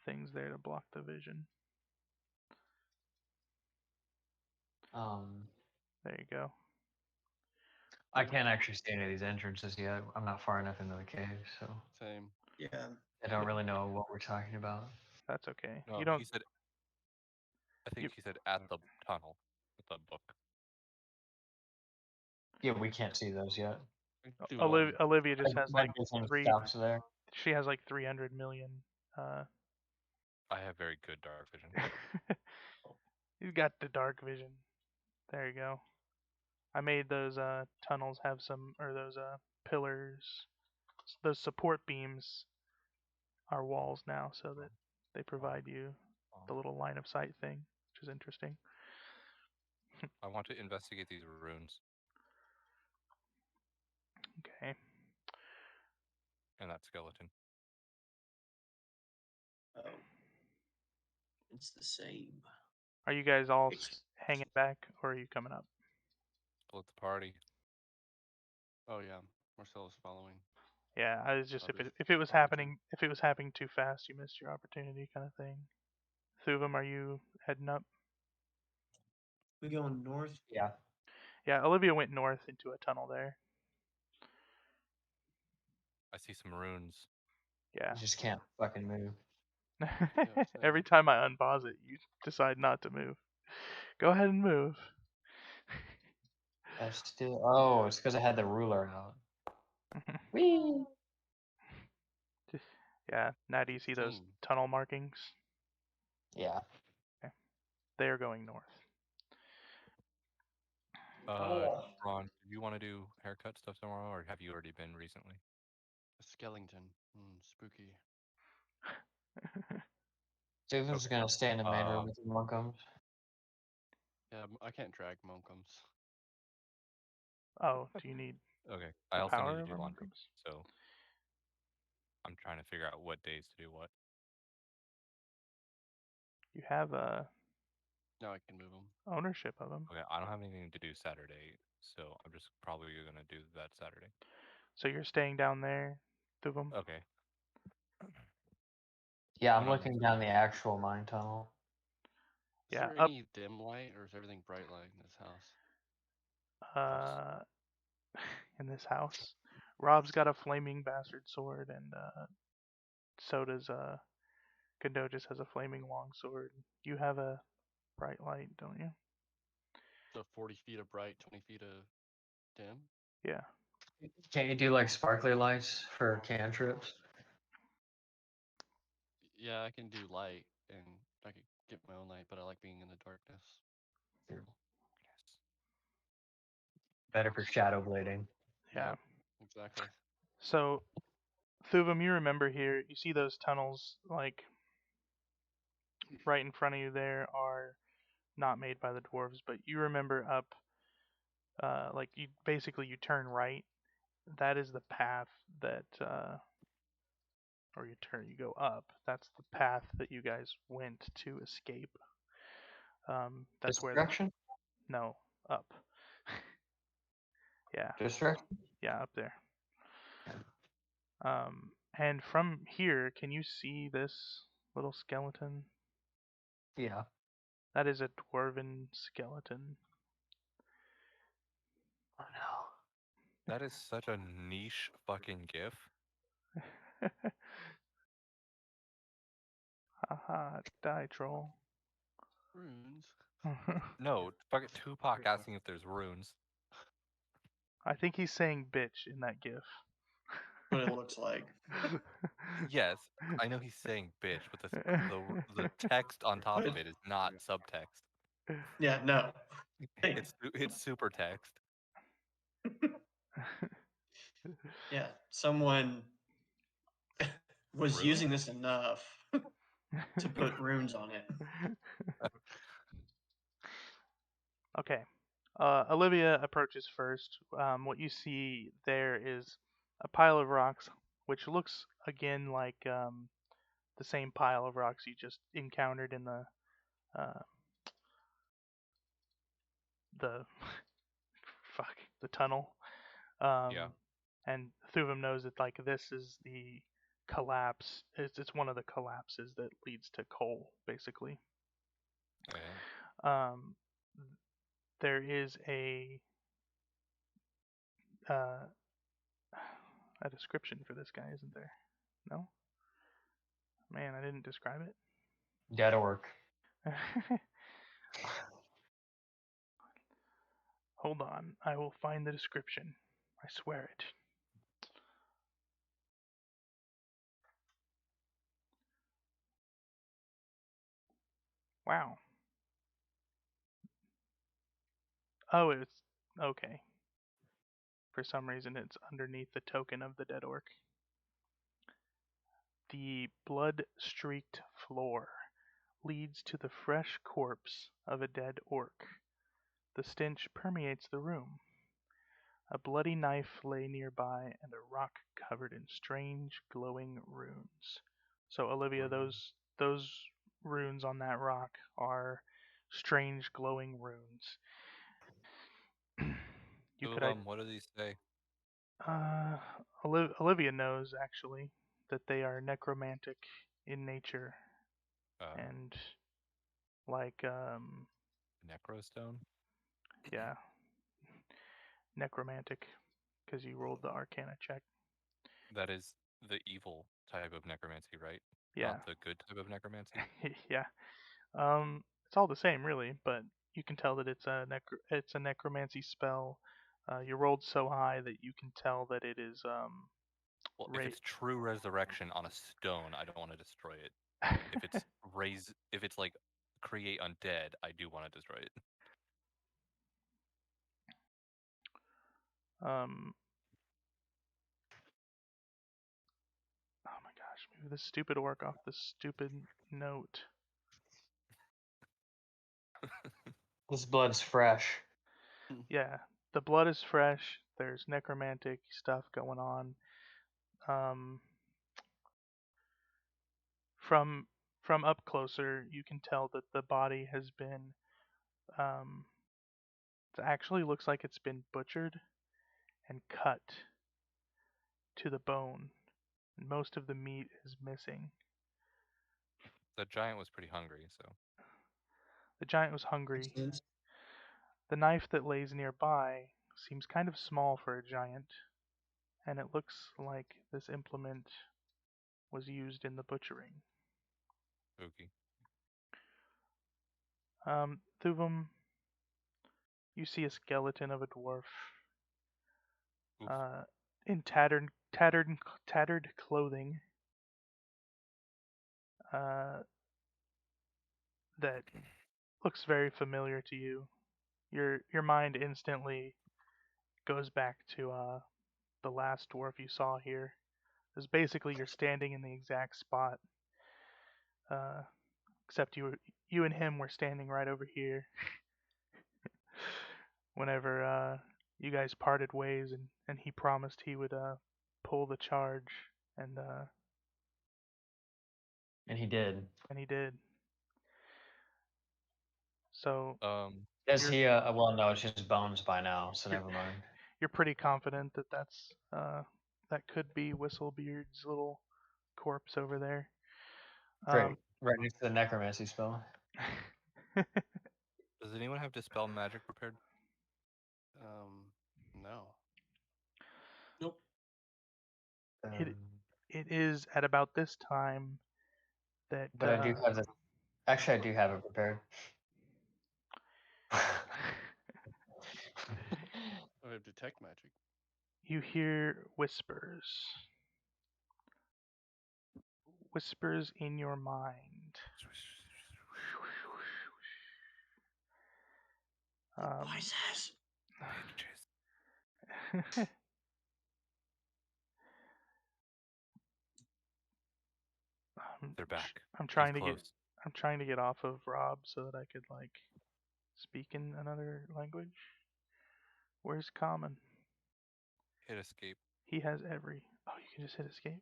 things there to block the vision. There you go. I can't actually see any of these entrances yet. I'm not far enough into the cave, so Same. Yeah. I don't really know what we're talking about. That's okay. No, You don't. he said. I think You, he said at the tunnel, with the book. Yeah, we can't see those yet. Do one. Olivia just has My like vision three. stops there. She has like 300 million. I have very good dark vision. You got the dark vision. There you go. I made those tunnels have some, or those pillars, those support beams are walls now, so that they provide you the little line of sight thing, which is interesting. I want to investigate these runes Okay. and that skeleton. Oh. It's the same. Are you guys all hanging back, or are you coming up? Split the party. Oh yeah, Marcelo's following. Yeah, I was just Probably if it was foraging. happening too fast, you missed your opportunity, kind of thing. Thuvam, are you heading up? We going north? Yeah. Yeah, Olivia went north into a tunnel there. I see some runes. Yeah. You just can't fucking move. Every time I unpause it, you decide not to move. Go ahead and move. I still. Oh, it's because I had the ruler out. Whee! Yeah. Now do you see those 15. tunnel markings? Yeah. Okay. They are going north. Ron, do you want to do haircut stuff tomorrow, or have you already been recently? A skeleton. Spooky. Steven's Okay. gonna stay in the main room with the Monkums. Yeah, I can't drag Monkums. Oh, do you need Okay. the I also need power to of do laundry, Monkums? so I'm trying to figure out what days to do what. You have Now I can move them. ownership of them. Okay, I don't have anything to do Saturday, so I'm just probably gonna do that Saturday. So you're staying down there, Thuvam? Okay. Yeah, I'm What else? looking down the actual mine tunnel. Is Yeah, there up. any dim light or is everything bright light in this house? Uh, in this house, Rob's got a flaming bastard sword, and so does Condogus has a flaming longsword. You have a bright light, don't you? So 40 feet of bright, 20 feet of dim? Yeah. Can't you do like sparkly lights for cantrips? Yeah, I can do light and I could get my own light, but I like being in the darkness. Better for shadow blading. Yeah. Yep, exactly. So, Thuvum, you remember here, you see those tunnels, like, right in front of you there are not made by the dwarves, but you remember up, like, you turn right. That is the path that, or you go up. That's the path that you guys went to escape. That's This where direction? no, up. Yeah, This direction? yeah, up there. Yeah. And from here, can you see this little skeleton? Yeah. That is a dwarven skeleton. Oh no. That is such a niche fucking gif. Haha, die troll. Runes. No, fucking Tupac asking if there's runes. I think he's saying bitch in that gif. What it looks like. Yes, I know he's saying bitch, but the text on top of it is not subtext. Yeah, no. Hey. It's super text. Yeah, someone was Runes? using this enough to put runes on it. Okay. Olivia approaches first. What you see there is a pile of rocks, which looks again like the same pile of rocks you just encountered in uh, the fuck the tunnel. Yeah. And Thuvum knows that like this is the collapse. It's one of the collapses that leads to coal, basically. Okay. Um, there is uh, a description for this guy, isn't there? No? Man, I didn't describe it. Dead orc. Hold on, I will find the description. I swear it. Wow. Oh, it's okay. For some reason, it's underneath the token of the dead orc. The blood-streaked floor leads to the fresh corpse of a dead orc. The stench permeates the room. A bloody knife lay nearby, and a rock covered in strange glowing runes. So Olivia, those runes on that rock are strange glowing runes. You Two of could them. What do these say? Olivia knows actually that they are necromantic in nature and like Necrostone. yeah, necromantic because you rolled the arcana check. That is the evil type of necromancy, right? Yeah. Not the good type of necromancy. Yeah. It's all the same, really, but you can tell that it's a necromancy spell. You rolled so high that you can tell that it is Well, if it's true resurrection on a stone, I don't want to destroy it. If it's if it's like create undead, I do want to destroy it. um. Oh my gosh, move this stupid orc off this stupid note. This blood's fresh. Yeah, the blood is fresh. There's necromantic stuff going on. Um, from up closer, you can tell that the body has been. Um, it actually looks like it's been butchered and cut to the bone, and most of the meat is missing. The giant was pretty hungry, so The giant was hungry. The knife that lays nearby seems kind of small for a giant, and it looks like this implement was used in the butchering. spooky. Thuvum, you see a skeleton of a dwarf Oof. in tattered clothing that looks very familiar to you. Your mind instantly goes back to the last dwarf you saw here. Is basically you're standing in the exact spot, except you and him were standing right over here. Whenever you guys parted ways, and he promised he would pull the charge, and he did. And he did. So Does he? Well, no, it's just bones by now, so never mind. You're pretty confident that that could be Whistlebeard's little corpse over there. Great. Right next to the necromancy spell. Does anyone have Dispel Magic prepared? No. Nope. It is at about this time that. But I do have this. Actually, I do have it prepared. I have detect magic. You hear whispers. Whispers in your mind. Voices. They're back. I'm trying to get off of Rob so that I could like speak in another language. Where's Common? Hit escape. He has every. Oh, you can just hit escape.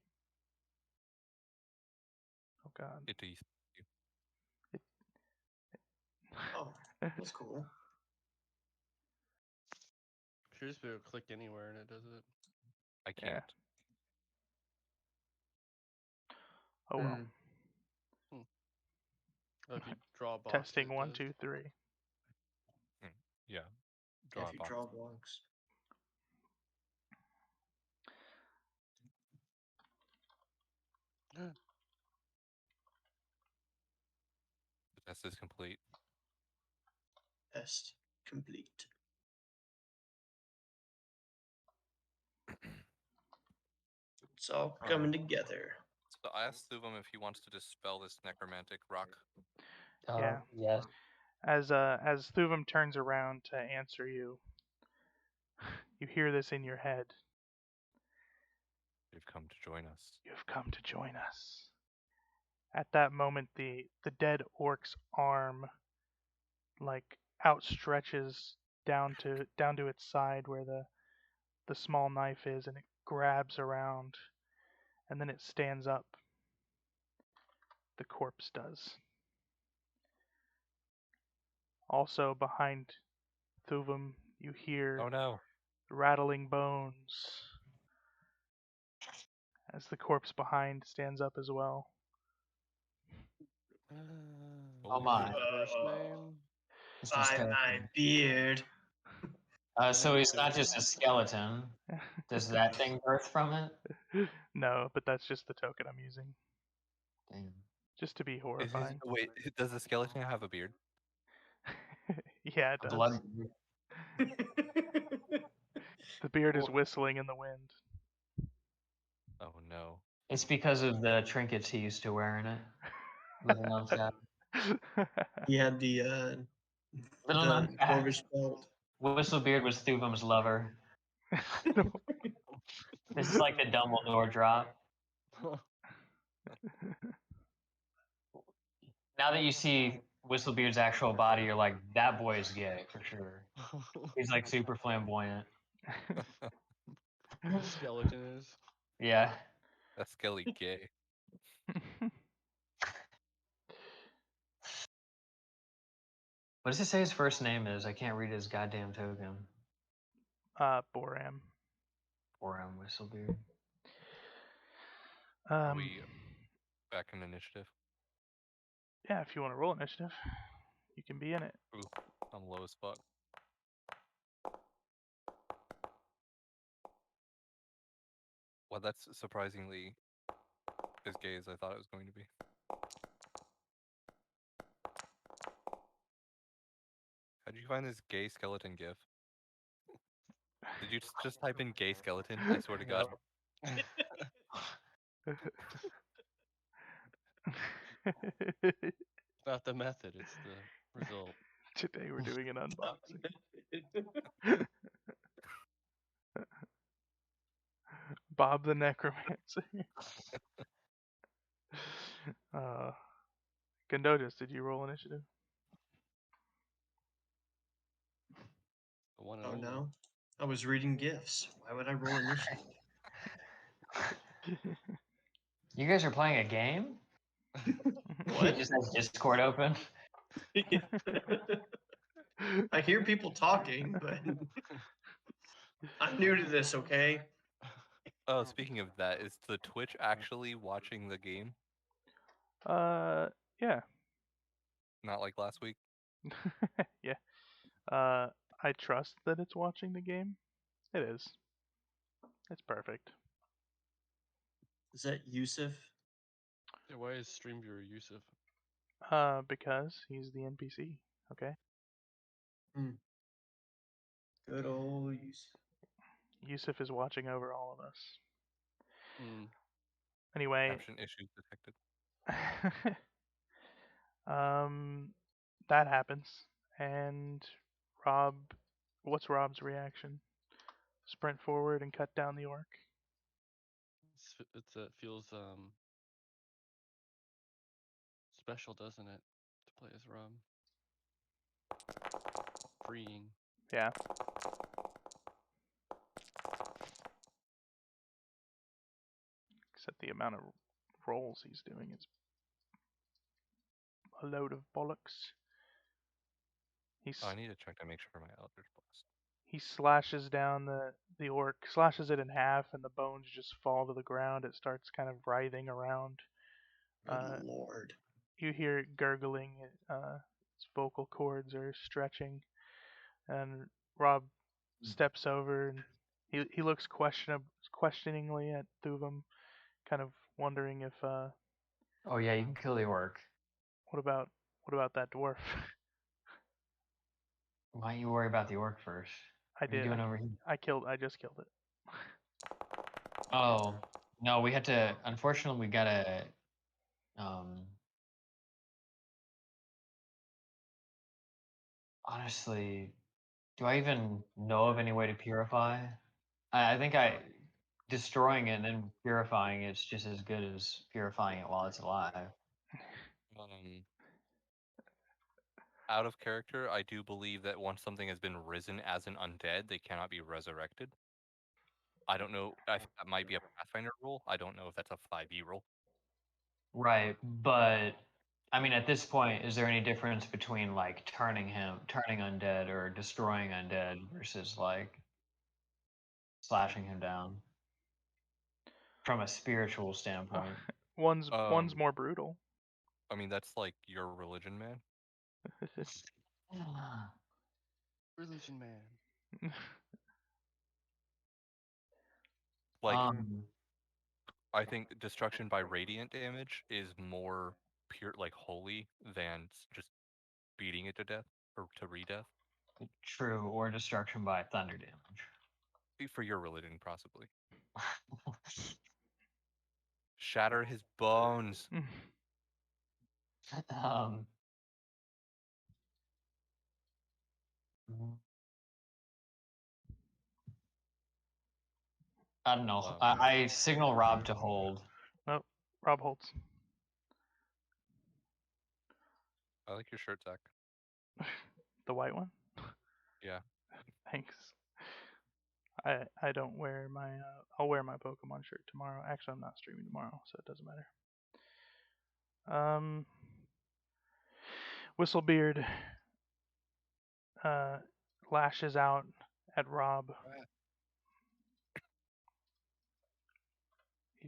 Oh God. Oh, that's cool. Should just be able to click anywhere and it does it. I can't. Yeah. Oh well. If you draw a box. Testing 1, 2, 3. Yeah. If you draw blocks. The test is complete. Test complete. It's all coming together. So I asked Thuvum if he wants to dispel this necromantic rock. Yeah. Yes. As Thuvum turns around to answer you, you hear this in your head. You've come to join us. You've come to join us. At that moment, the dead orc's arm like outstretches down to its side where the small knife is, and it grabs around, and then it stands up. The corpse does. Also behind Thuvum, you hear rattling bones as the corpse behind stands up as well. Oh my. First name? By my beard. So he's not just a skeleton. Does that thing birth from it? No, but that's just the token I'm using. Damn. Just to be horrifying. Wait, does the skeleton have a beard? Yeah, it does. Blood. The beard is whistling in the wind. Oh no. It's because of the trinkets he used to wear in it. With an unshot. He had the dwarvish belt. Whistlebeard was Thuvum's lover. This is like the Dumbledore drop. Now that you see Whistlebeard's actual body, you're like, that boy is gay for sure. He's like super flamboyant. The skeleton is. Yeah. That's Skelly gay. What does it say his first name is? I can't read his goddamn token. Boram. Boram Whistlebeard. Are we back in initiative? Yeah, if you want to roll initiative, you can be in it. Ooh, I'm low as fuck. Well, that's surprisingly as gay as I thought it was going to be. How did you find this gay skeleton gif? Did you just type in gay skeleton? I swear to God. It's not the method, it's the result. Today we're doing an unboxing. Bob the Necromancer. Condogus, did you roll initiative? The one and Oh only. no, I was reading gifts. Why would I roll initiative? You guys are playing a game? He What? just has Discord open. I hear people talking, but I'm new to this. Okay. Oh, speaking of that, is the Twitch actually watching the game? Yeah. Not like last week? Yeah. I trust that it's watching the game. It is. It's perfect. Is that Yusuf? Yeah, why is Streamviewer Yusuf? Because he's the NPC. Okay. Good old Yusuf. Yusuf is watching over all of us. Hmm. Anyway, Caption issues detected. that happens, and Rob, what's Rob's reaction? Sprint forward and cut down the orc. It feels special, doesn't it, to play as Rob? Freeing. Yeah. Except the amount of rolls he's doing is a load of bollocks. Oh, I need to check to make sure my Eldritch Blast. He slashes down the orc, slashes it in half, and the bones just fall to the ground. It starts kind of writhing around. Good Lord. You hear it gurgling. Its vocal cords are stretching, and Rob steps over and he looks questioningly at Thuvum, kind of wondering if Oh yeah, you can kill the orc. what about that dwarf? Why don't you worry about the orc first? I What are you did. doing over here? I just killed it. Oh no, we had to. Unfortunately, we gotta. Um, honestly, do I even know of any way to purify? I think destroying it and then purifying it's just as good as purifying it while it's alive. Out of character, I do believe that once something has been risen as an undead, they cannot be resurrected. I don't know. I think that might be a Pathfinder rule. I don't know if that's a 5e rule. Right, but I mean, at this point, is there any difference between like turning undead, or destroying undead versus like slashing him down from a spiritual standpoint? One's more brutal. I mean, that's like your religion, man. Religion man. Like, Um, I think destruction by radiant damage is more pure, like holy, than just beating it to death or to re-death. true, or destruction by thunder damage. For your religion, possibly. Shatter his bones. um, I don't know. I signal Rob to hold. Nope. Rob holds. I like your shirt, Zach. The white one? Yeah. Thanks. I don't wear my I'll wear my Pokemon shirt tomorrow. Actually, I'm not streaming tomorrow, so it doesn't matter. Whistlebeard lashes out at Rob.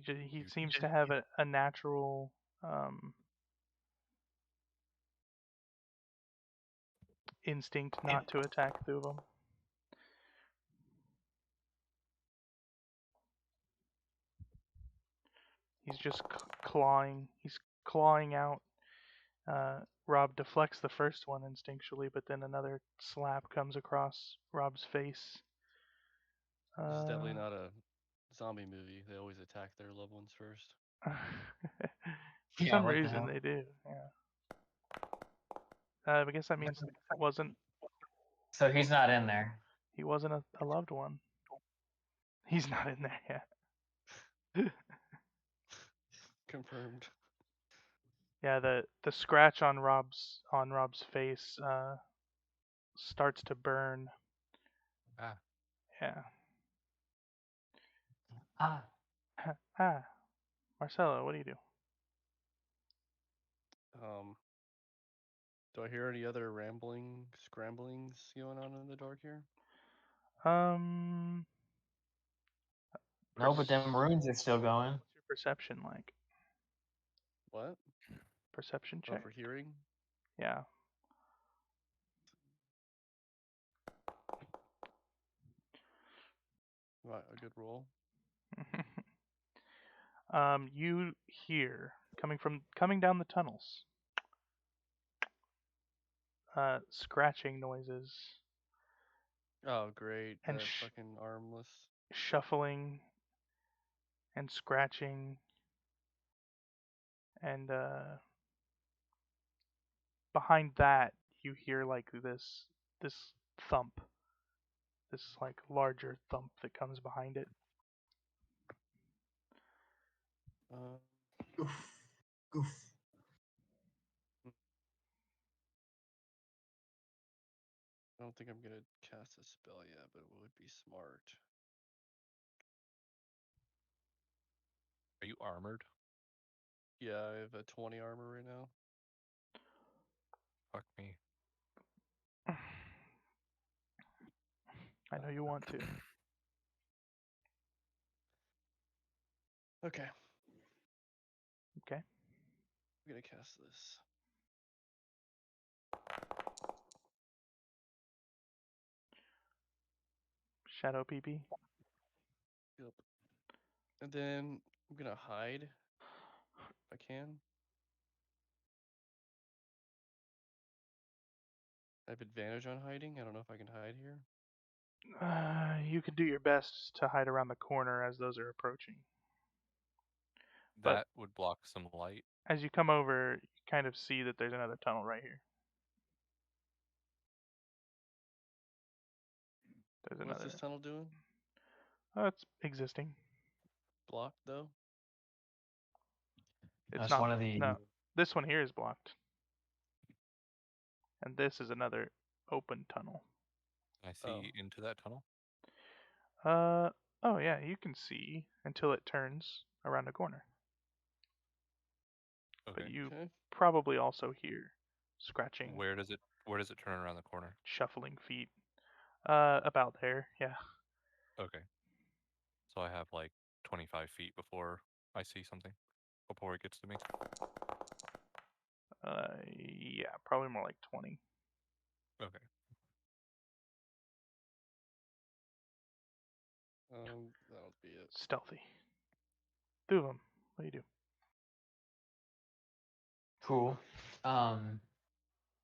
He seems to have a natural instinct not to attack Thuvum. He's just clawing. He's clawing out. Rob deflects the first one instinctually, but then another slap comes across Rob's face. This is definitely not a zombie movie. They always attack their loved ones first. For some reason they do. Yeah. I guess that means wasn't. So he's not in there. He wasn't a loved one. He's not in there yet. Confirmed. Yeah, the scratch on Rob's face starts to burn. Ah. Yeah. Ah. Marcelo, what do you do? Do I hear any other scramblings going on in the dark here? No, but them runes are still going. What's your perception like? What? Perception Oh, check. for hearing? Yeah. Right, a good roll. You hear coming down the tunnels, scratching noises Oh, great. and That fucking armless. shuffling and scratching and behind that you hear like this thump, this like larger thump that comes behind it. Goof. Goof. I don't think I'm gonna cast a spell yet, but it would be smart. Are you armored? Yeah, I have a 20 armor right now. Fuck me. I know you want to. Okay. Okay. I'm gonna cast this. Shadow PP. Yep. And then I'm gonna hide if I can. I have advantage on hiding. I don't know if I can hide here. You can do your best to hide around the corner as those are approaching. But That would block some light. as you come over, you kind of see that there's another tunnel right here. There's What's another. this tunnel doing? Oh, it's existing. Blocked though? It's That's not. one of the. No, this one here is blocked, and this is another open tunnel. Can I see into that tunnel? Oh yeah, you can see until it turns around a corner. Okay. But you Okay. probably also hear scratching, Where does it turn around the corner? shuffling feet. About there, yeah. Okay. So I have like 25 feet before I see something, before it gets to me. Yeah, probably more like 20. Okay. That'll be it. Stealthy. Two of them. What do you do? Cool.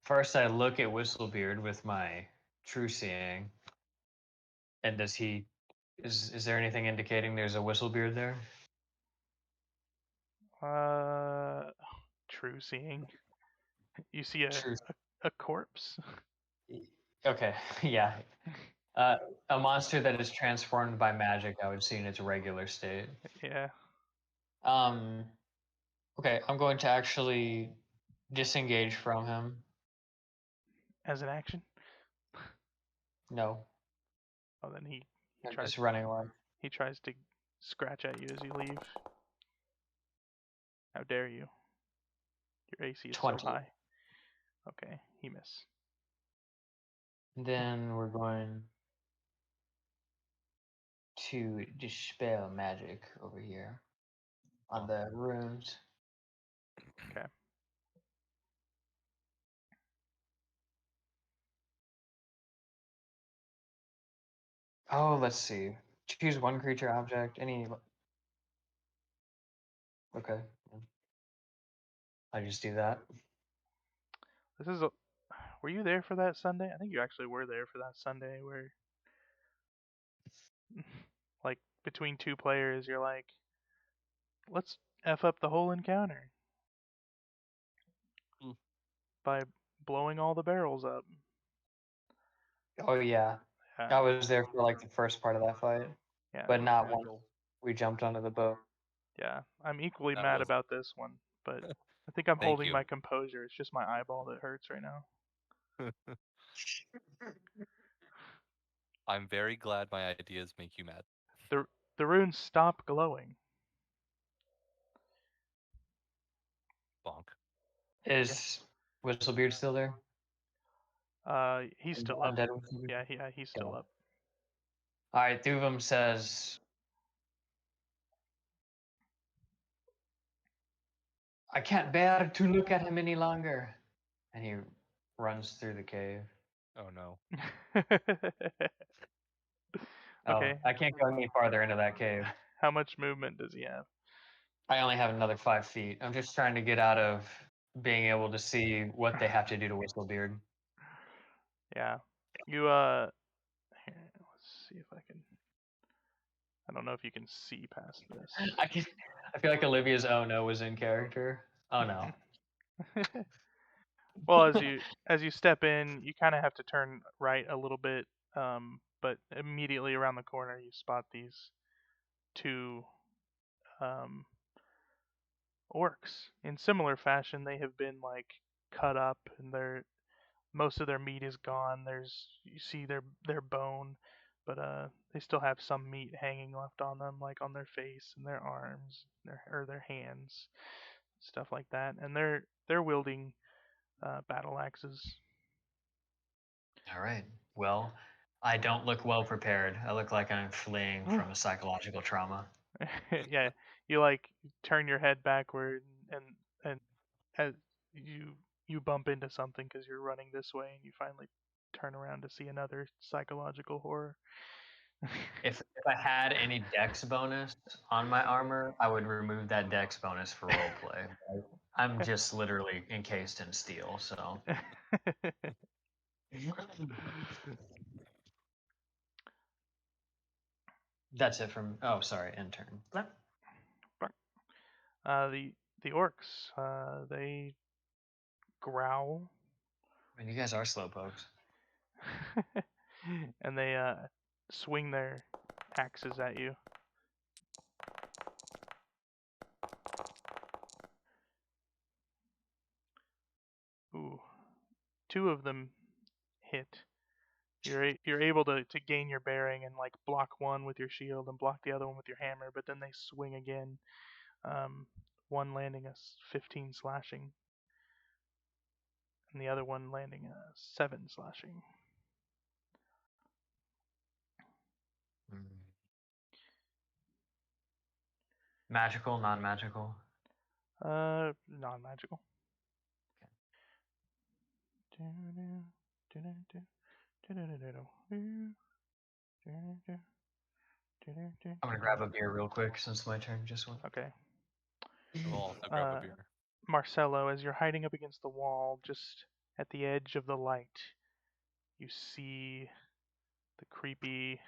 First I look at Whistlebeard with my true seeing. And does he is there anything indicating there's a Whistlebeard there? True seeing. You see True. a corpse. Okay, yeah. A monster that is transformed by magic, I would see in its regular state. Yeah. Okay, I'm going to actually disengage from him. As an action. No, Oh, then he I'm tries. just running away. He tries to scratch at you as you leave. How dare you? Your AC is 20. so high. Okay, he miss. Then we're going to dispel magic over here on the runes. Okay. Oh, let's see. Choose one creature object. Any. Okay. I just do that. This is a. Were you there for that Sunday? I think you actually were there for that Sunday where, like, between two players, you're like, let's F up the whole encounter by blowing all the barrels up. Oh yeah. I was there for like the first part of that fight, Yeah. but not once we jumped onto the boat. Yeah, I'm equally That mad was- about this one, but I think I'm Thank holding you. my composure. It's just my eyeball that hurts right now. I'm very glad my ideas make you mad. The runes stop glowing. Bonk. Is Whistlebeard still there? He's still up. Undead Whistlebeard? Yeah, he's still Okay. up. All right, Thuvum says, I can't bear to look at him any longer. And he runs through the cave. Oh no. Okay. Oh, I can't go any farther into that cave. How much movement does he have? I only have another 5 feet. I'm just trying to get out of being able to see what they have to do to Whistlebeard. Yeah. You here, let's see if I can. I don't know if you can see past this. I feel like Olivia's oh no was in character. Oh no. Well, as you step in, you kind of have to turn right a little bit, but immediately around the corner you spot these two um, orcs. In similar fashion, they have been like cut up, and most of their meat is gone. You see their bone, but they still have some meat hanging left on them, like on their face and their arms, or their hands, stuff like that. And they're wielding battle axes. All right. Well, I don't look well prepared. I look like I'm fleeing from a psychological trauma. Yeah, you like turn your head backward, and as you bump into something because you're running this way, and you finally turn around to see another psychological horror. If I had any dex bonus on my armor, I would remove that dex bonus for roleplay. I'm just literally encased in steel, so. That's it from. Oh, sorry, intern. the the orcs, they growl. I mean, you guys are slowpokes. And they swing their axes at you. Ooh, two of them hit. You're able to gain your bearing and like block one with your shield and block the other one with your hammer, but then they swing again. One landing a 15 slashing, and the other one landing a 7 slashing. Magical, non-magical. Non-magical. I'm gonna grab a beer real quick since my turn just went. Okay. I'll also grab a beer. Marcelo, as you're hiding up against the wall, just at the edge of the light, you see the creepy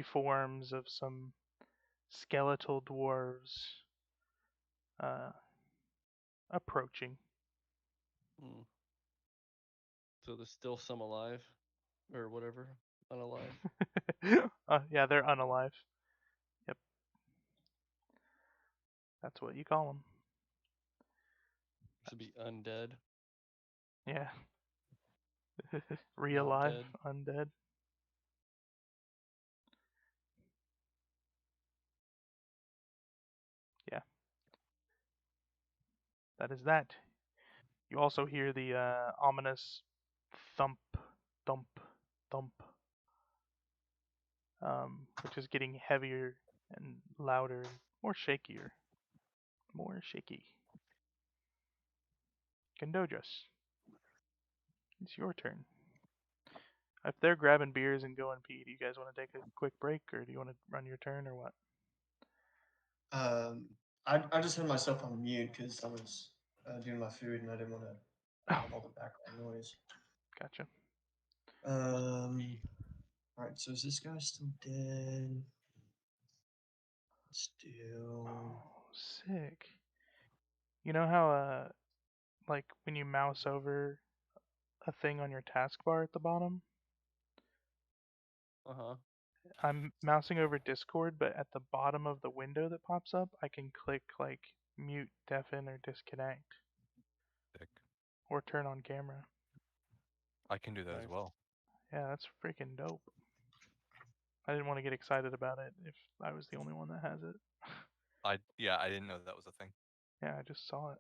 forms of some skeletal dwarves approaching. Hmm. So there's still some alive, or whatever, unalive. Yeah, they're unalive. Yep, that's what you call them. To be undead. Yeah. Real Not life, dead. undead. Yeah. That is that. You also hear the ominous thump, thump, thump, which is getting heavier and louder, more shakier, more shaky. Condojas, it's your turn. If they're grabbing beers and going pee, do you guys want to take a quick break, or do you want to run your turn, or what? I just had myself on mute because I was doing my food and I didn't want to have all the background noise. Gotcha. All right, so is this guy still dead? Still. Oh, sick. You know how like when you mouse over a thing on your taskbar at the bottom, Uh huh. I'm mousing over Discord, but at the bottom of the window that pops up, I can click like mute, deafen, or disconnect, Sick. or turn on camera. I can do that as Nice. well. Yeah, that's freaking dope. I didn't want to get excited about it if I was the only one that has it. I didn't know that was a thing. Yeah, I just saw it.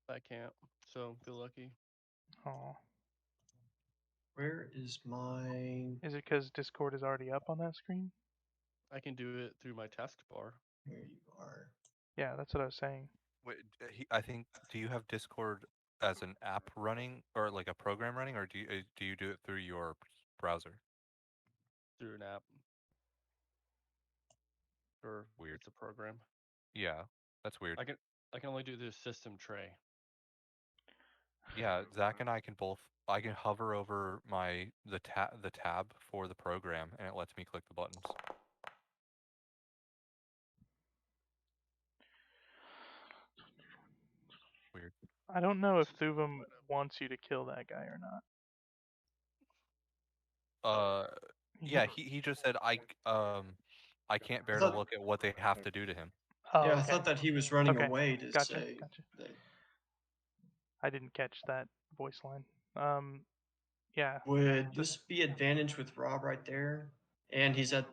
I can't, so feel lucky. Oh, Where is my? is it because Discord is already up on that screen? I can do it through my taskbar. Here you are. Yeah, that's what I was saying. Wait, I think. Do you have Discord as an app running or like a program running, or do you do it through your browser? Through an app. Or Weird. it's a program. Yeah, that's weird. I can only do the system tray. Yeah, Zach and I can both. I can hover over the tab for the program, and it lets me click the buttons. Weird. I don't know if Thuvum wants you to kill that guy or not. Yeah, he just said I can't bear to thought- look at what they have to do to him. Oh, Yeah, I okay. thought that he was running Okay, away to gotcha, say gotcha. that. I didn't catch that voice line. Yeah. Would this be advantage with Rob right there? And he's at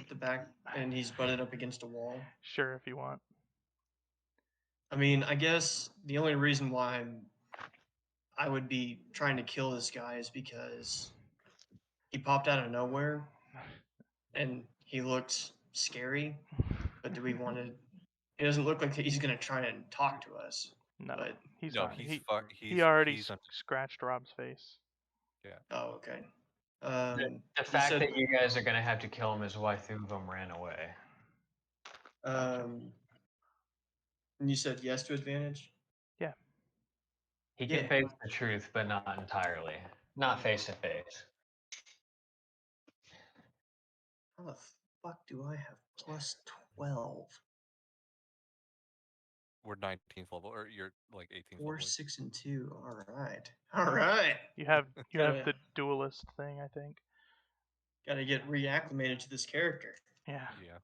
the back, and he's butted up against a wall. Sure, if you want. I mean, I guess the only reason why I would be trying to kill this guy is because he popped out of nowhere and he looked scary. But do we want to? It doesn't look like he's going to try and talk to us. No, But he's No, not. he's already he's scratched Rob's face. oh, okay. The You fact said, that you guys are gonna have to kill him is why Thuvum ran away. and you said yes to advantage. Yeah. He Yeah. can face the truth, but not entirely. Not face to face. How the fuck do I have plus 12? we're 19th level, or you're like 18th 4, level. 6, and 2. All right. All right. You have Gotta- the duelist thing, I think. Got to get reacclimated to this character. Yeah. Yeah.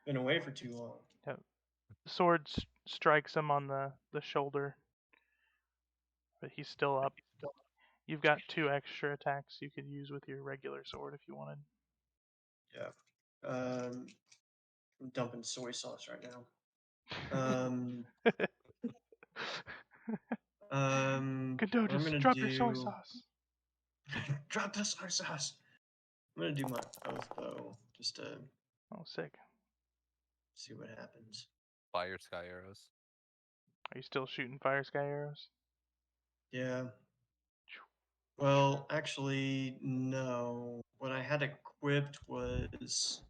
Been away for too long. Sword strikes him on the shoulder, but he's still up. You've got 2 extra attacks you could use with your regular sword if you wanted. Yeah. I'm dumping soy sauce right now. What I'm Condotus, gonna drop your soy do- sauce. Drop the soy sauce. I'm gonna do my oath bow just to Oh, sick. see what happens. Fire sky arrows. Are you still shooting fire sky arrows? Yeah. Well, actually, no. What I had equipped was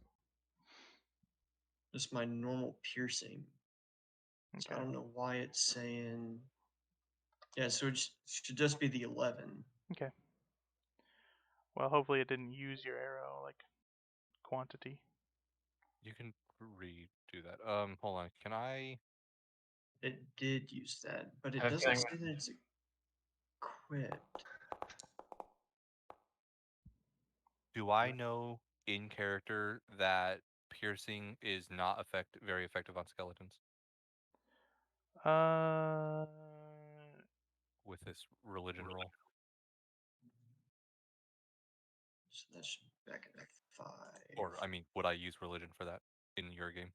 just my normal piercing. So I Okay. don't know why it's saying. Yeah, so it should just be the 11. Okay. Well, hopefully it didn't use your arrow like quantity. You can redo that. Hold on. Can I? It did use that, but it Okay. doesn't say that it's equipped. Do I know in character that piercing is not very effective on skeletons Uh, with this religion roll? So that should be back at 5. Or I mean, would I use religion for that in your game?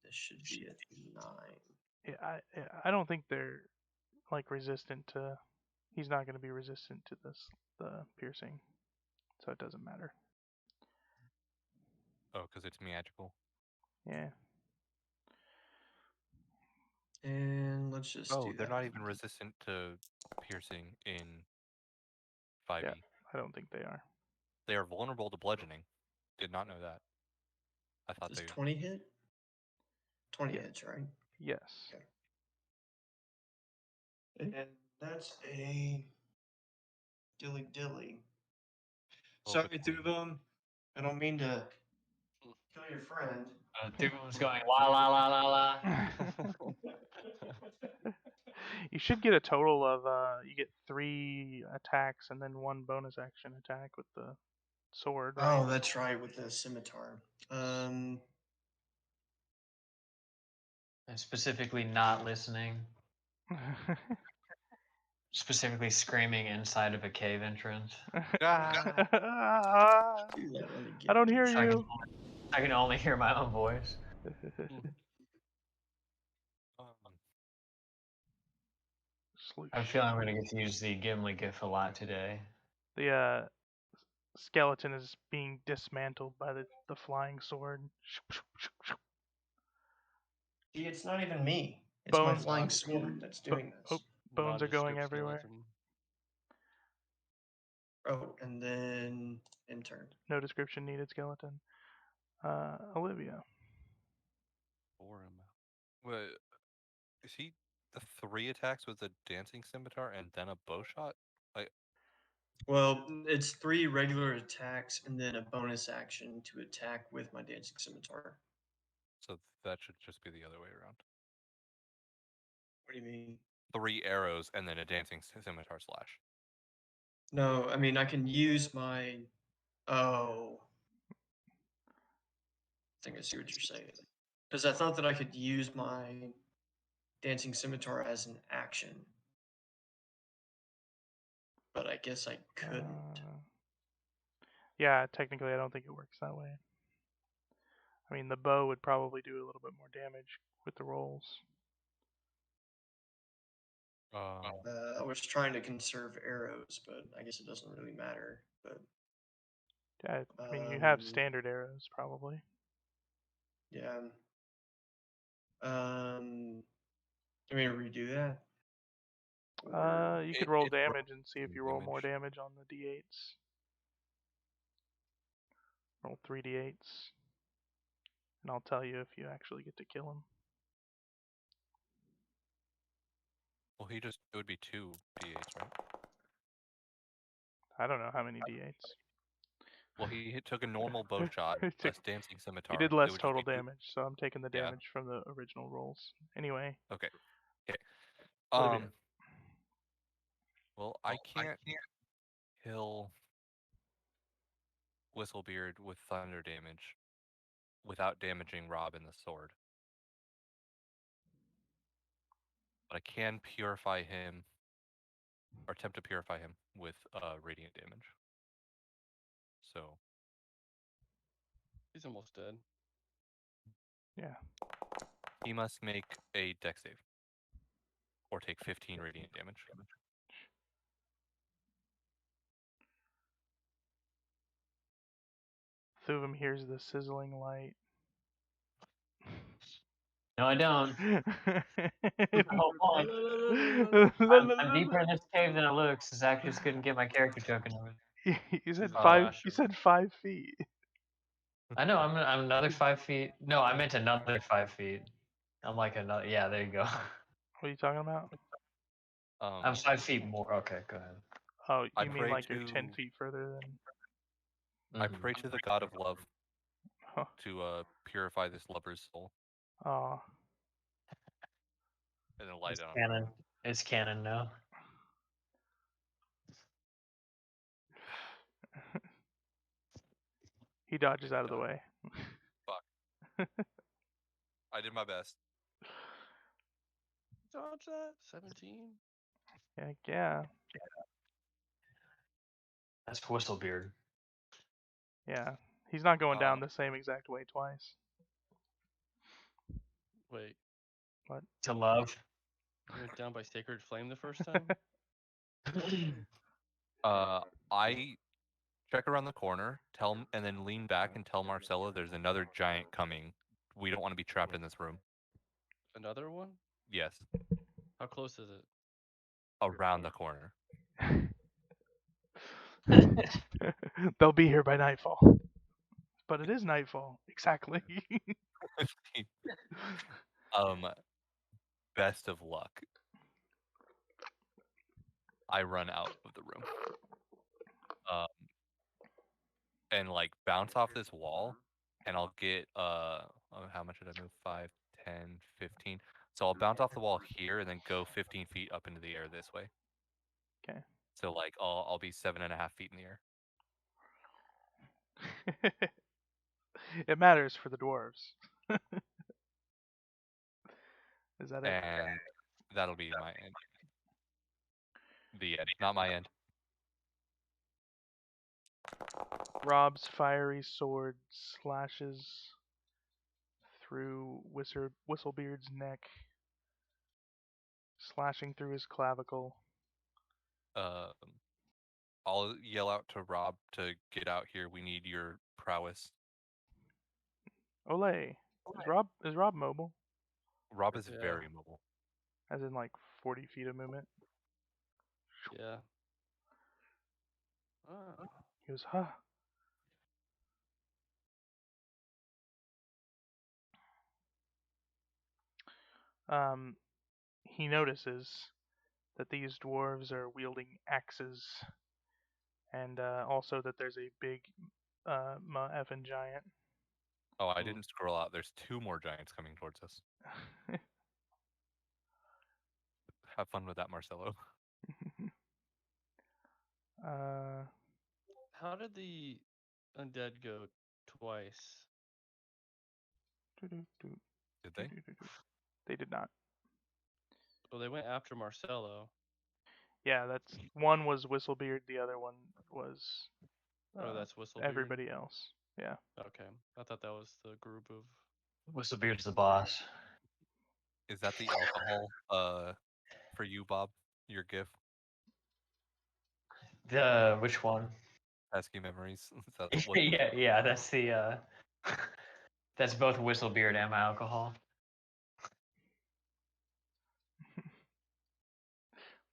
This should be at 9. I don't think they're like resistant to. He's not going to be resistant to the piercing, so it doesn't matter. Oh, because it's magical. Yeah. And let's just Oh, do they're that. not even resistant to piercing in 5e. Yeah. I don't think they are. They are vulnerable to bludgeoning. Did not know that. I thought Does they. 20 hit? 20 Yeah. hits, right? Yes. Okay. And that's a dilly. Oh, Sorry, but- Thuvum. I don't mean to kill your friend. Thuvum's going la la la la la. You should get a total of you get 3 attacks and then 1 bonus action attack with the sword, right? Oh, that's right, with the scimitar. I'm specifically not listening. Specifically screaming inside of a cave entrance. Ah! I don't hear So you. I can only hear my own voice. I feel I'm gonna get to use the Gimli GIF a lot today. The skeleton is being dismantled by the flying sword. See, it's not even me. It's my flying sword that's doing this. Bones are going everywhere. Skeleton. Oh, and then in turn. No description needed, skeleton. Olivia. Wait, is he the 3 attacks with a dancing scimitar and then a bow shot? Well, it's 3 regular attacks and then a bonus action to attack with my dancing scimitar. So that should just be the other way around. What do you mean? 3 arrows and then a dancing scimitar slash. No, I mean I can use my. Oh, I think I see what you're saying. Because I thought that I could use my dancing scimitar as an action, but I guess I couldn't. Yeah, technically I don't think it works that way. I mean, the bow would probably do a little bit more damage with the rolls. I was trying to conserve arrows, but I guess it doesn't really matter. But Yeah, I mean, you have standard arrows probably. yeah. I mean, redo that. You could roll It's damage and see if you roll more damage. damage on the d8s. Roll 3d8s, and I'll tell you if you actually get to kill him. Well, it would be 2 d8s, right? I don't know how many d8s. Well, he took a normal bow shot, plus dancing scimitar. He did It less would just total be 2. damage, so I'm taking the Yeah. damage from the original rolls. Anyway. Okay. Olivia. Well, I can't kill Whistlebeard with thunder damage without damaging Rob and the sword. But I can purify him, or attempt to purify him with radiant damage. So He's almost dead. Yeah. he must make a dex save, or take 15 radiant damage. Thuvum hears the sizzling light. No, I don't. Oh, boy. I'm deeper in this cave than it looks. Zach just couldn't get my character joking over there. You said He's a 5. slasher. You said 5 feet. I know. I'm another 5 feet. No, I meant another 5 feet. I'm like another. Yeah, there you go. What are you talking about? I'm 5 feet more. Okay, go ahead. Oh, I you mean pray like you're 10 to- feet further than? I pray to the god of love Huh. to purify this lover's soul, Oh. and then light It's it on canon. fire. It's canon now. He dodges out of the way. Fuck. I did my best. Dodge that. 17. Heck yeah. That's Whistlebeard. Yeah. He's not going down the same exact way twice. Wait, What? To love. he went down by sacred flame the first time? I check around the corner, and then lean back and tell Marcella there's another giant coming. We don't want to be trapped in this room. Another one? Yes, How close is it? around the corner. They'll be here by nightfall. But it is nightfall. Exactly. Best of luck. I run out of the room. And like bounce off this wall, and I'll get how much did I move? 5, 10, 15. So I'll bounce off the wall here and then go 15 feet up into the air this way. Okay. So like I'll be 7.5 feet in the air. It matters for the dwarves. Is that it? And that'll be my end. The end, not my end. Rob's fiery sword slashes through Whistlebeard's neck, slashing through his clavicle. I'll yell out to Rob to get out here. We need your prowess. Olay. Is Rob mobile? Rob is Yeah. very mobile. As in like 40 feet of movement? Yeah. Oh. He goes, huh. He notices that these dwarves are wielding axes, and also that there's a big effing giant. Oh, I didn't scroll out. There's 2 more giants coming towards us. Have fun with that, Marcelo. How did the undead go twice? Did they? They did not. Well, they went after Marcelo. Yeah, that's one was Whistlebeard, the other one was Oh, that's Whistlebeard. everybody else. Yeah. Okay, I thought that was the group of. Whistlebeard's the boss. Is that the alcohol for you, Bob? Your gift? Which one? Pesky memories. Is that what? yeah, that's the that's both Whistlebeard and my alcohol.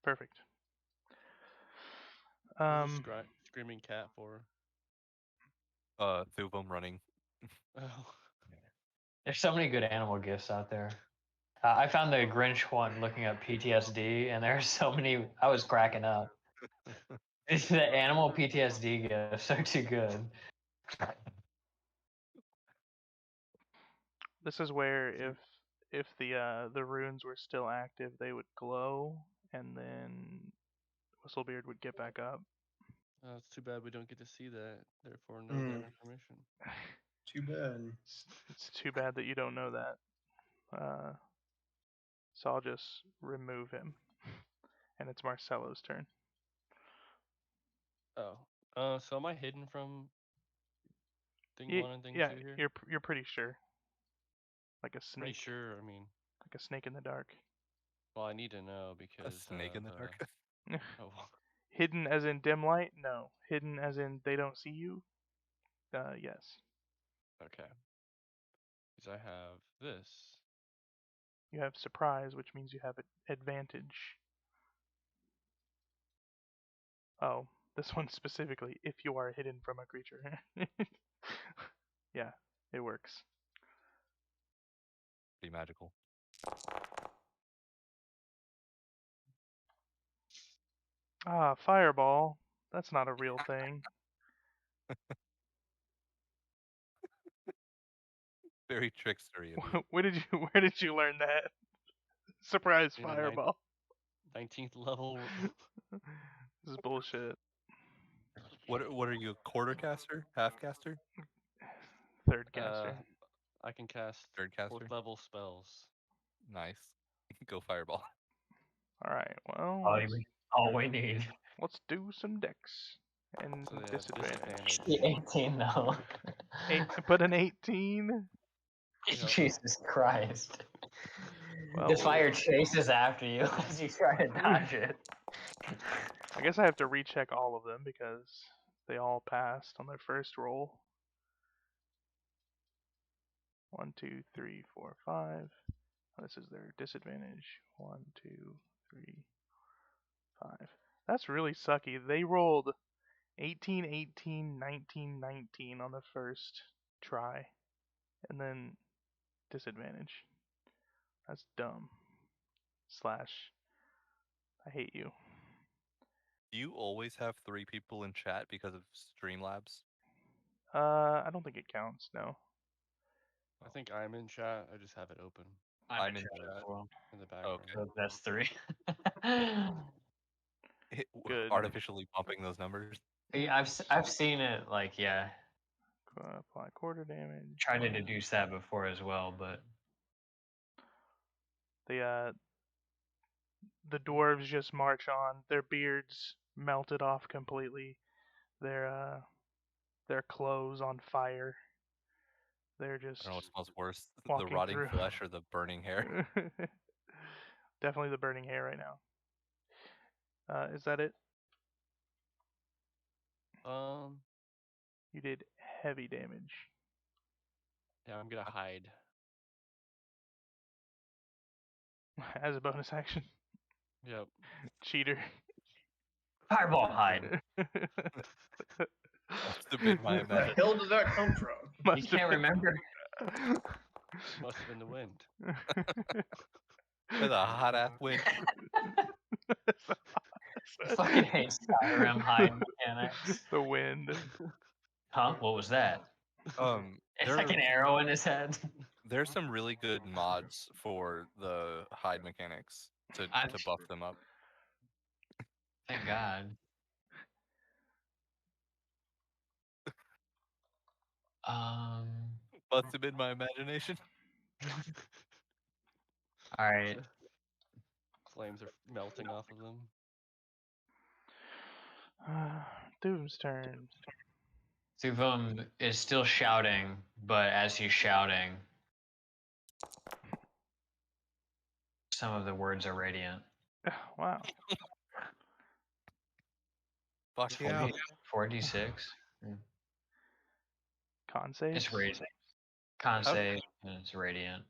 Perfect. What's a screaming cat for? Thuvum running. Oh. There's so many good animal gifts out there. I found the Grinch one looking up PTSD, and there's so many. I was cracking up. The animal PTSD gifts are too good. This is where if the runes were still active, they would glow, and then Whistlebeard would get back up. It's too bad we don't get to see that. Therefore, know that information. Too bad. It's too bad that you don't know that. So I'll just remove him, and it's Marcelo's turn. Oh, so am I hidden from thing 1 and thing 2 here? You're pretty sure. Like a snake. Pretty sure. I mean, like a snake in the dark. well, I need to know A because snake in the dark. oh, Hidden as in dim light? No. Hidden as in they don't see you? Yes. okay. Because I have this. You have surprise, which means you have advantage. Oh, this one specifically, if you are hidden from a creature. Yeah, it works. Pretty magical. Ah, fireball. That's not a real thing. Very trickstery of you. Where did you learn that? Surprise You know, fireball. 19th level. This is bullshit. What are you, a quarter caster? Half caster? Third caster. I can cast Third caster? 4th level spells. Nice. Go fireball. Alright, well, All we need. let's do some decks. And So they have disadvantage. 18 though. Put an 18? Yep. Jesus Christ. Well, The fire chases after you as you try to dodge it. I guess I have to recheck all of them because they all passed on their first roll. 1, 2, 3, 4, 5. This is their disadvantage. 1, 2, 3, 5. That's really sucky. They rolled 18, 18, 19, 19 on the first try. And then disadvantage. That's dumb. Slash, I hate you. Do you always have 3 people in chat because of Streamlabs? I don't think it counts, no. I think I'm in chat. I just have it open. I'm in in the chat as well. in the background. Okay. So that's 3. Good. Artificially bumping those numbers. Yeah, I've seen it, like, yeah, Apply quarter damage. tried to deduce that before as well, but The dwarves just march on. Their beards melted off completely. Their clothes on fire. They're I just don't know what smells worse, the walking rotting through. flesh or the burning hair. Definitely the burning hair right now. Is that it? You did heavy damage. Yeah, I'm gonna hide. As a bonus action. Yep. Cheater. fireball hide. Must have been my Where the imagination. hell did that come from? You can't remember. Must have been the wind. With a hot ass wind. I fucking hate Skyrim hide mechanics. The wind. Huh? What was that? It's like an arrow in his head. There's some really good mods for the hide mechanics to buff them up. Thank God. Must have been my imagination. All right. Flames are melting off of them. Doom's turn. Suvum is still shouting, but as he's shouting, some of the words are radiant. Wow. Fuck yeah. 4d6. Con save. It's radiant. Con save, and it's radiant.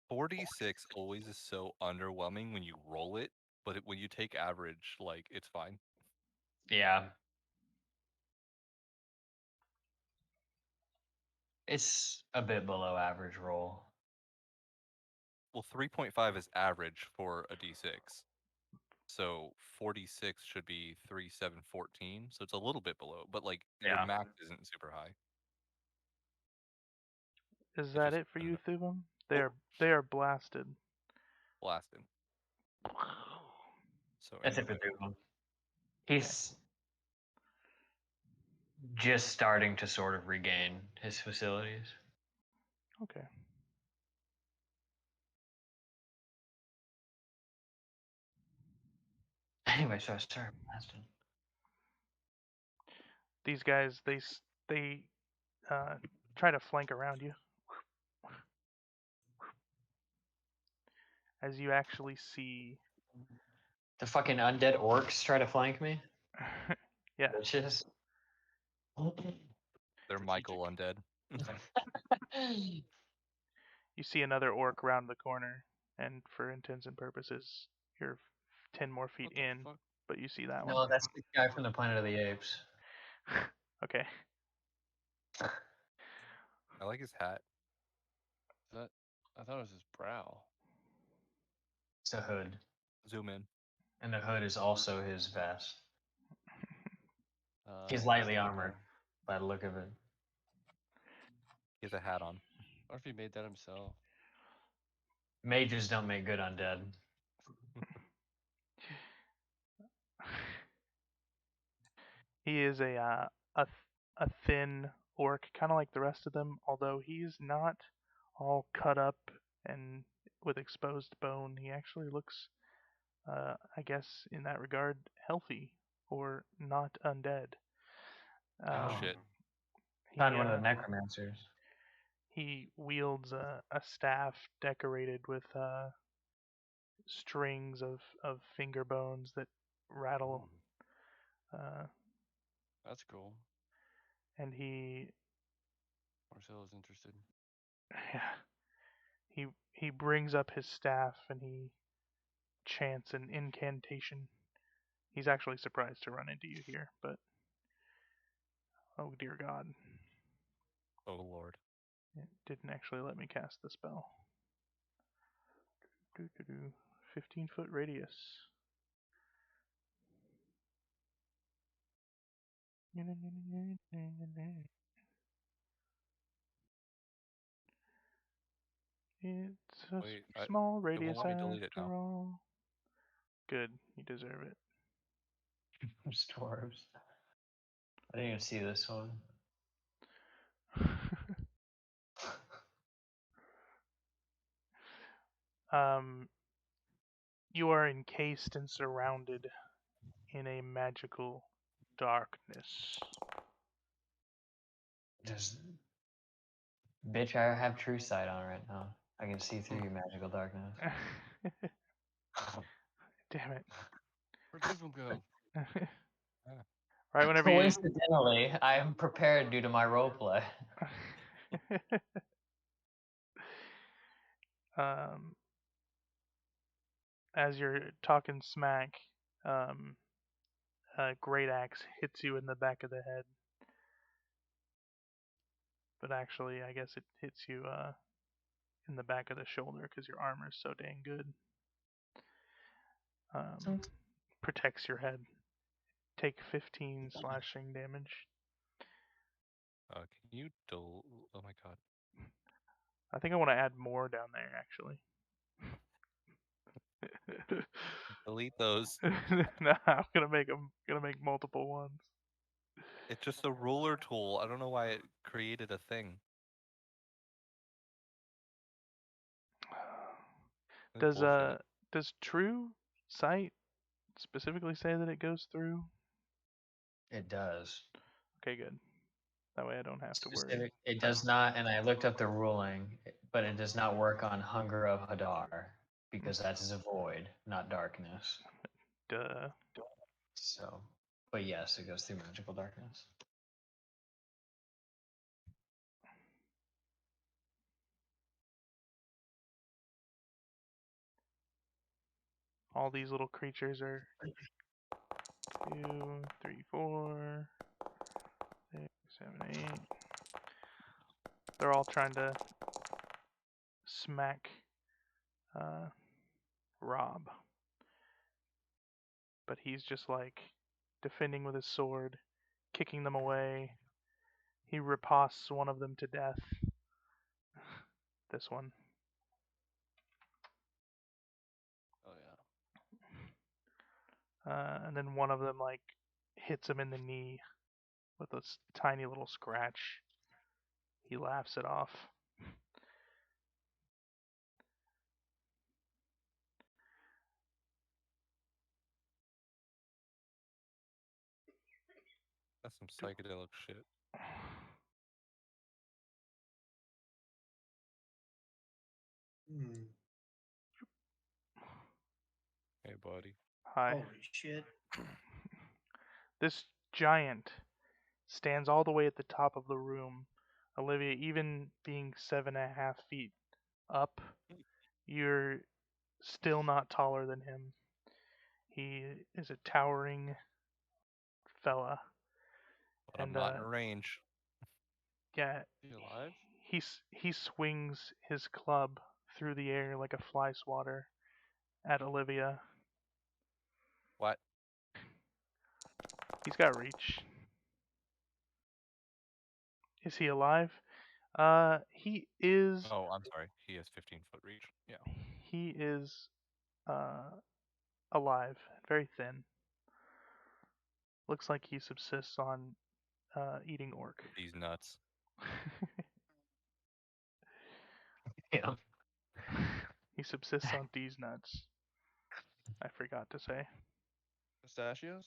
46 always is so underwhelming when you roll it, but when you take average, like, it's fine. Yeah. It's a bit below average roll. Well, 3.5 is average for a d6. So 46 should be 3, 7, 14. So it's a little bit below, but like your Yeah. max isn't super high. Is that it for you, Thubum? They are blasted. Blasted. So That's it for anyway, Suvum. He's just starting to sort of regain his facilities. Okay. Anyway, so I started blasting. These guys, they try to flank around you. As you actually see. The fucking undead orcs try to flank me? Yeah. Bitches. they're Michael undead. You see another orc round the corner, and for intents and purposes, you're 10 more feet in, fuck? but you see that No, one. that's the guy from the Planet of the Apes. Okay. I like his hat. That I thought it was his brow. It's a hood. Zoom in. And the hood is also his vest. He's lightly armored by the look of it. He has a hat on. Or if he made that himself. Mages don't make good undead. He is a thin orc, kind of like the rest of them, although he's not all cut up and with exposed bone. He actually looks, I guess, in that regard, healthy or not undead. Oh shit. Found one of the necromancers. He wields a staff decorated with strings of finger bones that rattle. That's cool. And he Marcelo's interested. Yeah. He brings up his staff and he chants an incantation. He's actually surprised to run into you here, but oh dear God. Oh Lord. It didn't actually let me cast the spell. 15-foot radius. It's a Wait, small it radius won't let me delete it after now. all. Good, you deserve it. Storms. I didn't even see this one. You are encased and surrounded in a magical darkness. Bitch, I have true sight on right now. I can see through your magical darkness. Damn it. Where'd Livam go? Right whenever you Coincidentally, I am prepared due to my roleplay. As you're talking smack, a great axe hits you in the back of the head. But actually, I guess it hits you in the back of the shoulder because your armor's so dang good. Protects your head. Take 15 slashing damage. Can you oh my god. I think I want to add more down there, actually. Delete those. No, I'm gonna make multiple ones. It's just a ruler tool. I don't know why it created a thing. That's bullshit. Does true sight specifically say that it goes through? It does. Okay, good. That way I don't have to worry. It does not, and I looked up the ruling, but it does not work on Hunger of Hadar because that is a void, not darkness. Duh. So, but yes, it goes through magical darkness. All these little creatures are 2, 3, 4, 6, 7, 8. They're all trying to smack Rob. But he's just like defending with his sword, kicking them away. He riposts one of them to death. This one. Oh yeah. And then one of them like hits him in the knee with a tiny little scratch. He laughs it off. That's some psychedelic shit. Hey, buddy. Hi. Holy shit. This giant stands all the way at the top of the room. Olivia, even being 7.5 feet up, you're still not taller than him. He is a towering fella. But I'm not in range. Yeah, Is he alive? he swings his club through the air like a fly swatter at Olivia. What? He's got reach. Is he alive? He is. Oh, I'm sorry. He has 15-foot reach. Yeah. He is alive, very thin. Looks like he subsists on eating orc. These nuts. Yeah. He subsists on these nuts. I forgot to say. Pistachios?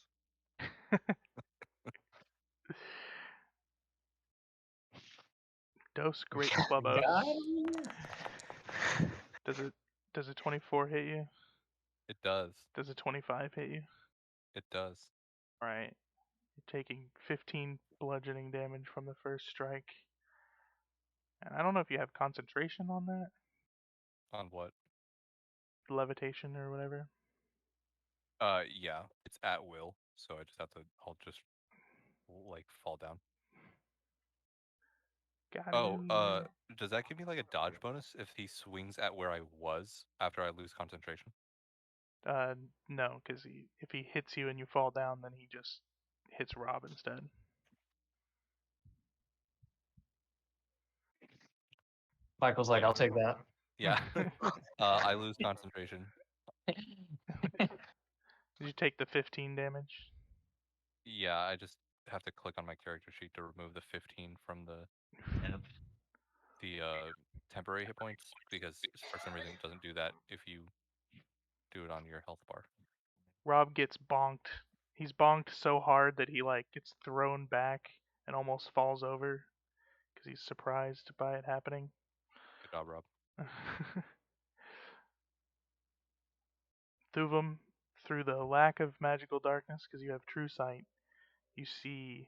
Dos great clubos. Does a 24 hit you? It does. Does a 25 hit you? It does. Alright. You're taking 15 bludgeoning damage from the first strike. And I don't know if you have concentration on that. On what? Levitation or whatever. Yeah. It's at will, so I just have to. I'll just like fall down. Got Oh, it. does that give me like a dodge bonus if he swings at where I was after I lose concentration? No, because if he hits you and you fall down, then he just hits Rob instead. Michael's like, I'll take that. Yeah. I lose concentration. Did you take the 15 damage? Yeah, I just have to click on my character sheet to remove the 15 from the temporary hit points because for some reason it doesn't do that if you do it on your health bar. Rob gets bonked. He's bonked so hard that he gets thrown back and almost falls over because he's surprised by it happening. Good job, Rob. Thuvum, through the lack of magical darkness, because you have true sight, you see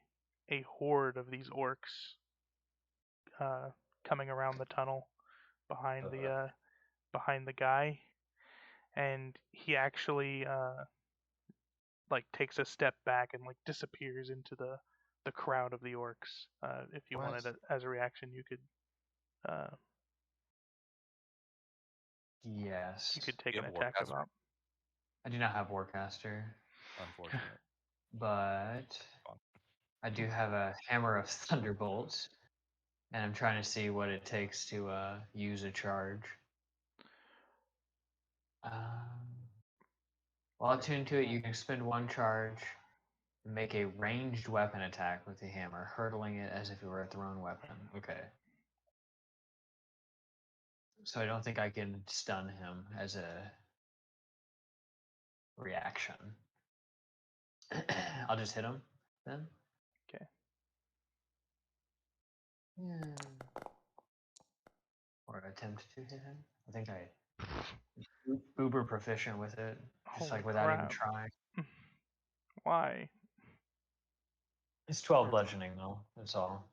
a horde of these orcs coming around the tunnel behind the guy, and he actually takes a step back and disappears into the crowd of the orcs. If you wanted it as a reaction, you could Yes. you could take You an have attack of Warcaster? op. I do not have Warcaster, Unfortunate. but I do have a Hammer of Thunderbolts, and I'm trying to see what it takes to use a charge. While attuned to it, you can expend one charge and make a ranged weapon attack with the hammer, hurtling it as if it were a thrown weapon. Okay. So I don't think I can stun him as a reaction. I'll just hit him then. Okay. Or attempt to hit him. I think I uber proficient with it, just Holy without even crap. trying. Why? It's 12 bludgeoning though. That's all.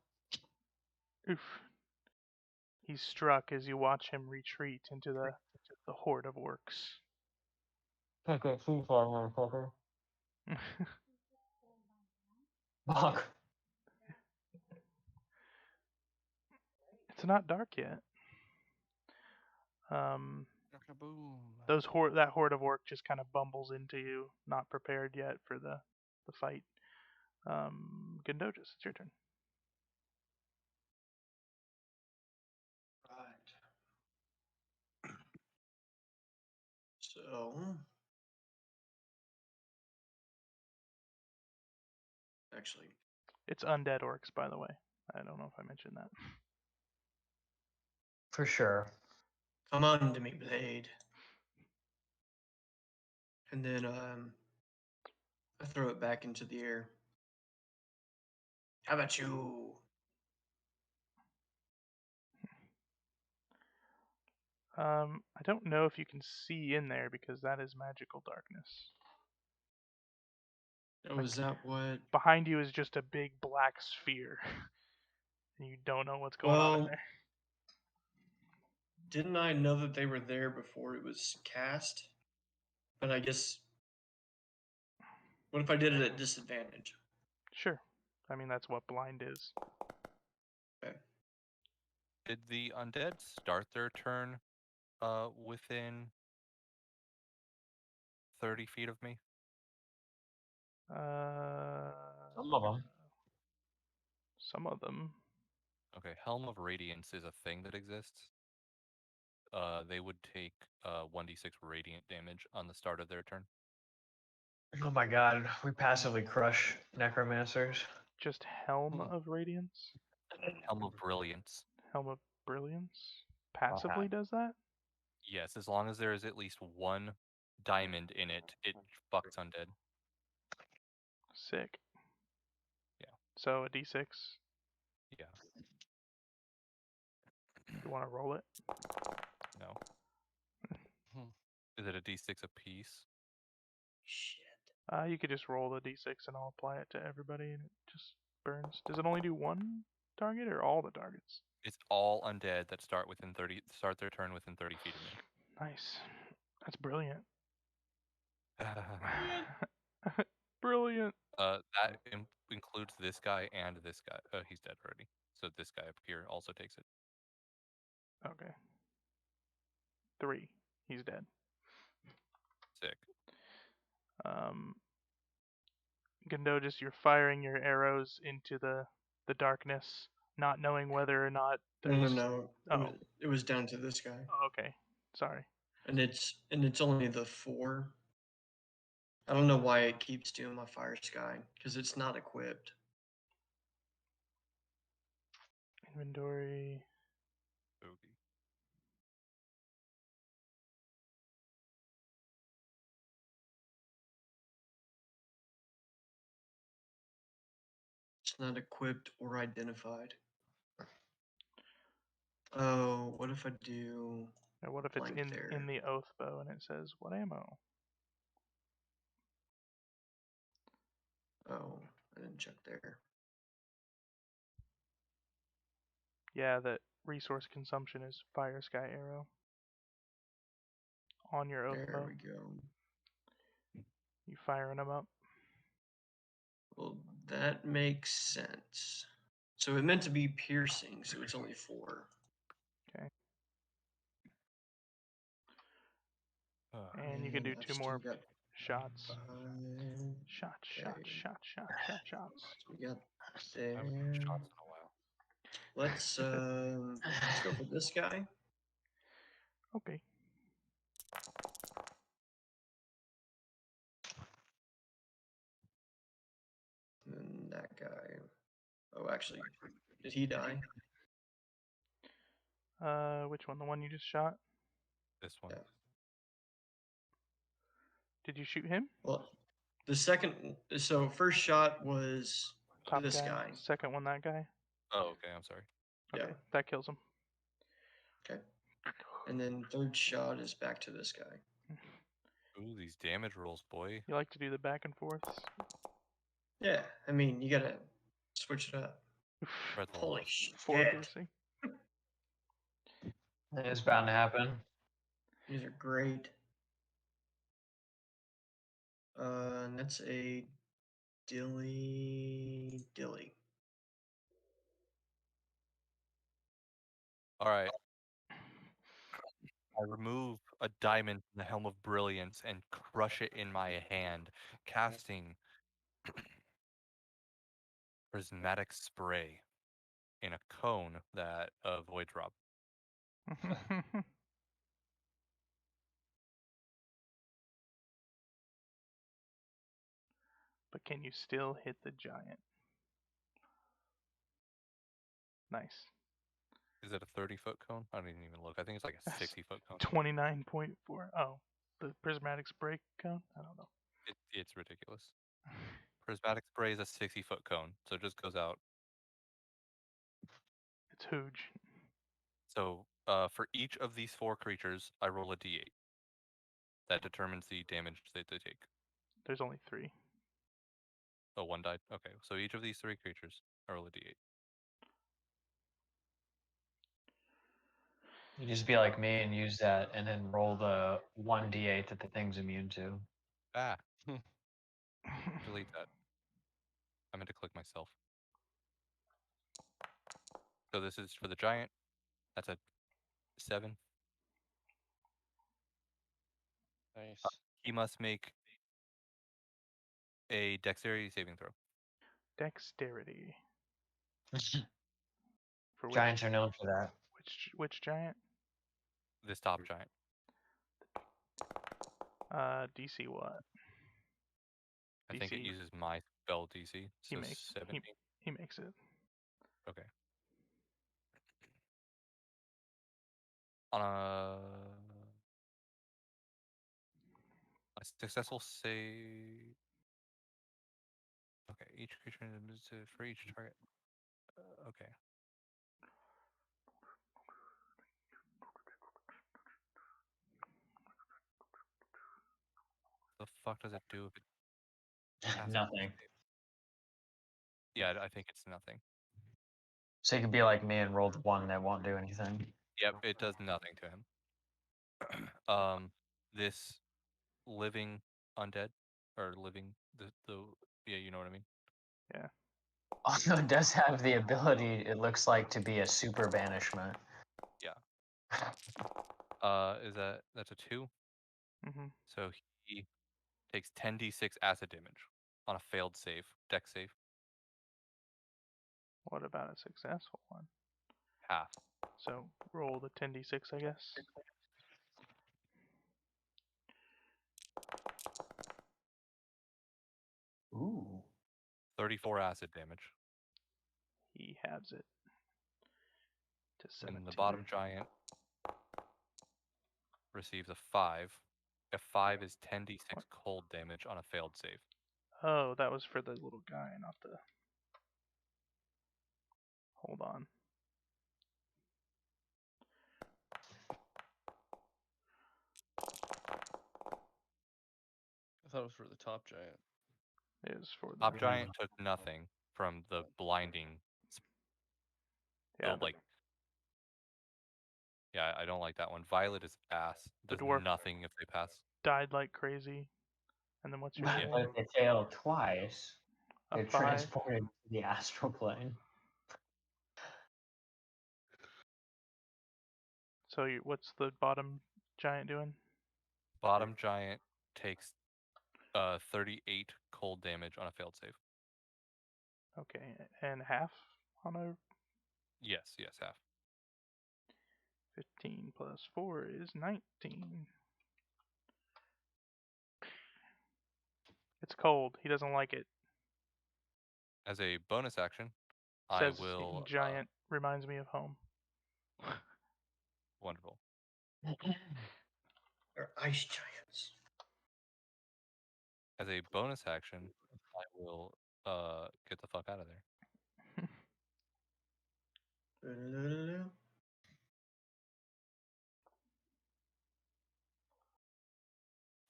Oof. He's struck as you watch him retreat into the horde of orcs. Can't get too far, motherfucker. Fuck. It's not dark yet. That horde of orc just kind of bumbles into you, not prepared yet for the fight. Gundojus, it's your turn. Right. So actually, it's undead orcs, by the way. I don't know if I mentioned that. For sure. come on to me, blade. And then I throw it back into the air. How about you? I don't know if you can see in there because that is magical darkness. Oh, is that what? Behind you is just a big black sphere. And you don't know what's going on in there. Didn't I know that they were there before it was cast? But I guess. What if I did it at disadvantage? Sure. I mean, that's what blind is. Okay. Did the undead start their turn within 30 feet of me? Some of them. Some of them. Okay, Helm of Radiance is a thing that exists. They would take 1d6 radiant damage on the start of their turn. Oh my god, we passively crush necromancers. Just Helm of Radiance? Helm of Brilliance. Helm of Brilliance? Passively does that? Yes, as long as there is at least one diamond in it, it fucks undead. Sick. Yeah. So a d6. Yeah. You want to roll it? No. Is it a d6 apiece? Shit. You could just roll the d6 and I'll apply it to everybody and it just burns. Does it only do one target or all the targets? It's all undead that start their turn within 30 feet of me. Nice. That's brilliant. Brilliant. That includes this guy and this guy. He's dead already. So this guy up here also takes it. Okay. 3. He's dead. Sick. Gundojus, you're firing your arrows into the darkness. not knowing whether or not No, there's. no. Oh, It was down to this guy, oh, okay. Sorry. and it's only the 4. I don't know why it keeps doing my fire sky because it's not equipped. Inventory. Bogey. It's not equipped or identified. Oh, what if I do? Now, what if it's blank in there? the oath bow and it says what ammo? Oh, I didn't check there. Yeah, that resource consumption is fire sky arrow on your oath There bow. we go. You firing them up? Well, that makes sense. So it meant to be piercing, so it's only 4. Okay. Uh, And you can do I've 2 still more got shots. 5. Shots, shots, Okay. shots, shots, shots, shots. So we got I haven't done there. shots in a while. Let's go for this guy. Okay. And then that guy. Oh, actually, did he die? Which one? The one you just shot? This one. Yeah. Did you shoot him? Well, the second. So first shot was Top this guy. Second one, that guy. Oh, okay. I'm sorry. Okay, Yeah. that kills him. Okay. And then third shot is back to this guy. Ooh, these damage rolls, boy. You like to do the back and forths? Yeah, I mean, you gotta switch it up. Spread the Holy love. 4 shit. piercing. It's bound to happen. These are great. And that's a dilly. All right. I remove a diamond from the Helm of Brilliance and crush it in my hand, casting prismatic spray in a cone that avoids Rob. But can you still hit the giant? Nice. Is it a 30-foot cone? I didn't even look. I think it's like a 60-foot cone. 29.4. Oh, the prismatic spray cone? I don't know. It's ridiculous. Prismatic spray is a 60-foot cone, so it just goes out. It's huge. So for each of these 4 creatures, I roll a d8. That determines the damage that they take. There's only 3. Oh, 1 died? Okay, so each of these 3 creatures, I roll a d8. You just be like me and use that and then roll the 1d8 that the thing's immune to. Ah. Delete that. I meant to click myself. So this is for the giant. That's a 7. Nice. He must make a dexterity saving throw. Dexterity. For which, Giants are known for that. which giant? This top giant. DC what? I think it DC. uses my spell DC. He So makes 17. he makes it. Okay. On a successful save. Okay, each creature for each target. Okay. The fuck does it do if it passes the Nothing. save? Yeah, I think it's nothing. So you could be like me and roll the 1 that won't do anything. Yep, it does nothing to him. This living undead or living the yeah, you know what I mean. Yeah. Although it does have the ability, it looks like, to be a super banishment. Yeah. That's a 2. Mm-hmm. So he takes 10d6 acid damage on a failed save, dex save. What about a successful one? Half. So roll the 10d6, I guess. Ooh. 34 acid damage. He halves it to 17. And the bottom giant receives a 5. A 5 is 10d6 What? cold damage on a failed save. Oh, that was for the little guy, not the... Hold on. I thought it was for the top giant. It was for the... Top giant took nothing from the blinding. Yeah, Like, yeah, I don't like that one. Violet is ass. The Does dwarf nothing if they pass. died like crazy. And then what's your Yeah. save? But if they fail twice, A they're 5. transported to the astral plane. So what's the bottom giant doing? Bottom giant takes 38 cold damage on a failed save. Okay, and half on a... Yes, half. 15 plus 4 is 19. It's cold. He doesn't like it. As a bonus action, I Says will. giant reminds me of home. Wonderful. They're ice giants. As a bonus action, I will get the fuck out of there.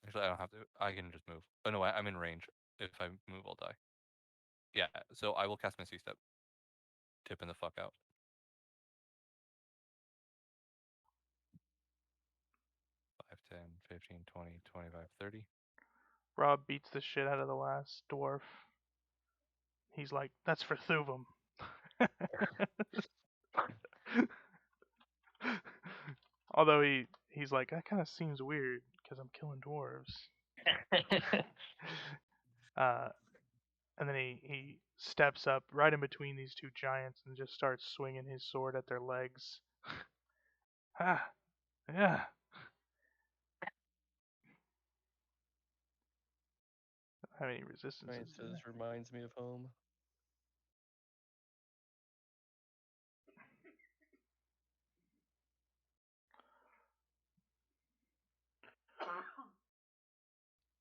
Actually, I don't have to. I can just move. Oh no, I'm in range. If I move, I'll die. Yeah, so I will cast Misty Step. Tipping the fuck out. 5, 10, 15, 20, 25, 30. Rob beats the shit out of the last dwarf. He's like, that's for Thuvum. Although he's like, that kind of seems weird because I'm killing dwarves. And then he steps up right in between these two giants and just starts swinging his sword at their legs. Ah, yeah. How many resistances? Giant says reminds me of home.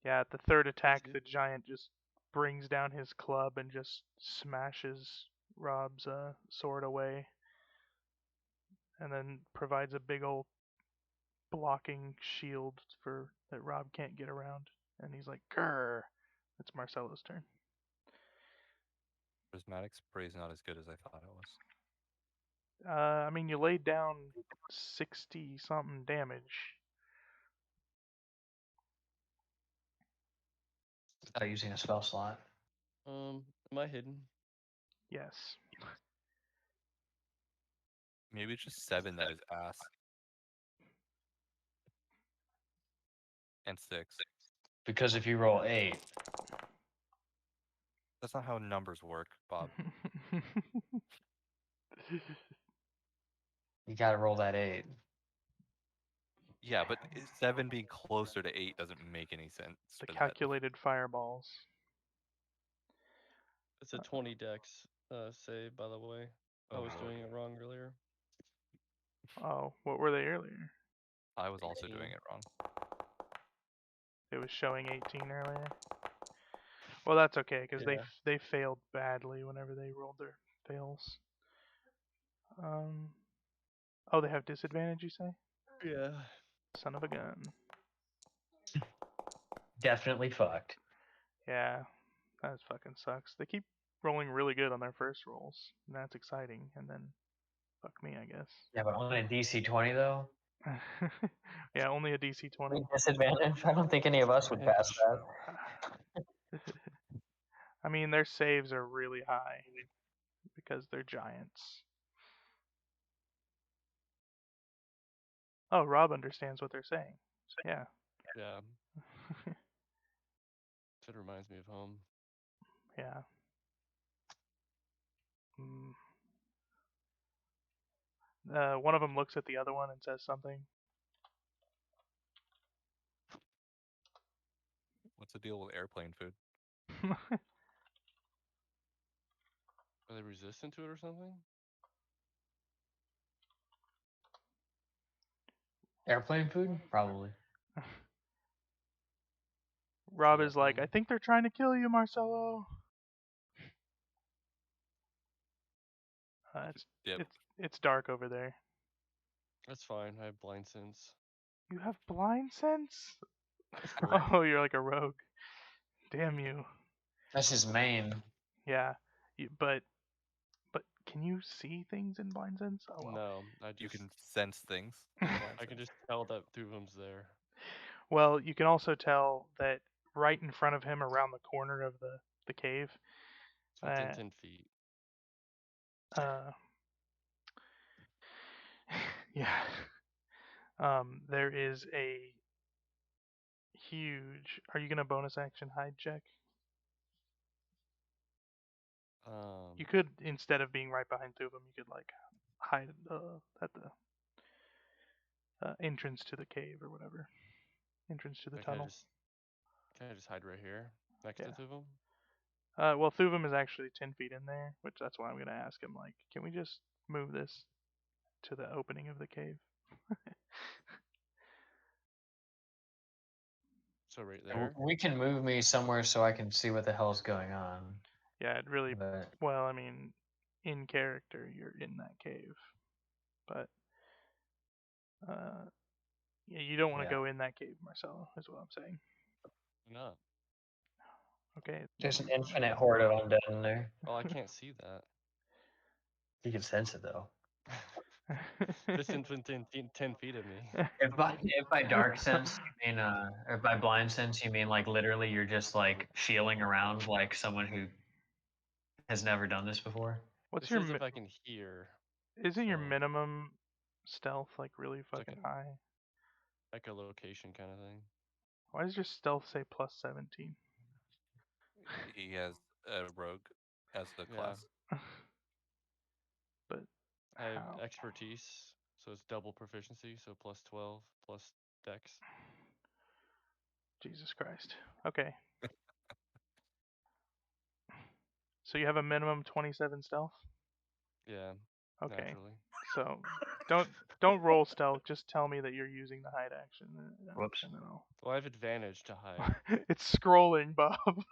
Yeah, at the third attack, the giant just brings down his club and just smashes Rob's sword away, and then provides a big old blocking shield for that Rob can't get around. And he's like, "Grr!" It's Marcelo's turn. Prismatic spray is not as good as I thought it was. I mean, you laid down 60 something damage. Without using a spell slot. Am I hidden? Yes. Maybe it's just 7 that is ass. And 6. Because if you roll 8, That's not how numbers work, Bob. you gotta roll that 8. Yeah, but 7 being closer to 8 doesn't make any sense. The for that. calculated fireballs. It's a 20 dex save, by the way. I was doing it wrong earlier. Oh, what were they earlier? I was also doing it wrong. It was showing 18 earlier. Well, that's okay because Yeah. they failed badly whenever they rolled their fails. Oh, they have disadvantage, you say? Yeah. Son of a gun. Definitely fucked. Yeah, that fucking sucks. They keep rolling really good on their first rolls, and that's exciting. And then, fuck me, I guess. Yeah, but on a DC 20 though, Yeah, only a DC 20. disadvantage. I don't think any of us would pass that. I mean, their saves are really high because they're giants. Oh, Rob understands what they're saying. Yeah. Yeah. It reminds me of home. Yeah. One of them looks at the other one and says something. What's the deal with airplane food? Are they resistant to it or something? Airplane food? Probably. Rob is like, I think they're trying to kill you, Marcelo. It's dark over there. That's fine. I have blind sense. You have blind sense? Oh, you're like a rogue. Damn you. That's his main. Yeah, but can you see things in blind sense? Oh well. No, You can sense things. I can just tell that Thuvum's there. Well, you can also tell that right in front of him, around the corner of the cave. It's within 10 feet. Yeah. There is a huge. Are you gonna bonus action hide check? You could, instead of being right behind Thuvum, you could like hide at the entrance to the cave or whatever. Entrance to the tunnel. Can I just hide right here next to Thuvum? Well, Thuvum is actually 10 feet in there, which that's why I'm gonna ask him. Like, can we just move this to the opening of the cave? So right there. We can move me somewhere so I can see what the hell's going on. Yeah, it really. Well, I mean, in character, you're in that cave, but yeah, you don't want to go in that cave, Marcelo. Is what I'm saying. No. Okay. There's an infinite horde of undead in there. Oh, I can't see that. You can sense it though. This within 10 feet of me. If by dark sense you mean or by blind sense you mean like literally you're just like feeling around like someone who has never done this before. What's your if I can hear? Isn't your minimum stealth like really fucking high? Echolocation kind of thing. Why does your stealth say plus 17? He has a rogue as the class. But I have expertise, so it's double proficiency, so plus 12 plus dex. Jesus Christ. Okay. So you have a minimum 27 stealth? Yeah. Okay. Naturally. So don't roll stealth. Just tell me that you're using the hide action. Whoops. And then I'll... Well, I have advantage to hide. It's scrolling, Bob.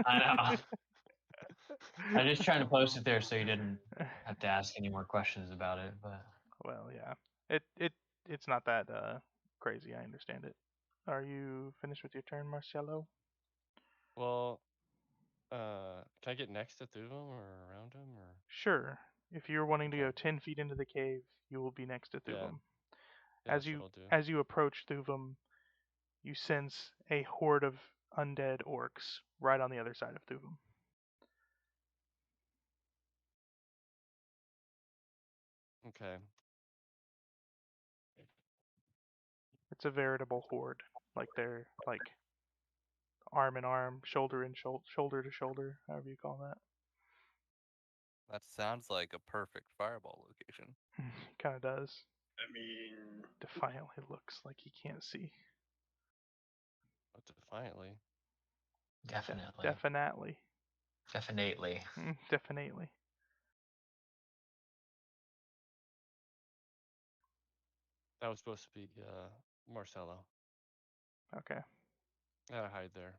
I know. I'm just trying to post it there so you didn't have to ask any more questions about it. But well, yeah, it's not that crazy. I understand it. Are you finished with your turn, Marcelo? Well, can I get next to Thuvum or around him or? Sure. If you're wanting to go 10 feet into the cave, you will be next to Thuvum. Yeah, as you approach Thuvum, you sense a horde of undead orcs right on the other side of Thuvum. Okay. It's a veritable horde. Like they're like arm in arm, shoulder in shoulder to shoulder, however you call that. That sounds like a perfect fireball location. Kind of does. I mean, defiantly looks like he can't see. But defiantly. definitely. Definitely. Definitely. Definitely. That was supposed to be Marcelo. Okay. I gotta hide there.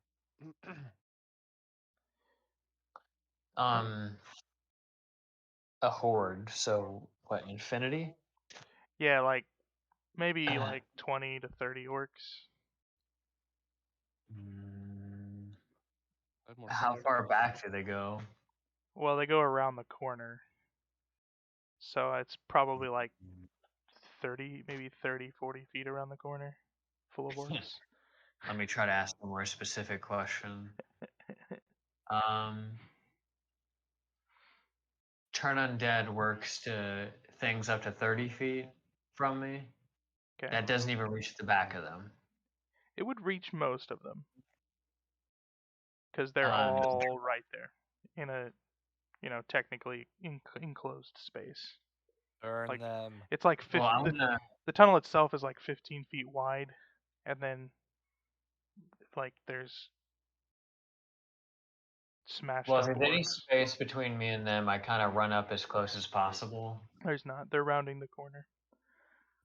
A horde. So what? Infinity? Yeah, like maybe like 20 to 30 orcs. How far back do they go? Well, they go around the corner. So it's probably like 30, maybe 30, 40 feet around the corner, full of orcs. Let me try to ask a more specific question. Turn undead works to things up to 30 feet from me. Okay. That doesn't even reach the back of them. It would reach most of them. Because they're all right there in a technically enclosed space. Burn Like, them. it's like Well, I'm the gonna. tunnel itself is like 15 feet wide, and then like there's smashed Well, if up there's any boards. space between me and them, I kind of run up as close as possible. There's not. They're rounding the corner.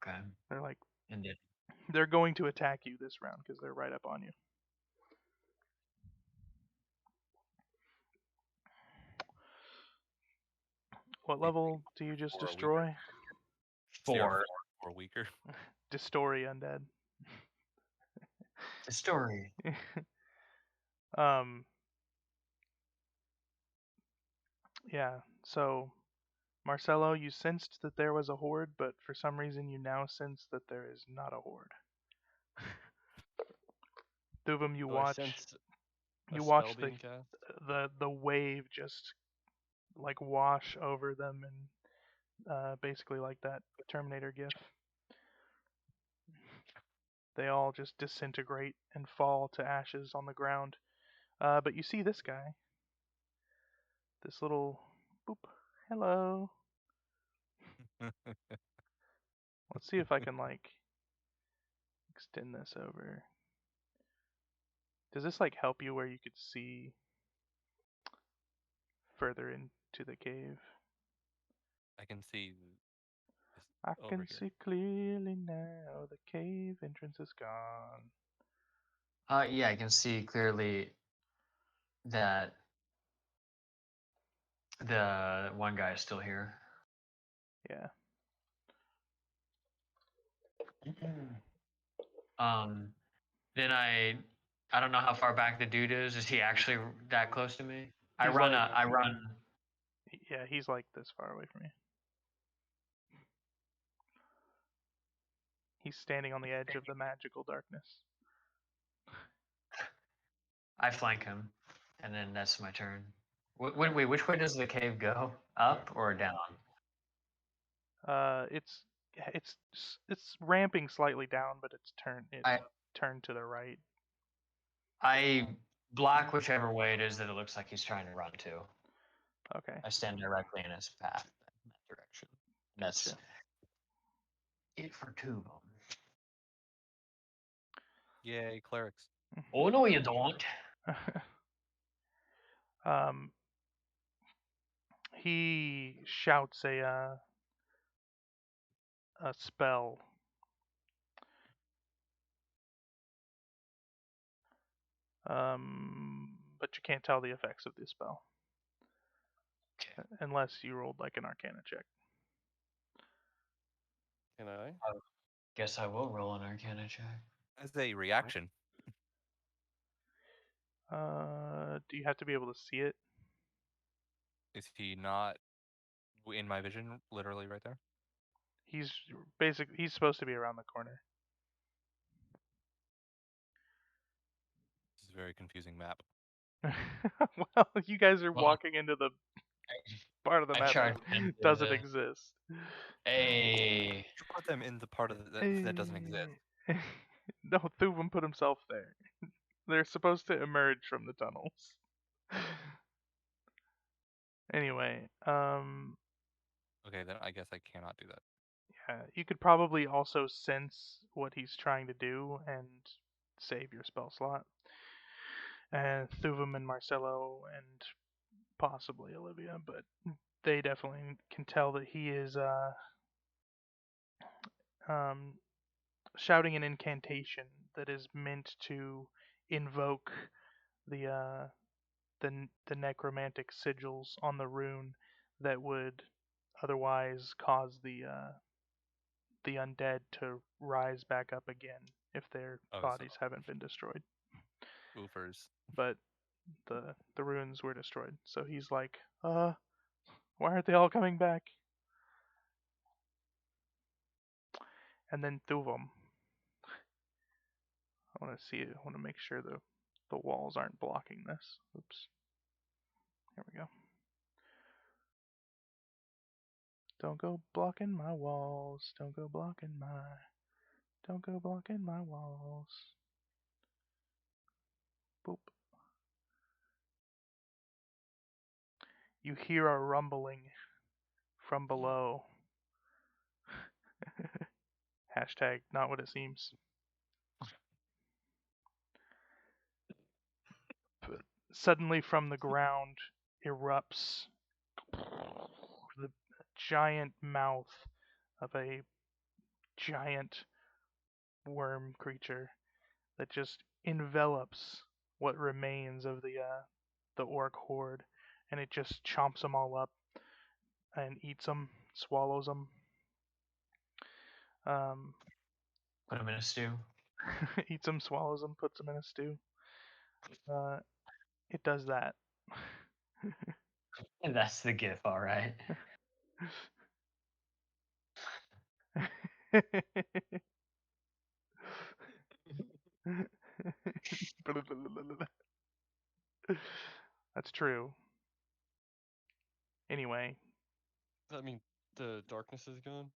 Okay. They're like And then they're going to attack you this round because they're right up on you. What level do you just Or weaker. destroy? 4. Or weaker. Destroy undead. The story. Yeah. So, Marcelo, you sensed that there was a horde, but for some reason you now sense that there is not a horde. Thuvum, you Do I watch sense a you spell watch being cast? the wave just like wash over them and basically like that Terminator gif. They all just disintegrate and fall to ashes on the ground. But you see this guy. This little boop. Hello. Let's see if I can like extend this over. Does this like help you where you could see further into the cave? I can see this I over can here. see clearly now. The cave entrance is gone. Yeah, I can see clearly that the one guy is still here. Yeah. Then I don't know how far back the dude is. Is he actually that close to me? I He's run. like- I run. Yeah, he's like this far away from you. He's standing on the edge of the magical darkness. I flank him, and then that's my turn. Wait, which way does the cave go? Up or down? It's ramping slightly down, but it's turned to the right. I block whichever way it is that it looks like he's trying to run to. Okay. I stand directly in his path in that direction. That's Gotcha. it for 2. Yay, clerics. Oh no, you don't. He shouts a spell. But you can't tell the effects of the spell. Okay. Unless you rolled like an Arcana check. Can I? Guess I will roll an Arcana check. As a reaction. Do you have to be able to see it? Is he not in my vision, literally right there? He's supposed to be around the corner. This is a very confusing map. Well, you guys are walking into the part of the I map charge that into doesn't the- exist. Hey. You put them in the part of that doesn't exist. No, Thuvum put himself there. They're supposed to emerge from the tunnels. Anyway, Okay, then I guess I cannot do that. yeah, you could probably also sense what he's trying to do and save your spell slot. And Thuvum and Marcelo and possibly Olivia, but they definitely can tell that he is shouting an incantation that is meant to invoke the the necromantic sigils on the rune that would otherwise cause the undead to rise back up again if their bodies haven't been destroyed. Oofers. But the runes were destroyed, so he's like, why aren't they all coming back? And then Thuvum. I want to see it. I want to make sure the walls aren't blocking this. Oops. Here we go. Don't go blocking my walls. Don't go blocking my walls. Boop. you hear a rumbling from below. Hashtag not what it seems. But suddenly from the ground erupts the giant mouth of a giant worm creature that just envelops what remains of the orc horde, and it just chomps them all up and eats them, swallows them. Put them in a stew. Eats them, swallows them, puts them in a stew. It does that. And that's the gif, all right. That's true. Anyway. Does that mean the darkness is gone?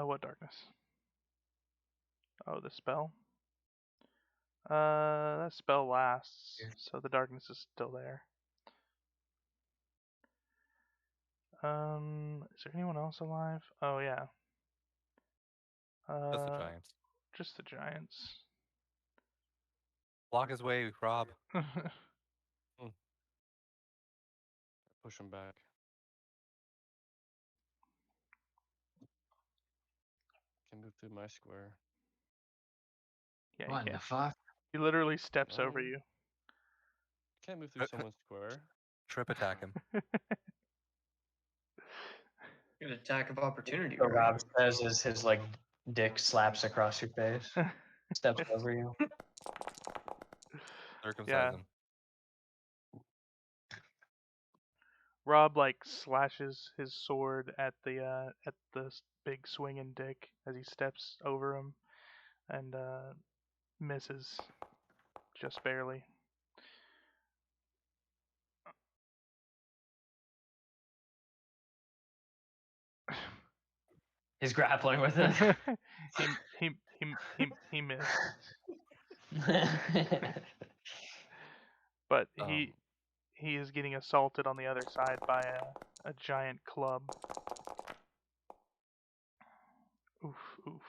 What darkness? Oh, the spell? That spell lasts, so the darkness is still there. Is there anyone else alive? Oh, yeah. Just the giants. Just the giants. Block his way, Rob. Push him back. Can move through my square. Yeah, What in the fuck? He literally steps over you. Can't move through someone's square. Trip attack him. Good attack of opportunity, So right? Rob says as his like dick slaps across your face, steps over you. Circumcise him. Rob like slashes his sword at the big swinging dick as he steps over him, and misses just barely. He's grappling with it. he missed. But he is getting assaulted on the other side by a giant club. Oof, oof.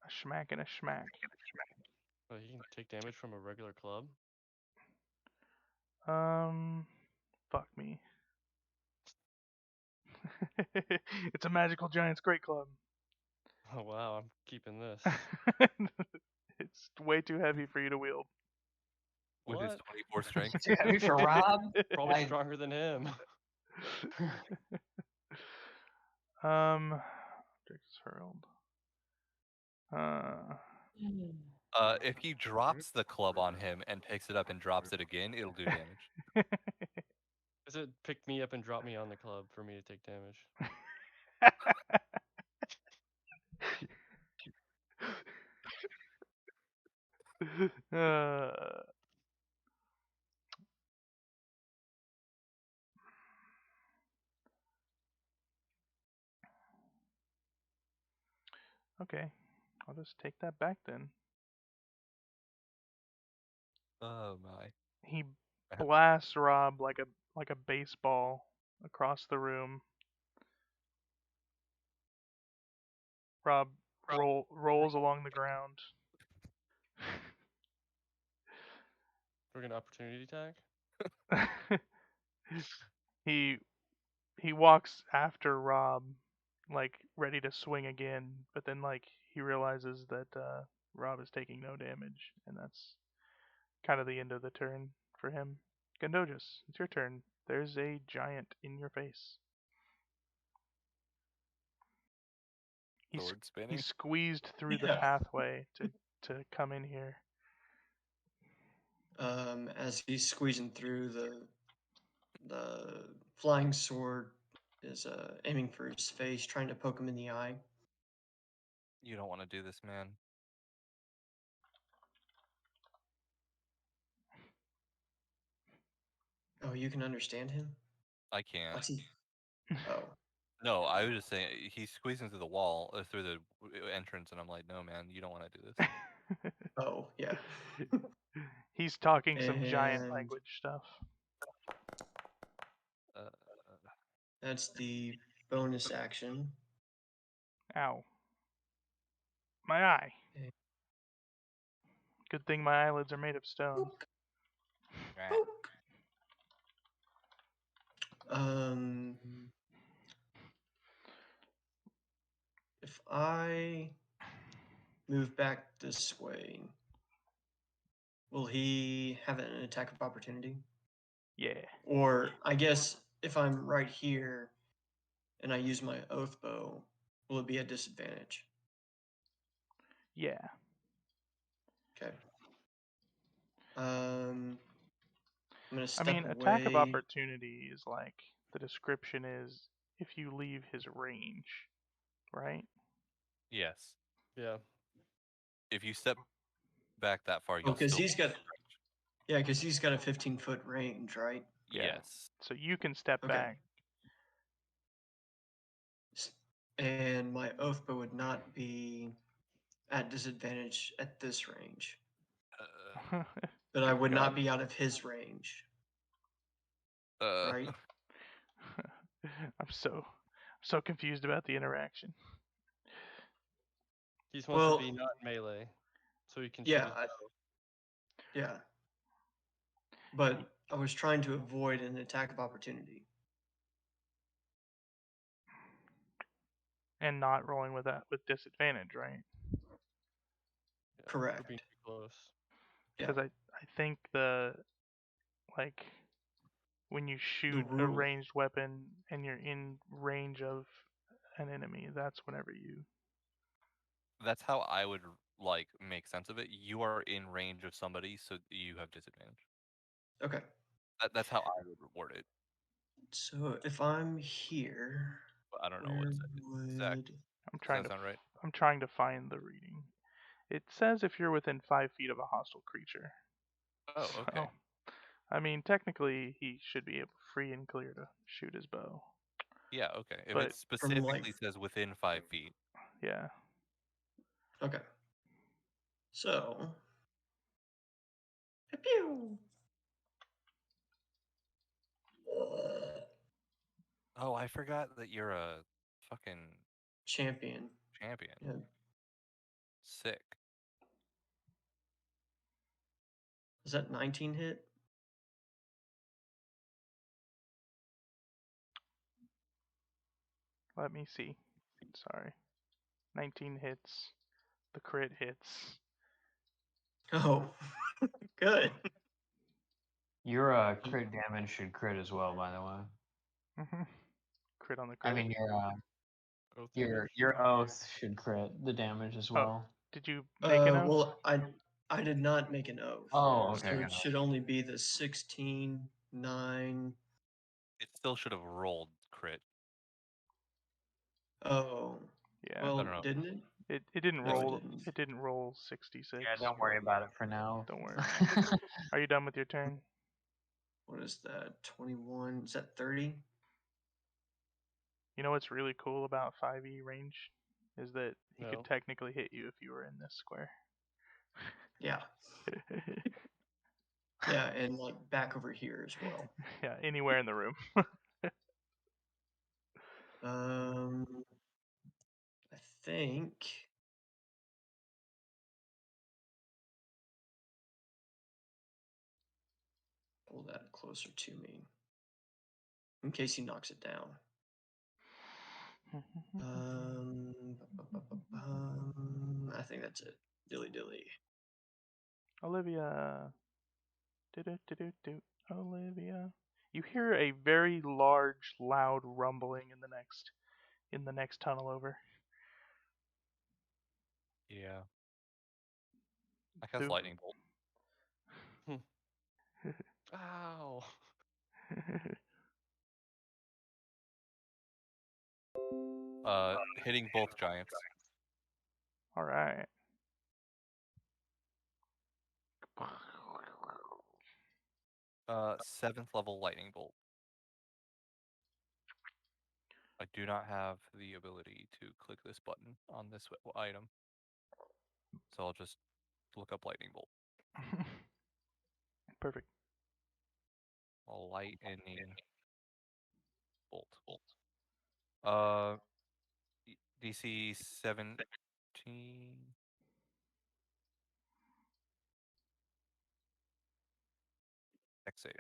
A schmack and a schmack. Oh, he can take damage from a regular club? Fuck me. It's a magical giant's great club. Oh wow, I'm keeping this. It's way too heavy for you to wield. With his What? 24 strength. Too heavy for Rob? Probably stronger than him. Objects hurled. If he drops the club on him and picks it up and drops it again, it'll do damage. Does it pick me up and drop me on the club for me to take damage? Okay, I'll just take that back then. Oh my. He blasts Rob like a baseball across the room. Rob rolls along the ground. We're gonna opportunity attack? he walks after Rob, like ready to swing again, but then like he realizes that Rob is taking no damage, and that's kind of the end of the turn for him. Gondojus, it's your turn. There's a giant in your face. Sword spinning. He squeezed through the pathway to come in here. As he's squeezing through, the flying sword is aiming for his face, trying to poke him in the eye. You don't want to do this, man. Oh, you can understand him? I can't. What's he? Oh. No, I was just saying he's squeezing through the wall, through the entrance, and I'm like, no, man, you don't want to do this. Oh, yeah. He's talking some giant And language stuff. that's the bonus action. Ow. My eye. Okay. Good thing my eyelids are made of stone. Poke. Poke. If I move back this way, will he have an attack of opportunity? Yeah. Or I guess if I'm right here and I use my oath bow, will it be a disadvantage? Yeah. Okay. I'm gonna I step mean, away. attack of opportunity is like the description is if you leave his range, right? Yes. Yeah. If you step back that far, Oh, you'll because still. because he's got a 15-foot range, right? Yeah. Yes. So you can step Okay. back. And my oath bow would not be at disadvantage at this range, but I Good would God. not be out of his range, right? I'm so confused about the interaction. He just wants Well, to be not melee, so he can shoot Yeah, his bow. yeah. But I was trying to avoid an attack of opportunity. And not rolling with that with disadvantage, right? Yeah, Correct. for being too close. Yeah. Because I think the like when you shoot a rule- ranged weapon and you're in range of an enemy, that's whenever you. That's how I would like make sense of it. You are in range of somebody, so you have disadvantage. Okay. That's how I would word it. So if I'm here, But I don't know where what it said. Zach, I'm does trying that to. sound right? I'm trying to find the reading. It says if you're within 5 feet of a hostile creature. Oh, okay. So, I mean, technically, he should be able free and clear to shoot his bow. Yeah, okay. If But it specifically says within 5 feet. Yeah. Okay. So. Pew. Oh, I forgot that you're a fucking Champion. champion. Yeah. Sick. Is that 19 hit? Let me see. Sorry. 19 hits. The crit hits. Oh, good. Your crit damage should crit as well, by the way. Crit on the I crit. mean Oath your damage. your oath should crit the damage as well. Did you make an oath? Well, I did not make an oath. Oh, So okay. it should only be the 16, 9. It still should have rolled crit. Oh. Yeah. Well, I don't know. didn't it? It didn't No, it roll. didn't. It didn't roll 66. Yeah, don't worry about it for now. Don't worry. Are you done with your turn? What is that? 21? Is that 30? You know what's really cool about 5e range is that he No. could technically hit you if you were in this square. Yeah. Yeah, and like back over here as well. Yeah, anywhere in the room. I think pull that closer to me in case he knocks it down. I think that's it. Dilly dilly. Olivia. Do-do-do-do-do. Olivia. You hear a very large, loud rumbling in the next tunnel over. Yeah. I cast lightning bolt. Ow. Hitting both giants. All right. Seventh level lightning bolt. I do not have the ability to click this button on this item, so I'll just look up lightning bolt. Perfect. A lightning bolt. DC 17. Dex save.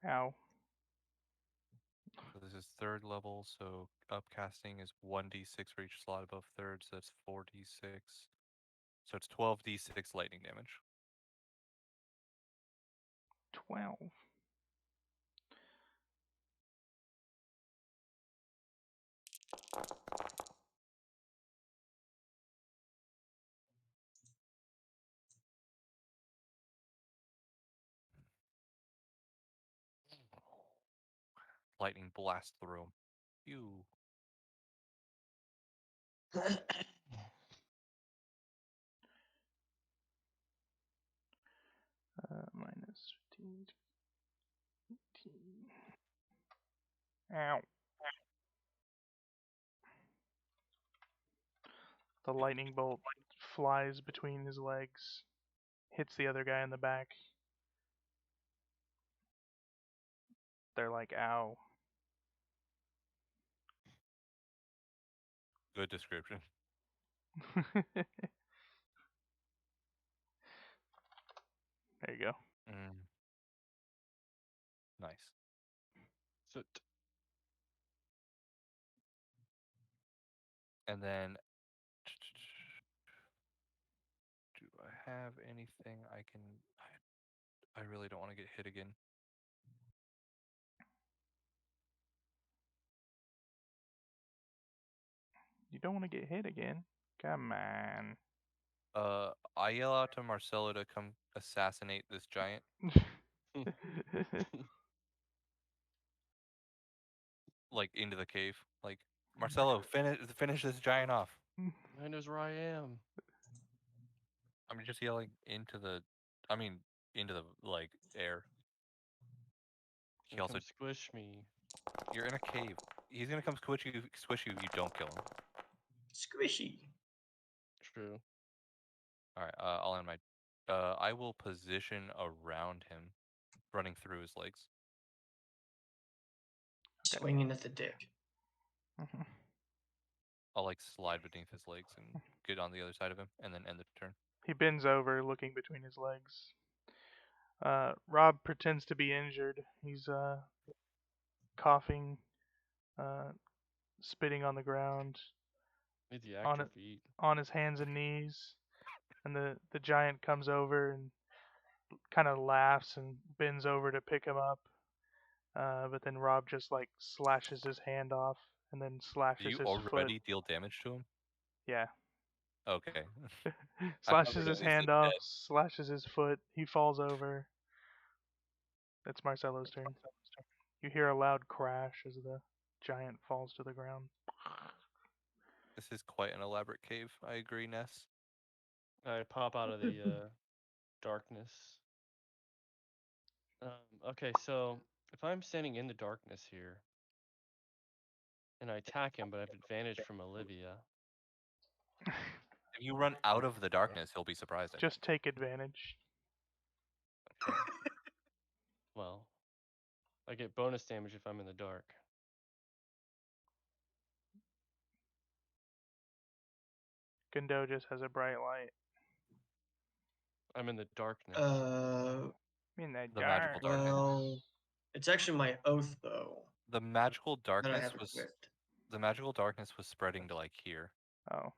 Ow. So this is third level, so upcasting is 1d6 for each slot above third, so that's 4d6. So it's 12d6 lightning damage. 12. Lightning blast through him. Ew. Minus 15. 18. Ow. The lightning bolt flies between his legs, hits the other guy in the back. They're like, ow. Good description. There you go. Nice. So And then, do I have anything I can? I really don't want to get hit again. You don't want to get hit again. Come on. I yell out to Marcelo to come assassinate this giant. Like into the cave. Like, Marcelo, finish this giant off. I knows where I am. I'm just yelling into the like air. He also Come squish me. You're in a cave. He's gonna come squish you if you don't kill him. Squishy. True. Alright, I'll end my I will position around him, running through his legs. Swinging at the dick. I'll like slide beneath his legs and get on the other side of him, and then end the turn. He bends over, looking between his legs. Rob pretends to be injured. He's coughing, spitting on the ground, Need the on actor feet. on his hands and knees. And the giant comes over and kind of laughs and bends over to pick him up. But then Rob just like slashes his hand off and then Do slashes you his already foot. deal damage to him? Yeah. Okay. Slashes his hand off, slashes his foot. He falls over. It's Marcelo's turn. You hear a loud crash as the giant falls to the ground. This is quite an elaborate cave. I agree, Ness. I pop out of the darkness. Okay, so if I'm standing in the darkness here and I attack him, but I have advantage from Olivia. If you run out of the darkness, he'll be surprised. Just take advantage. Okay. Well, I get bonus damage if I'm in the dark. Gundo just has a bright light. I'm in the darkness. In the The magical darkness. Well, it's actually my oath though. The magical That I darkness have was equipped. the magical darkness was spreading to like here. Oh.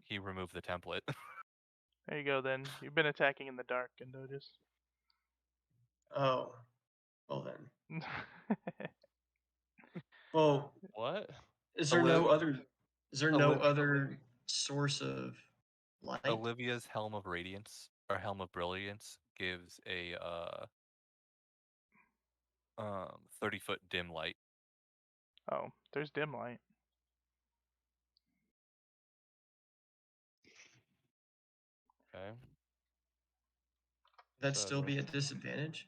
He removed the template. There you go then. You've been attacking in the dark, Gundo just. Oh. Well then. Well, What? is there no other source of light? Olivia's Helm of Radiance or Helm of Brilliance gives a 30-foot dim light. Oh, there's dim light. Okay. That'd So still be a disadvantage?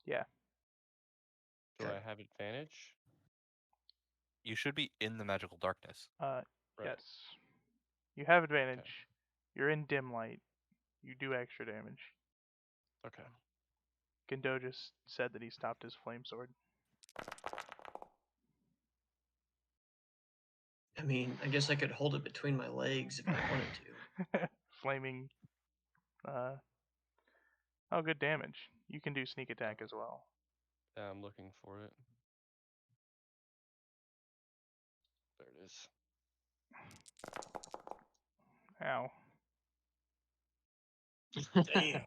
Yeah. do Okay. I have advantage? You should be in the magical darkness. Right. Yes. You have advantage. You're in dim light. You do extra damage. Okay. Gendo just said that he stopped his flame sword. I mean, I guess I could hold it between my legs if I wanted to. Flaming. Oh, good damage. You can do sneak attack as well. Yeah, I'm looking for it. There it is. Ow. Damn.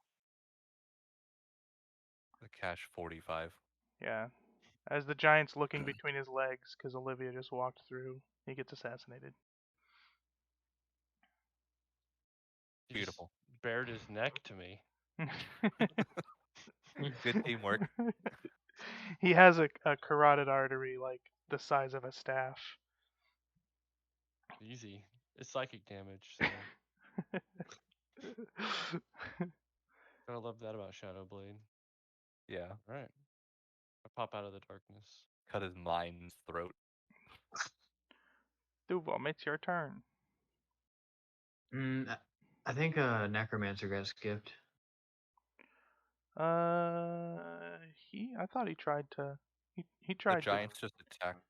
The cash 45. Yeah. As the giant's looking between his legs, because Olivia just walked through, he gets assassinated. He just Beautiful. bared his neck to me. Good teamwork. He has a carotid artery like the size of a staff. Easy. It's psychic damage, so gotta love that about Shadow Blade. Yeah. Alright. I pop out of the darkness. Cut his mind's throat. Duval, it's your turn. I think a necromancer got skipped. I thought he tried to. He The tried giants just attacked.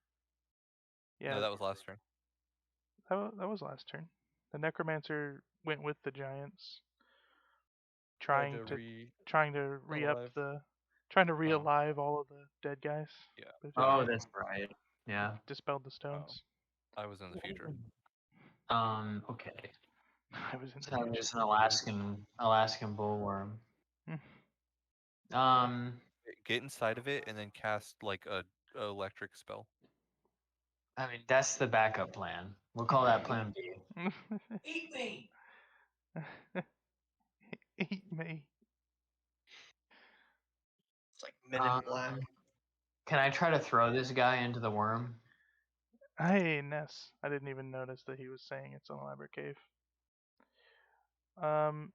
to. Yeah, No, that was last turn. that was last turn. The necromancer went with the giants, Tried trying to re-alive all of the dead guys. Yeah. But Oh, that's right. Yeah. dispelled the stones. I was in the future. Okay. I was in So the future. there's an Alaskan bullworm. Get inside of it and then cast like a electric spell. I mean, that's the backup plan. We'll call that plan B. Eat me! Eat me. It's like Men in Black. Can I try to throw this guy into the worm? Hey, Ness. I didn't even notice that he was saying it's an elaborate cave. Can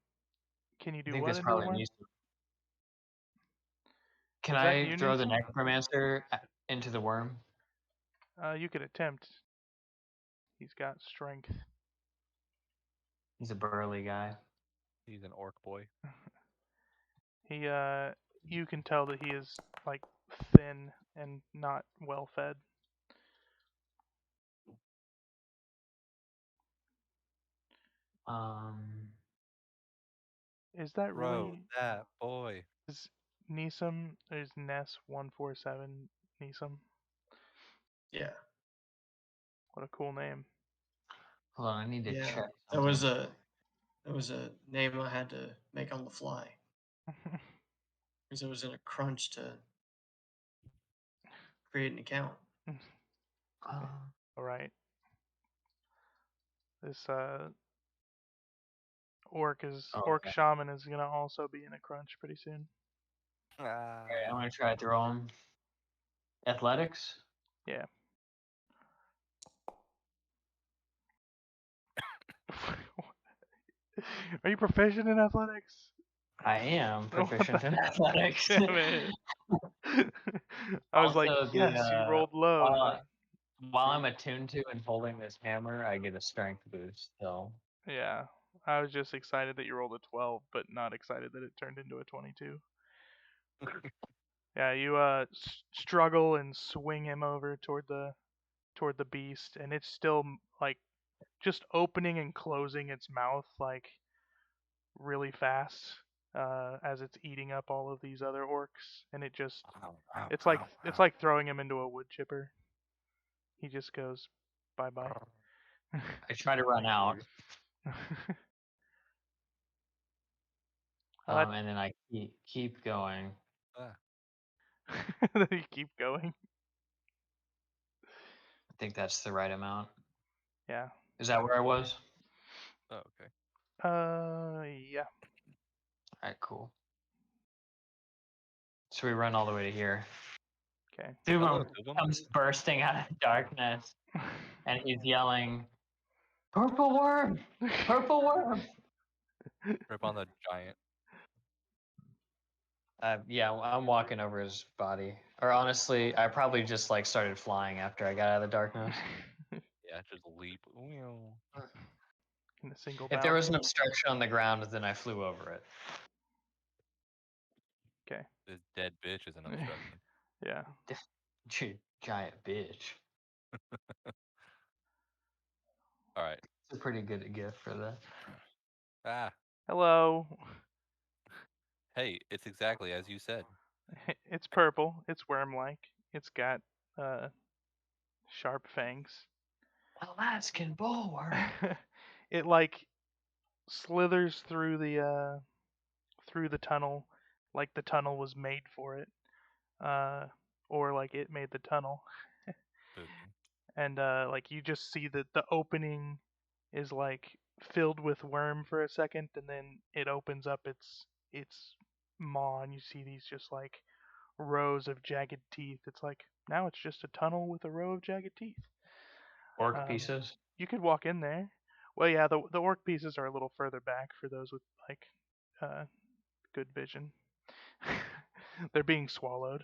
you I do think what that's into the probably worm? needs to. Can Is that I you, throw the Nisa? necromancer into the worm? You could attempt. He's got strength. He's a burly guy. He's an orc boy. You can tell that he is like thin and not well fed. Is that Bro, really that boy. is Nisam? Is Ness 147 Nisam? Yeah. What a cool name. Hold on, I need to check something. That was a name I had to make on the fly. Because I was in a crunch to create an account. All right. This orc shaman is gonna also be in a crunch pretty soon. Alright, I'm gonna try to throw him. Athletics? Yeah. Are you proficient in athletics? I am proficient in athletics. Damn it. I was like, Also, yes, you rolled low. While I'm attuned to and holding this hammer, I get a strength boost. So Yeah, I was just excited that you rolled a 12, but not excited that it turned into a 22. Yeah, you struggle and swing him over toward the beast, and it's still like just opening and closing its mouth like really fast as it's eating up all of these other orcs, and it's like throwing him into a wood chipper. He just goes bye bye. I try to run out, and then I keep going. You keep going. I think that's the right amount. Yeah. Is that where I was? Oh, okay. Yeah. Alright, cool. So we run all the way to here. Okay. Dubum comes bursting out of darkness, and he's yelling, "Purple worm! Purple worm!" Rip on the giant. Yeah, I'm walking over his body. Or honestly, I probably just like started flying after I got out of the darkness. Yeah, just leap. in a single If bout. there was an obstruction on the ground, then I flew over it. Okay. This dead bitch is an obstruction. Yeah. Giant bitch. All right. It's a pretty good gift for that. Ah, Hello. hey, it's exactly as you said. It's purple. It's worm-like. It's got sharp fangs. Alaskan bullworm. It like slithers through the tunnel like the tunnel was made for it. Or like it made the tunnel. Spooky. And like you just see that the opening is like filled with worm for a second, and then it opens up its maw, and you see these just like rows of jagged teeth. It's like now it's just a tunnel with a row of jagged teeth. Orc pieces. You could walk in there. Well, yeah, the orc pieces are a little further back for those with like good vision. They're being swallowed.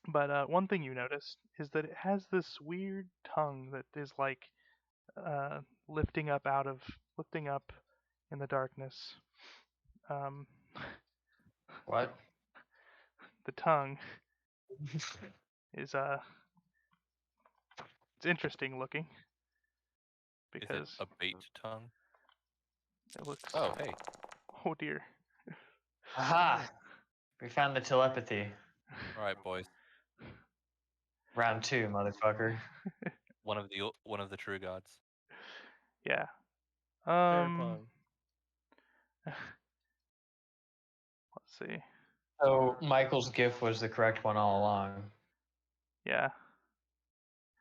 But one thing you notice is that it has this weird tongue that is like lifting up in the darkness. Um, What? the tongue is it's interesting looking Is it because a bait tongue? it looks. Oh, hey. Oh dear. Aha! We found the telepathy. All right, boys. Round 2, motherfucker. One of the true gods. Yeah. Fair pun. Let's see. So Michael's gift was the correct one all along. Yeah.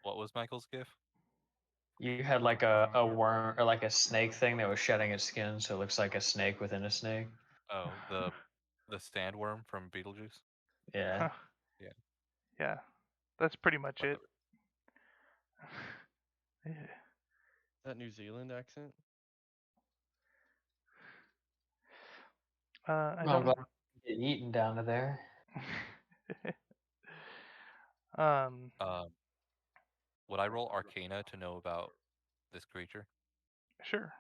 What was Michael's gift? You had like a worm or like a snake thing that was shedding its skin, so it looks like a snake within a snake. Oh, the sandworm from Beetlejuice. Yeah. Huh. Yeah. Yeah. That's pretty much it. That New Zealand accent? I I'm don't. glad you get eaten down to there. um. Would I roll Arcana to know about this creature? Sure.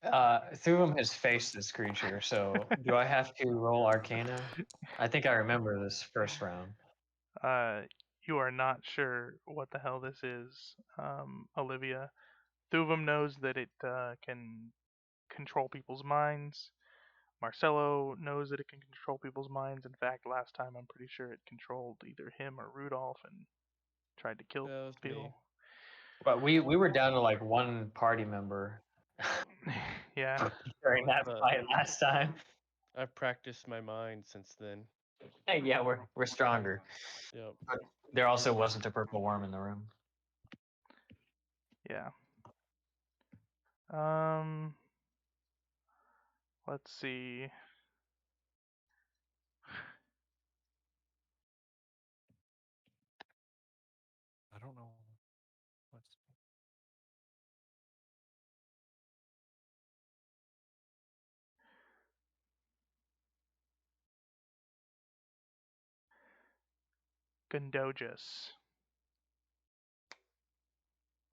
Thuum has faced this creature, so do I have to roll Arcana? I think I remember this first round. You are not sure what the hell this is, Olivia. Thuvum knows that it can control people's minds. Marcelo knows that it can control people's minds. In fact, last time I'm pretty sure it controlled either him or Rudolph and tried to kill That was me. people. But we were down to like one party member Yeah. during that But fight last time. I've practiced my mind since then. Hey, yeah, we're stronger. Yep. But there also wasn't a purple worm in the room. Yeah. Let's see. I don't know. What's Gundogus.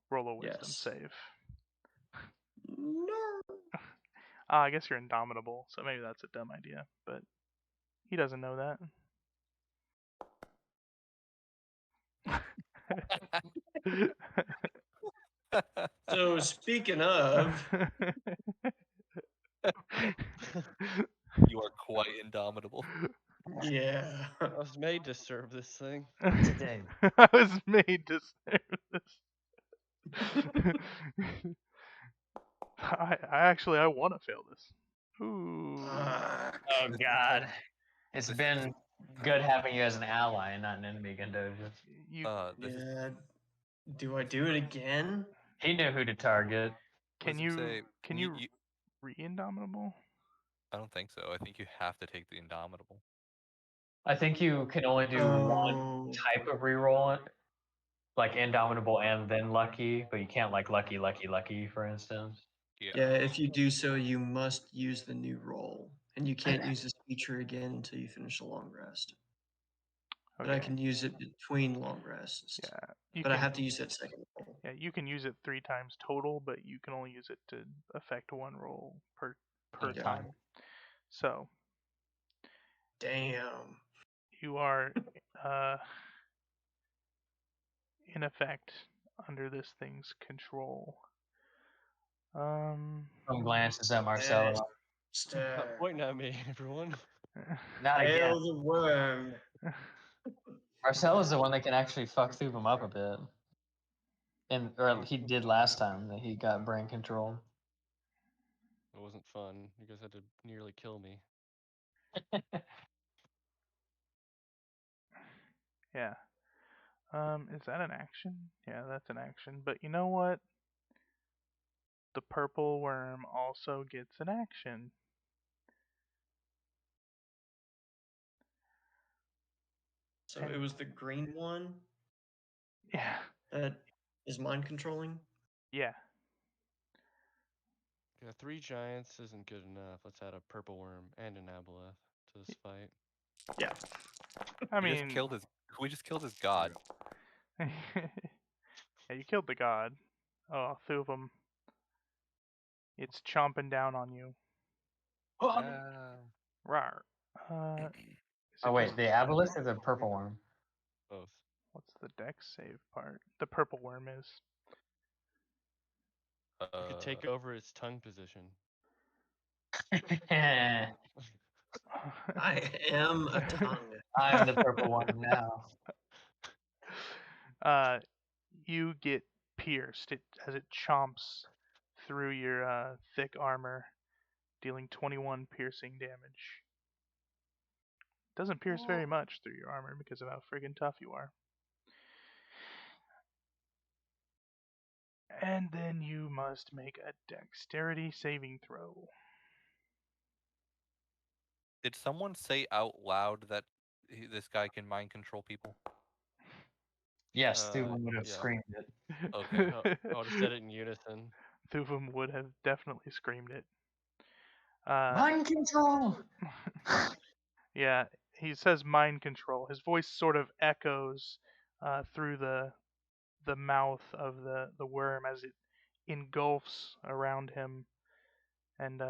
Roll a wisdom Yes. save. No. I guess you're indomitable, so maybe that's a dumb idea, but he doesn't know that. So speaking of, You are quite indomitable. yeah. I was made to serve this thing. Today. I was made to serve this. I want to fail this. Ooh. Oh God. It's been good having you as an ally and not an enemy, Gundogus. You This is, Yeah. Do I do it again? He knew who to target. can let's you say, can you re-indomitable? I don't think so. I think you have to take the indomitable. I think you can only do one type of reroll, like Indomitable and then Lucky, but you can't like Lucky, Lucky, Lucky, for instance. Yeah, if you do so, you must use the new roll, and you can't use this feature again until you finish a long rest. But I can use it between long rests. Yeah, But I have to use that second roll. Yeah, you can use it 3 times total, but you can only use it to affect 1 roll per Yeah. time. So Damn. you are in effect under this thing's control. Some glances at Marcelo. Pointing at me, everyone. Not again. Hail the worm. Marcelo's the one that can actually fuck Thubum up a bit. Or he did last time that he got brain control. It wasn't fun. You guys had to nearly kill me. Yeah. Is that an action? Yeah, that's an action. But you know what? The purple worm also gets an action. So it was the green one Yeah. that is mind controlling? Yeah. Yeah, 3 giants isn't good enough. Let's add a purple worm and an aboleth to this fight. Yeah. I We mean, just killed his god. yeah, you killed the god. Oh, Thuvum. It's chomping down on you. Rawr. Oh wait, the aboleth or the purple worm? Both. What's the dex save part? The purple worm is. You could take over its tongue position. I am a tongue. I'm the purple one now. You get pierced as it chomps through your thick armor, dealing 21 piercing damage. Doesn't pierce very much through your armor because of how friggin' tough you are. And then you must make a dexterity saving throw. Did someone say out loud that this guy can mind control people? Yes, Thubum would have screamed it. Okay. I would have said it in unison. Thuvum would have definitely screamed it. Mind control! Yeah, he says mind control. His voice sort of echoes through the mouth of the worm as it engulfs around him and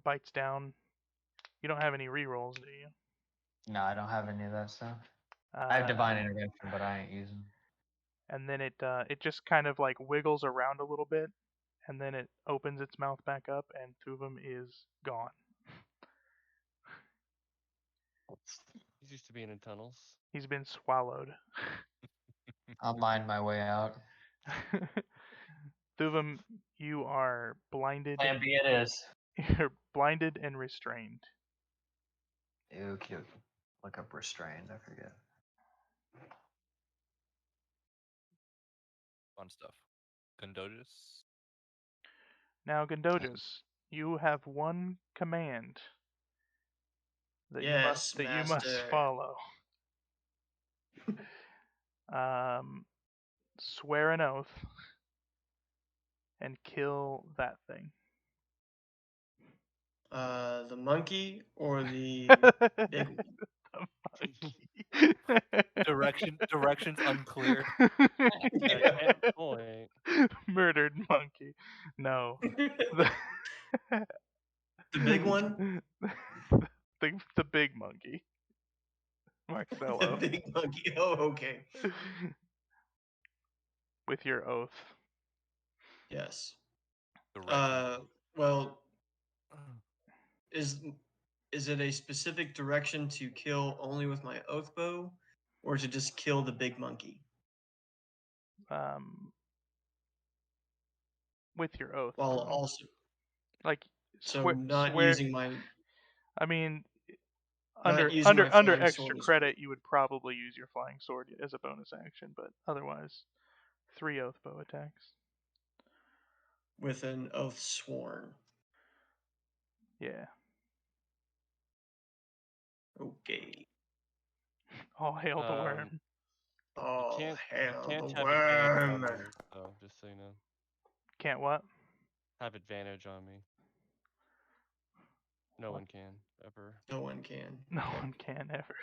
bites down. You don't have any rerolls, do you? No, I don't have any of that stuff. I have divine intervention, but I ain't using. And then it just kind of like wiggles around a little bit, and then it opens its mouth back up, and Thuvum is gone. He's used to being in tunnels. He's been swallowed. I'll mind my way out. Thuvum, you are blinded. Plan B it is. You're blinded and restrained. Ew, cute. Look up restrained, I forget. Fun stuff. Gondotus. Now, Gondotus, you have one command that you must follow. Swear an oath and kill that thing. The monkey or the big one? Directions unclear. Point. Murdered monkey. No. The big one? The big monkey. Marcelo. The big monkey. Oh, okay. With your oath. Yes. Directions. Well, is it a specific direction to kill only with my oath bow, or to just kill the big monkey? With your oath. While also, like, not swear, using my. I mean, Not under using my flying extra sword as credit, you would probably use your flying sword as a bonus action, but otherwise, 3 oath bow attacks. With an oath sworn. Yeah. Okay. All hail the worm. Oh, You hail can't the have advantage on worm! me, though, just so you know. Can't what? Have advantage on me. No one can. ever. No one can. No Okay. one can ever.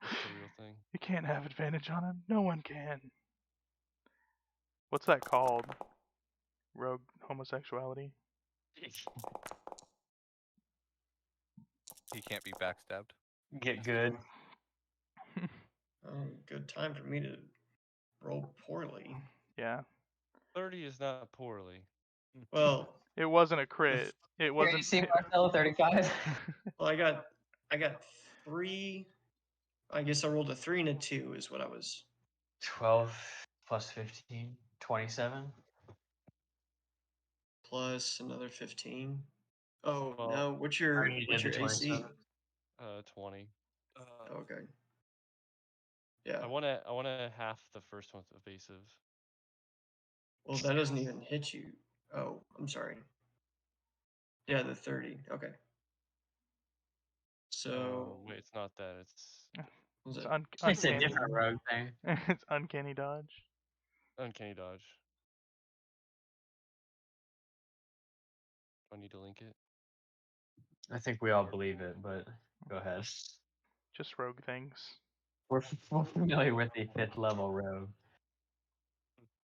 That's the real thing. You can't have advantage on him. No one can. What's that called? Rogue homosexuality? He can't be backstabbed. Get good. Good time for me to roll poorly. Yeah. 30 is not poorly. Well, It wasn't a crit. It Here you wasn't. see Marcelo 35. well, I got 3. I guess I rolled a 3 and a 2 is what I was. 12 plus 15, 27. Plus another 15. Oh Well, no! What's your already did the AC? 27. 20. Okay. Yeah. I wanna half the first one's evasive. Well, that doesn't even hit you. Oh, I'm sorry. Yeah, the 30. Okay. So Wait, it's not that. It's was It's it? It's a uncanny. different rogue thing. It's uncanny dodge. uncanny dodge. Do I need to link it? I think we all believe it, but go ahead. Just rogue things. We're familiar with the 5th level rogue.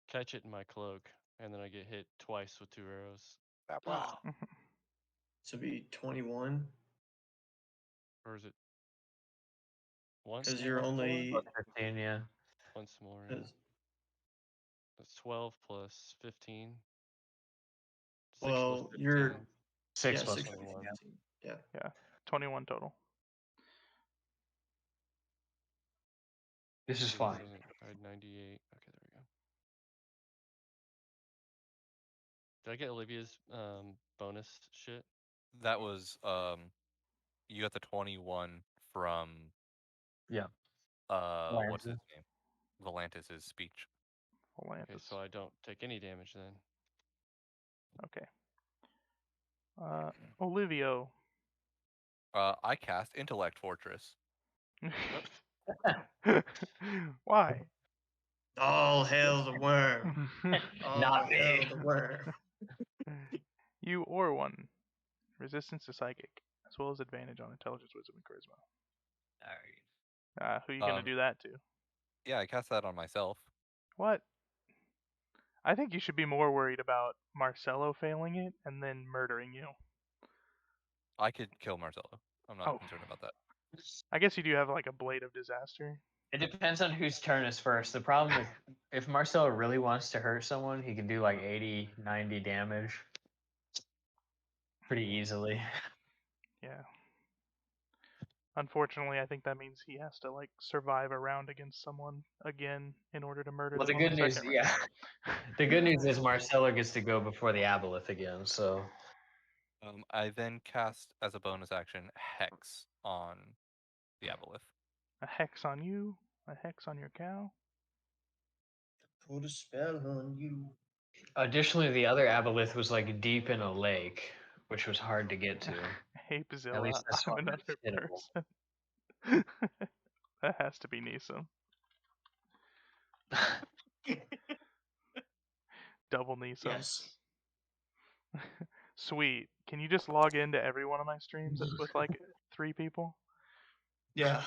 Catch it in my cloak, and then I get hit twice with 2 arrows. So be 21 Or is it once because you're more? only. 15, yeah. Once more. Yeah. 'cause- That's 12 plus 15. 6 plus Well, 15. you're 6 yeah plus 6 plus 21. 15. Yeah. Yeah. 21 total. This is See, fine. I had 98. Okay, there we go. Did I get Olivia's bonus shit? That was you got the 21 from Yeah. what's his name? Volantis' speech. Okay, Volantis. so I don't take any damage then. Okay. Olivio. I cast Intellect Fortress. Why? All hail the worm. All Not hail me. the worm. You or one. Resistance to psychic, as well as advantage on intelligence, wisdom, and charisma. Alright. Who are you gonna do that to? Yeah, I cast that on myself. What? I think you should be more worried about Marcelo failing it and then murdering you. I could kill Marcelo. I'm not Oh. concerned about that. I guess you do have like a blade of disaster. It depends on whose turn is first. The problem is, if Marcelo really wants to hurt someone, he can do like 80, 90 damage pretty easily. Yeah. Unfortunately, I think that means he has to like survive a round against someone again in order to murder Well, them the on good the news, second yeah. round. The good news is Marcelo gets to go before the Aboleth again, so. I then cast as a bonus action Hex on the Aboleth. A hex on you? A hex on your cow? Put a spell on you. Additionally, the other Aboleth was like deep in a lake, which was hard to get to. Hey, At Bazilla, least this I'm one was another hittable. person. That has to be Nisa. Double Nisa. Yes. Sweet. Can you just log into every one of my streams with like 3 people? Yeah.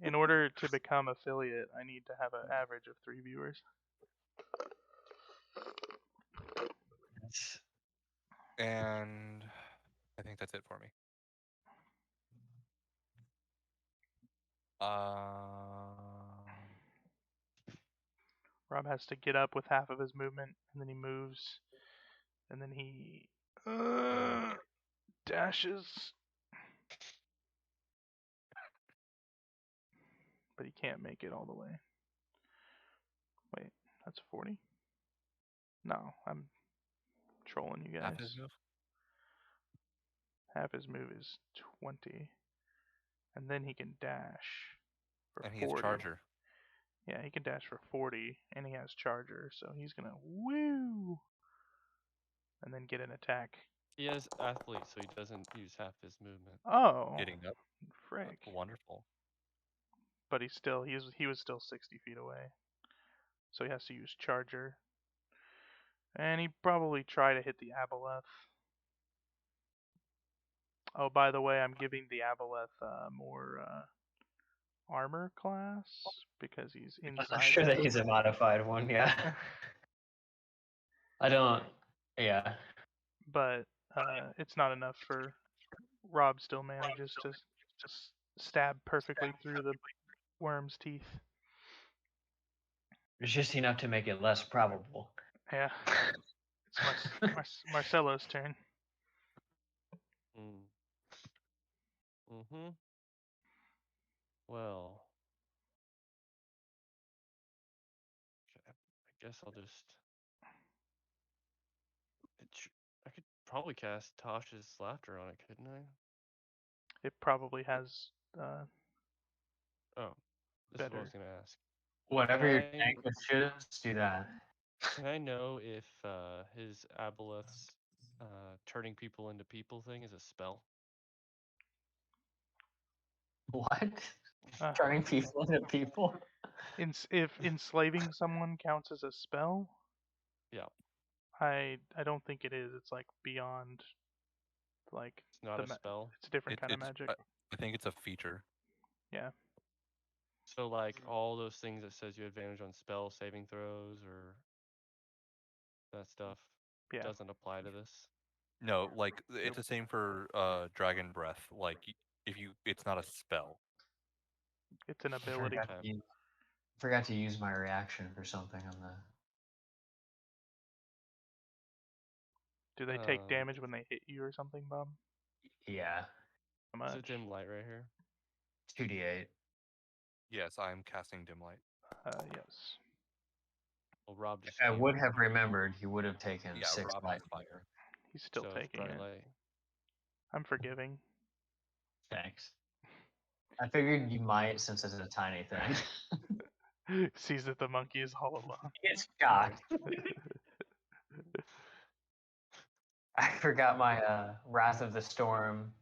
In order to become affiliate, I need to have an average of 3 viewers. And I think that's it for me. Rob has to get up with half of his movement, and then he moves, and then he dashes, but he can't make it all the way. Wait, that's 40? No, I'm trolling you guys. Half his move? Half his move is 20, and then he can dash for And he 40. has Charger. Yeah, he can dash for 40, and he has Charger, so he's gonna woo, and then get an attack. He has athlete, so he doesn't use half his movement. Oh, Getting up. frick! Wonderful. But he was still 60 feet away, so he has to use Charger, and he probably try to hit the Aboleth. Oh, by the way, I'm giving the Aboleth more armor class because he's I'm inside. not sure that he's a modified one. Yeah. I don't. Yeah. But it's not enough for Rob. Still manages to stab perfectly through the worm's teeth. It's just enough to make it less probable. Yeah. It's Marcelo's turn. Mm-hmm. Well, I guess I'll just. I could probably cast Tosh's Laughter on it, couldn't I? It probably has. Oh, this is what I Better. was gonna ask. Whatever your tank should do that. Can I know if his Aboleth's turning people into people thing is a spell? What? Turning people into people? If enslaving someone counts as a spell, Yeah. I don't think it is. It's like beyond. Like It's not a spell. It's a different kind of magic. I think it's a feature. Yeah. So like all those things that says you advantage on spell saving throws or that stuff doesn't apply to this. No, like it's the same for Dragon Breath. Like it's not a spell. It's an ability. Forgot to use my reaction for something on the. Do they take damage when they hit you or something, Bob? Yeah. How much? Is it dim light right here? 2d8. Yes, I'm casting dim light. Yes. Well, Rob just. If I would have remembered, he would have taken 6 Rob light. fire. He's still taking bright it. Light. I'm forgiving. Thanks. I figured you might since it's a tiny thing. Sees that the monkey is all alone. It's shocked. I forgot my Wrath of the Storm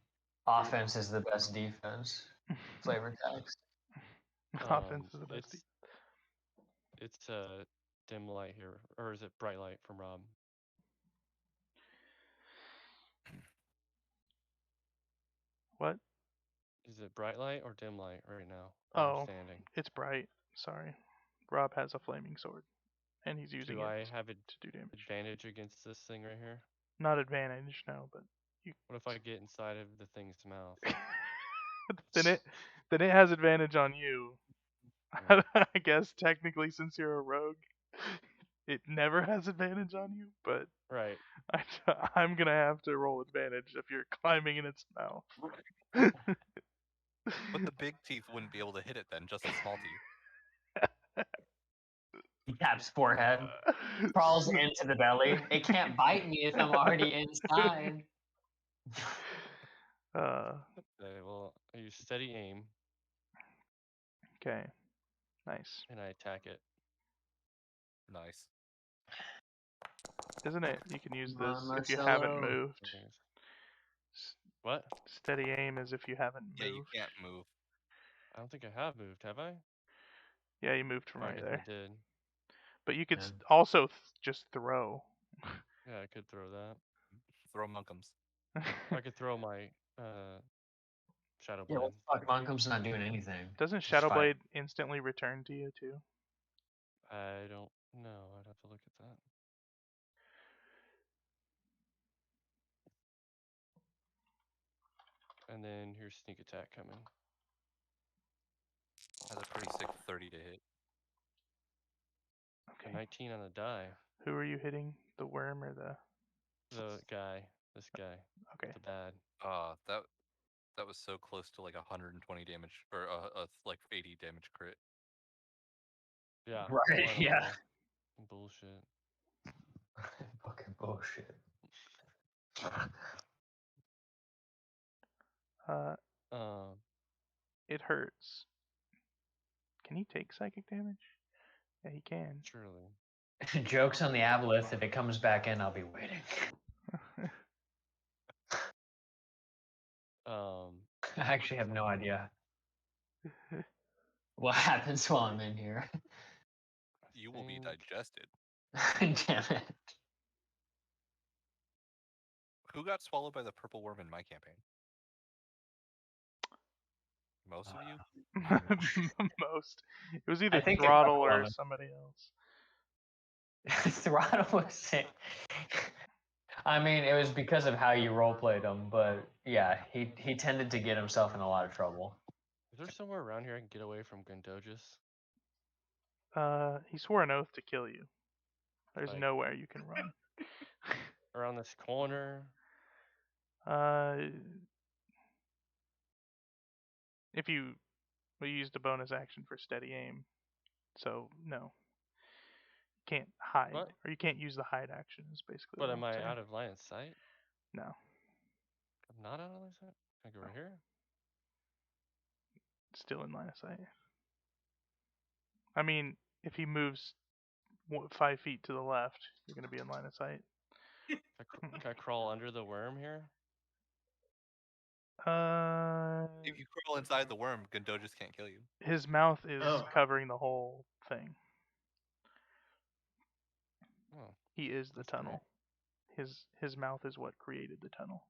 offense is the best defense. Flavor text. Offense is the best. It's dim light here, or is it bright light from Rob? What? Is it bright light or dim light right now? Standing. It's bright. Sorry. Rob has a flaming sword, and he's using Do I it have to do damage. Advantage against this thing right here? Not advantage, no, but you. What if I get inside of the thing's mouth? then it has advantage on you. Yeah. I guess technically, since you're a rogue, it never has advantage on you. But right, I'm gonna have to roll advantage if you're climbing in its mouth. But the big teeth wouldn't be able to hit it then, just the small teeth. He taps forehead, crawls into the belly. It can't bite me if I'm already inside. Okay, well, I use steady aim. Okay. Nice. And I attack it. Nice. Isn't it? You can use this if you haven't moved. What? Steady aim is if you haven't moved. Yeah, you can't move. I don't think I have moved, have I? Yeah, you moved from right there. I did. But you could also just throw. Yeah, I could throw that. Throw Monkums. I could throw my Shadow Blade. Yeah, well, fuck, Monkum's not doing anything. Doesn't Shadow Blade instantly return to you too? I don't know. I'd have to look at that. And then here's sneak attack coming. Has a pretty sick 30 to hit. Okay. 19 on the die. Who are you hitting? The worm or the guy? This guy. Okay. The bad. That was so close to like 120 damage or like 80 damage crit. Yeah. Right. Yeah. Bullshit. Fucking bullshit. It hurts. Can he take psychic damage? Yeah, he can. Surely. Joke's on the Aboleth. If it comes back in, I'll be waiting. I actually have no idea what happens while I'm in here. You will be digested. Damn it. Who got swallowed by the purple worm in my campaign? most of you? Most. It was either I think a Throttle couple of or them. somebody else. Throttle was sick. I mean, it was because of how you roleplayed him, but yeah, he tended to get himself in a lot of trouble. Is there somewhere around here I can get away from Gundogus? He swore an oath to kill you. There's Like- nowhere you can run. Around this corner? If you used a bonus action for steady aim, so no, you can't hide, What? or you can't use the hide action. Is basically. But what am I'm I saying. out of line of sight? No, I'm not out of line of sight? Can I go right here? still in line of sight. I mean, if he moves 5 feet to the left, you're gonna be in line of sight. Can I crawl under the worm here? If you crawl inside the worm, Gundo just can't kill you. His mouth is Oh. covering the whole thing. Oh. He is the That's tunnel. His mouth is what created the tunnel.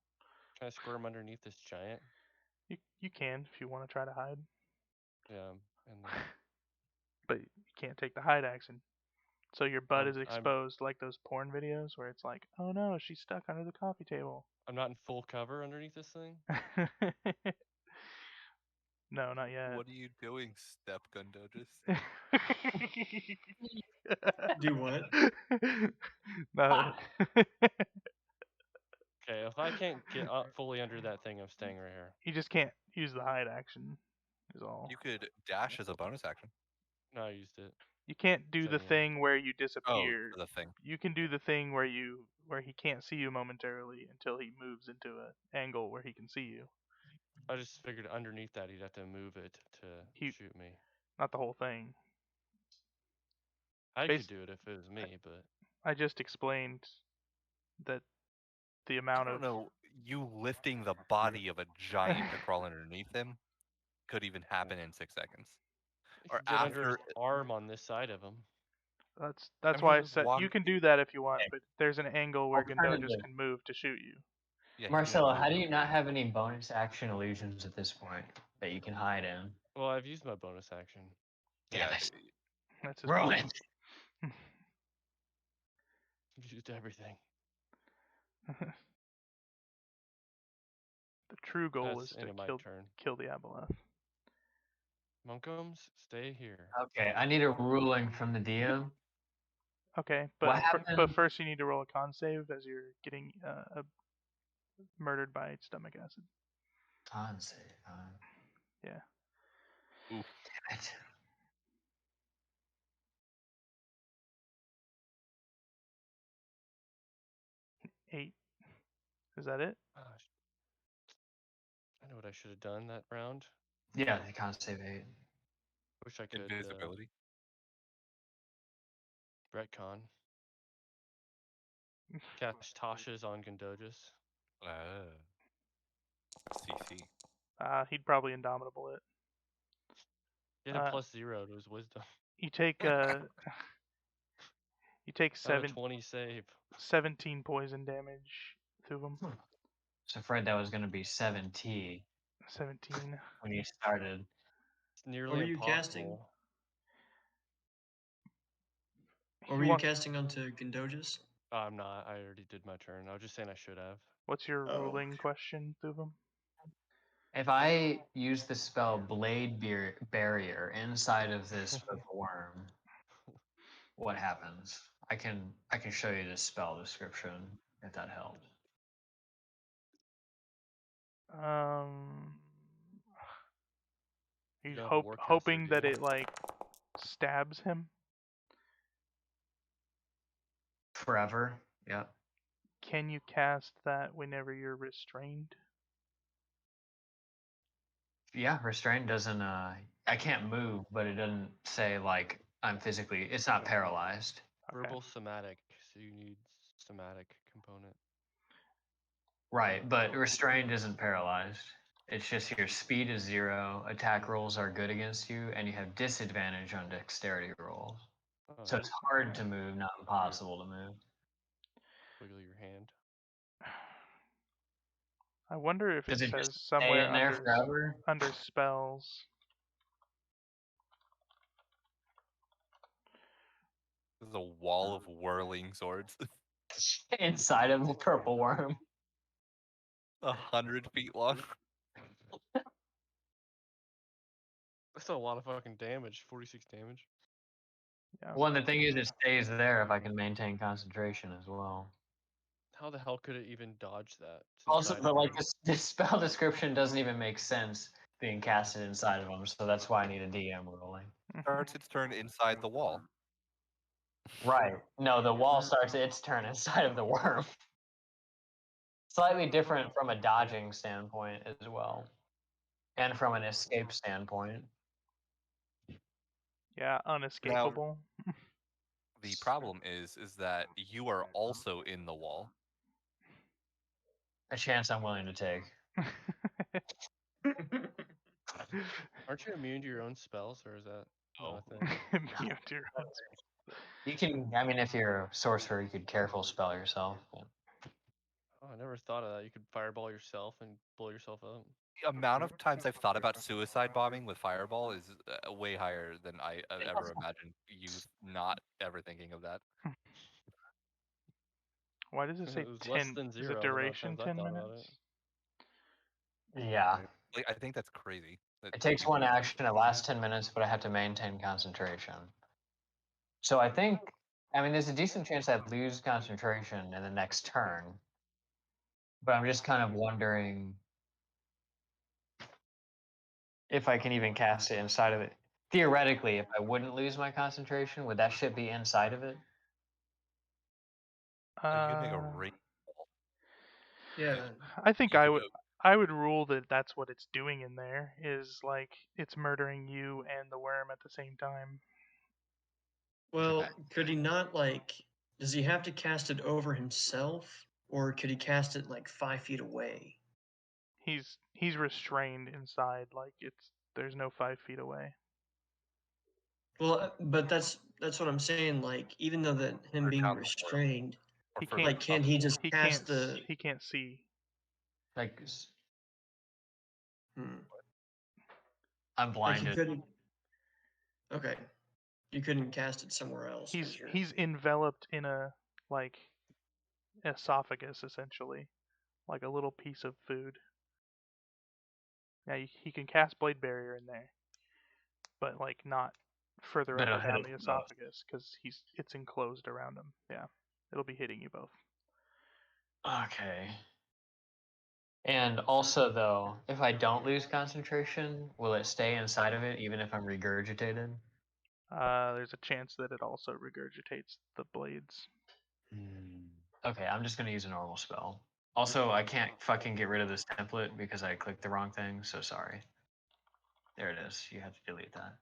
Can I squirm underneath this giant? You can if you want to try to hide, Yeah, and then but you can't take the hide action. So your butt is I'm exposed like those porn videos where it's like, oh no, she's stuck under the coffee table. I'm not in full cover underneath this thing? No, not yet. What are you doing, Step Gundogus? Do what? No. Okay, if I can't get up fully under that thing, I'm staying right here. You just can't use the hide action. Is all. You could dash as a bonus action. No, I used it. You can't do the Setting in. thing where you Oh, disappear. for the thing. You can do the thing where he can't see you momentarily until he moves into an angle where he can see you. I just figured underneath that he'd have to move it to shoot me. Not the whole thing. I Bas- could do it if it was me, but I just explained that the I amount don't of know. You lifting the body of a giant to crawl underneath him could even happen in 6 seconds. you Or could get under his after- arm on this side of him. that's I why I mean, said walk- you can do that if you want, but there's an angle where Gundogus Alternative. can move to shoot you. Yeah, he Marcelo, can how do you not have any bonus action illusions at this point that you can hide in? Well, I've used my bonus action. Damn Yeah, it. That's his Ruined. point. Used everything. The true goal That's is into my to turn. kill the Aboleth. Monkums, stay here. Okay, I need a ruling from the DM. Okay, What but happened? first you need to roll a con save as you're getting murdered by stomach acid. Con save. Yeah. Oof. Damn it. Eight. Is that it? Gosh. I know what I should have done that round. Yeah, the con save 8. Wish I could Invisibility. retcon. Cast Tasha's on Gundogus. CC. He'd probably indomitable it. Get a +0 to his wisdom. You take you take On a 20 save. 17 poison damage through him. I was afraid that was going to be 7T 17. when you started. It's nearly What were you impossible. casting? What You were you want- casting onto Gundogus? I'm not. I already did my turn. I was just saying I should have. What's your Oh. ruling question, Thuvum? If I use the spell Blade Barrier inside of this worm, what happens? I can show you the spell description if that helps. You don't have a warcaster, hoping do that you? it like stabs him? Forever. Yeah. Can you cast that whenever you're restrained? Yeah, restraint doesn't I can't move, but it doesn't say like I'm physically it's not paralyzed. Okay. Verbal somatic, so you need somatic component. Right, but restrained isn't paralyzed. It's just your speed is 0, attack rolls are good against you, and you have disadvantage on dexterity rolls. Oh, So it's hard to move, not impossible to move. wiggle your hand. I wonder if Does it it says just stay somewhere in there forever? under spells. This is a wall of whirling swords. Inside of the purple worm. 100 feet long. That's a lot of fucking damage. 46 damage. Yeah. Well, and the thing is, it stays there if I can maintain concentration as well. How the hell could it even dodge that? Also, this spell description doesn't even make sense being casted inside of them, so that's why I need a DM rolling. Starts its turn inside the wall. Right. No, the wall starts its turn inside of the worm. Slightly different from a dodging standpoint as well, and from an escape standpoint. Yeah, unescapable. The problem is that you are also in the wall. A chance I'm willing to take. Aren't you immune to your own spells, or is that not a thing? Immune to your own You can, I mean, if you're a sorcerer, you could careful spell yourself. But... Oh, I never thought of that. You could fireball yourself and blow yourself up. The amount of times I've thought about suicide bombing with fireball is way higher than I ever imagined. You not ever thinking of that. Why does it say It was 10? less than Is 0 the the amount of duration times I 10 thought about minutes? Yeah. Like, I think that's crazy. It takes one action, it lasts 10 minutes, but I have to maintain concentration. So I think, I mean, there's a decent chance I'd lose concentration in the next turn. But I'm just kind of wondering if I can even cast it inside of it. Theoretically, if I wouldn't lose my concentration, would that shit be inside of it? You can make a ring. Yeah. I think You I could would. go- I would rule that that's what it's doing in there. Is like it's murdering you and the worm at the same time. Well, could he not like? Does he have to cast it over himself, or could he cast it like 5 feet away? He's restrained inside. Like there's no 5 feet away. Well, but that's what I'm saying. Like, even though that him Or being down the portal. restrained, Or He further can't. like, can up. he just He cast can't. the? He can't see. Like, Hmm. I'm Like he blinded. couldn't. Okay, you couldn't cast it somewhere else. 'Cause you're... He's enveloped in a like esophagus essentially, like a little piece of food. Yeah, he can cast Blade Barrier in there, but like not further But up it'll or hit down us the both. esophagus because it's enclosed around him. Yeah, it'll be hitting you both. Okay. And also, though, if I don't lose concentration, will it stay inside of it even if I'm regurgitated? There's a chance that it also regurgitates the blades. Okay, I'm just gonna use a normal spell. Also, I can't fucking get rid of this template because I clicked the wrong thing, so sorry. There it is. You have to delete that.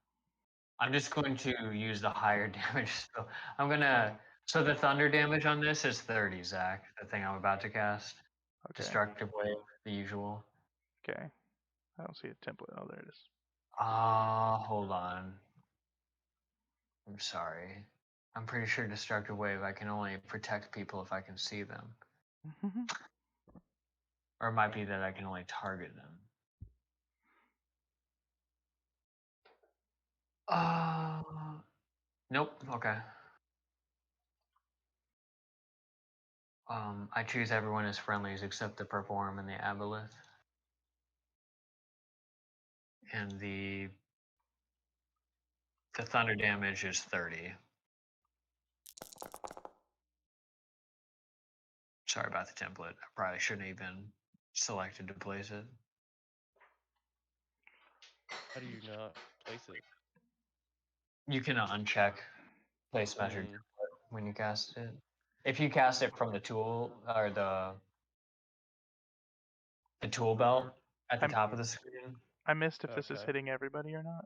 I'm just going to use the higher damage spell. I'm gonna. So the thunder damage on this is 30, Zach. The thing I'm about to cast. Okay. Destructive wave, the usual. Okay. I don't see a template. Oh, there it is. Hold on. I'm sorry. I'm pretty sure destructive wave. I can only protect people if I can see them. Or it might be that I can only target them. Nope. Okay. I choose everyone as friendlies except the purple worm and the aboleth. And the thunder damage is 30. Sorry about the template. I probably shouldn't have even selected to place it. How do you not place it? You can uncheck place measure template when you cast it. If you cast it from the tool or the tool belt at the top of the screen. I missed if this is Okay. hitting everybody or not.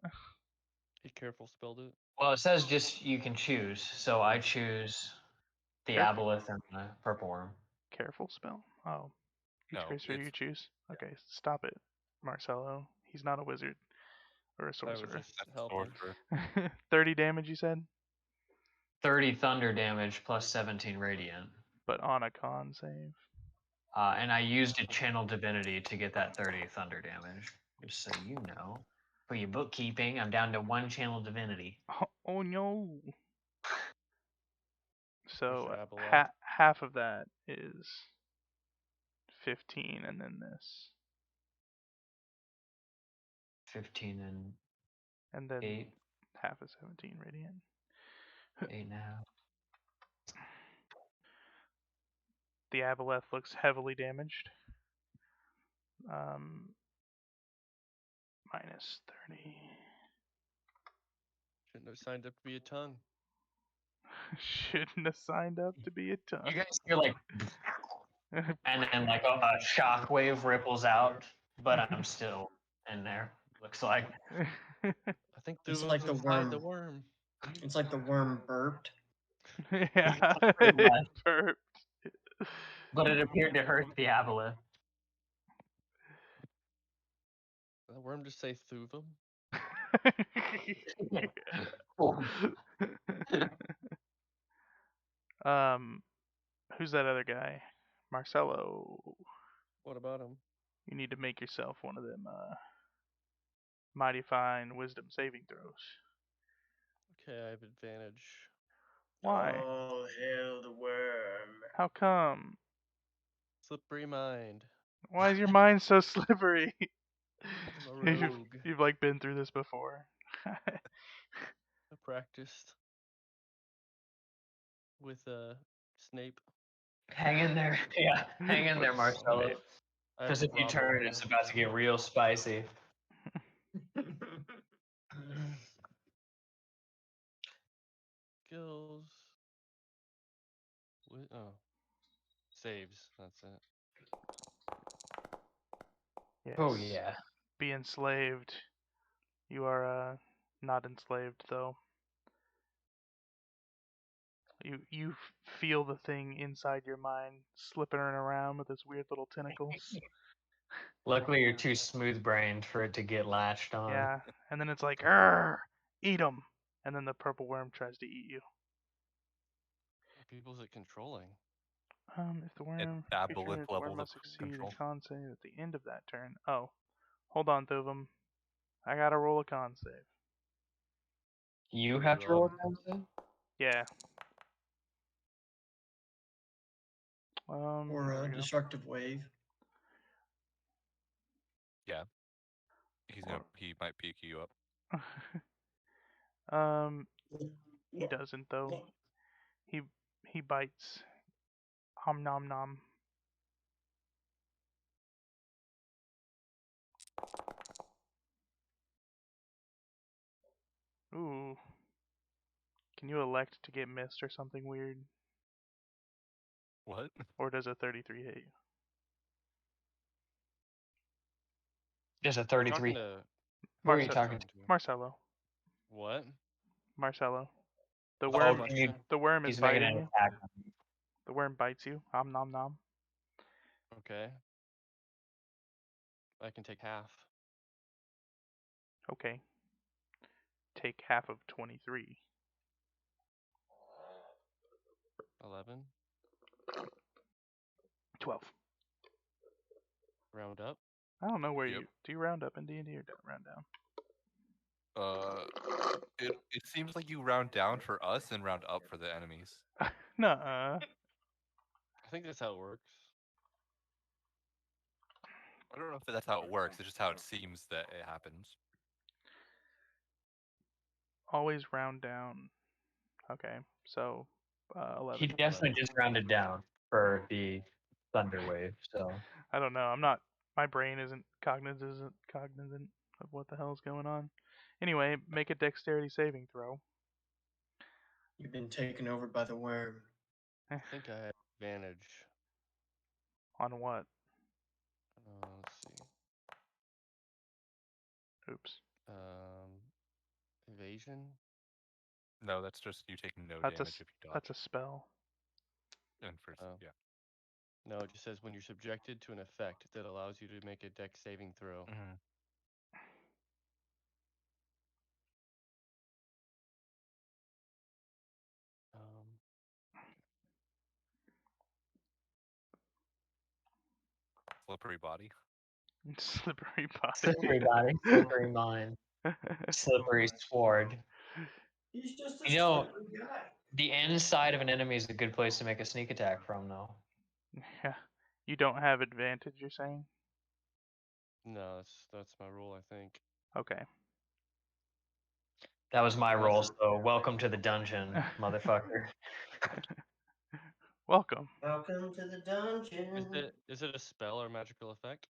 He careful spelled it. Well, it says just you can choose. So I choose the Careful. aboleth and the purple worm. Careful spell. Oh. Each No, creature you it's- choose. Okay, stop it, Marcelo. He's not a wizard or a I was sorcerer. just helping. sorcerer. 30 damage, you said? 30 thunder damage plus 17 radiant. But on a con save. And I used a channel divinity to get that 30 thunder damage. Just so you know. For your bookkeeping, I'm down to 1 channel divinity. Oh no. So Where's your Aboleth? half of that is 15, and then this, 15 and then 8, half is 17 radiant. 8.5. The Aboleth looks heavily damaged. Minus 30. Shouldn't have signed up to be a tongue. Shouldn't have signed up to be a tongue. You guys hear like, and then like a shockwave ripples out, but I'm still in there. Looks like. I think It's Thuvum's like the inside the worm. worm. It's like the worm burped. Yeah, Pretty it much. burped. But it appeared to hurt the Aboleth. Did that worm just say Thuvum? Who's that other guy? Marcelo. What about him? You need to make yourself one of them mighty fine wisdom saving throws. Okay, I have advantage. Why? Oh, hail the worm. How come? Slippery mind. Why is your mind so slippery? I'm a rogue. You've like been through this before. I practiced with Snape. Hang in there. Yeah, hang in there, Marcelo. Snape. Because if you Rob turn, over. it's about to get real spicy. Skills. Oh. Saves. That's it. Yes. Oh yeah. Be enslaved. You are not enslaved though. You feel the thing inside your mind slipping around with its weird little tentacles. Luckily, you're too smooth-brained for it to get latched on. Yeah, and then it's like, eat 'em, and then the purple worm tries to eat you. What people's it controlling? If the worm At creature Aboleth the worm level of must succeed control. a con save at the end of that turn. Oh, hold on, Thuvum. I gotta roll a con save. You Are have you to roll up? a con save? Yeah. Or There a we go. destructive wave. Yeah. He might peek you up. He doesn't though. He bites. Om nom nom. Ooh. Can you elect to get missed or something weird? What? Or does a 33 hit you? There's a Talking 33. to Who are you talking to? Marcelo. what? Marcelo. The Oh, worm. can you, The worm is he's making biting an you. attack. The worm bites you. Om nom nom. Okay. I can take half. Okay. Take half of 23. 11. 12. Round up. I don't know where Yep. do you round up in D&D or round down? It seems like you round down for us and round up for the enemies. Nuh-uh. I think that's how it works. I don't know if that's how it works. It's just how it seems that it happens. Always round down. Okay, so 11. He definitely just rounded down for the thunder wave. So I don't know. I'm not. My brain isn't cognizant of what the hell's going on. Anyway, make a dexterity saving throw. You've been taken over by the worm. I think I have advantage. On what? Let's see. Oops. Evasion. No, that's just you taking no That's damage if you dodge. that's a spell. And first, Oh. yeah. No, it just says when you're subjected to an effect that allows you to make a dex saving throw. Mm-hmm. Um, Slippery body. Slippery body. Slippery body, slippery mind, slippery sword. He's just a You know, slippery guy. the inside of an enemy is a good place to make a sneak attack from, though. Yeah. You don't have advantage, you're saying? No, that's my rule, I think. Okay. That was my role, Unless so welcome to the dungeon, motherfucker. Welcome. Welcome to the dungeon. is it a spell or magical effect?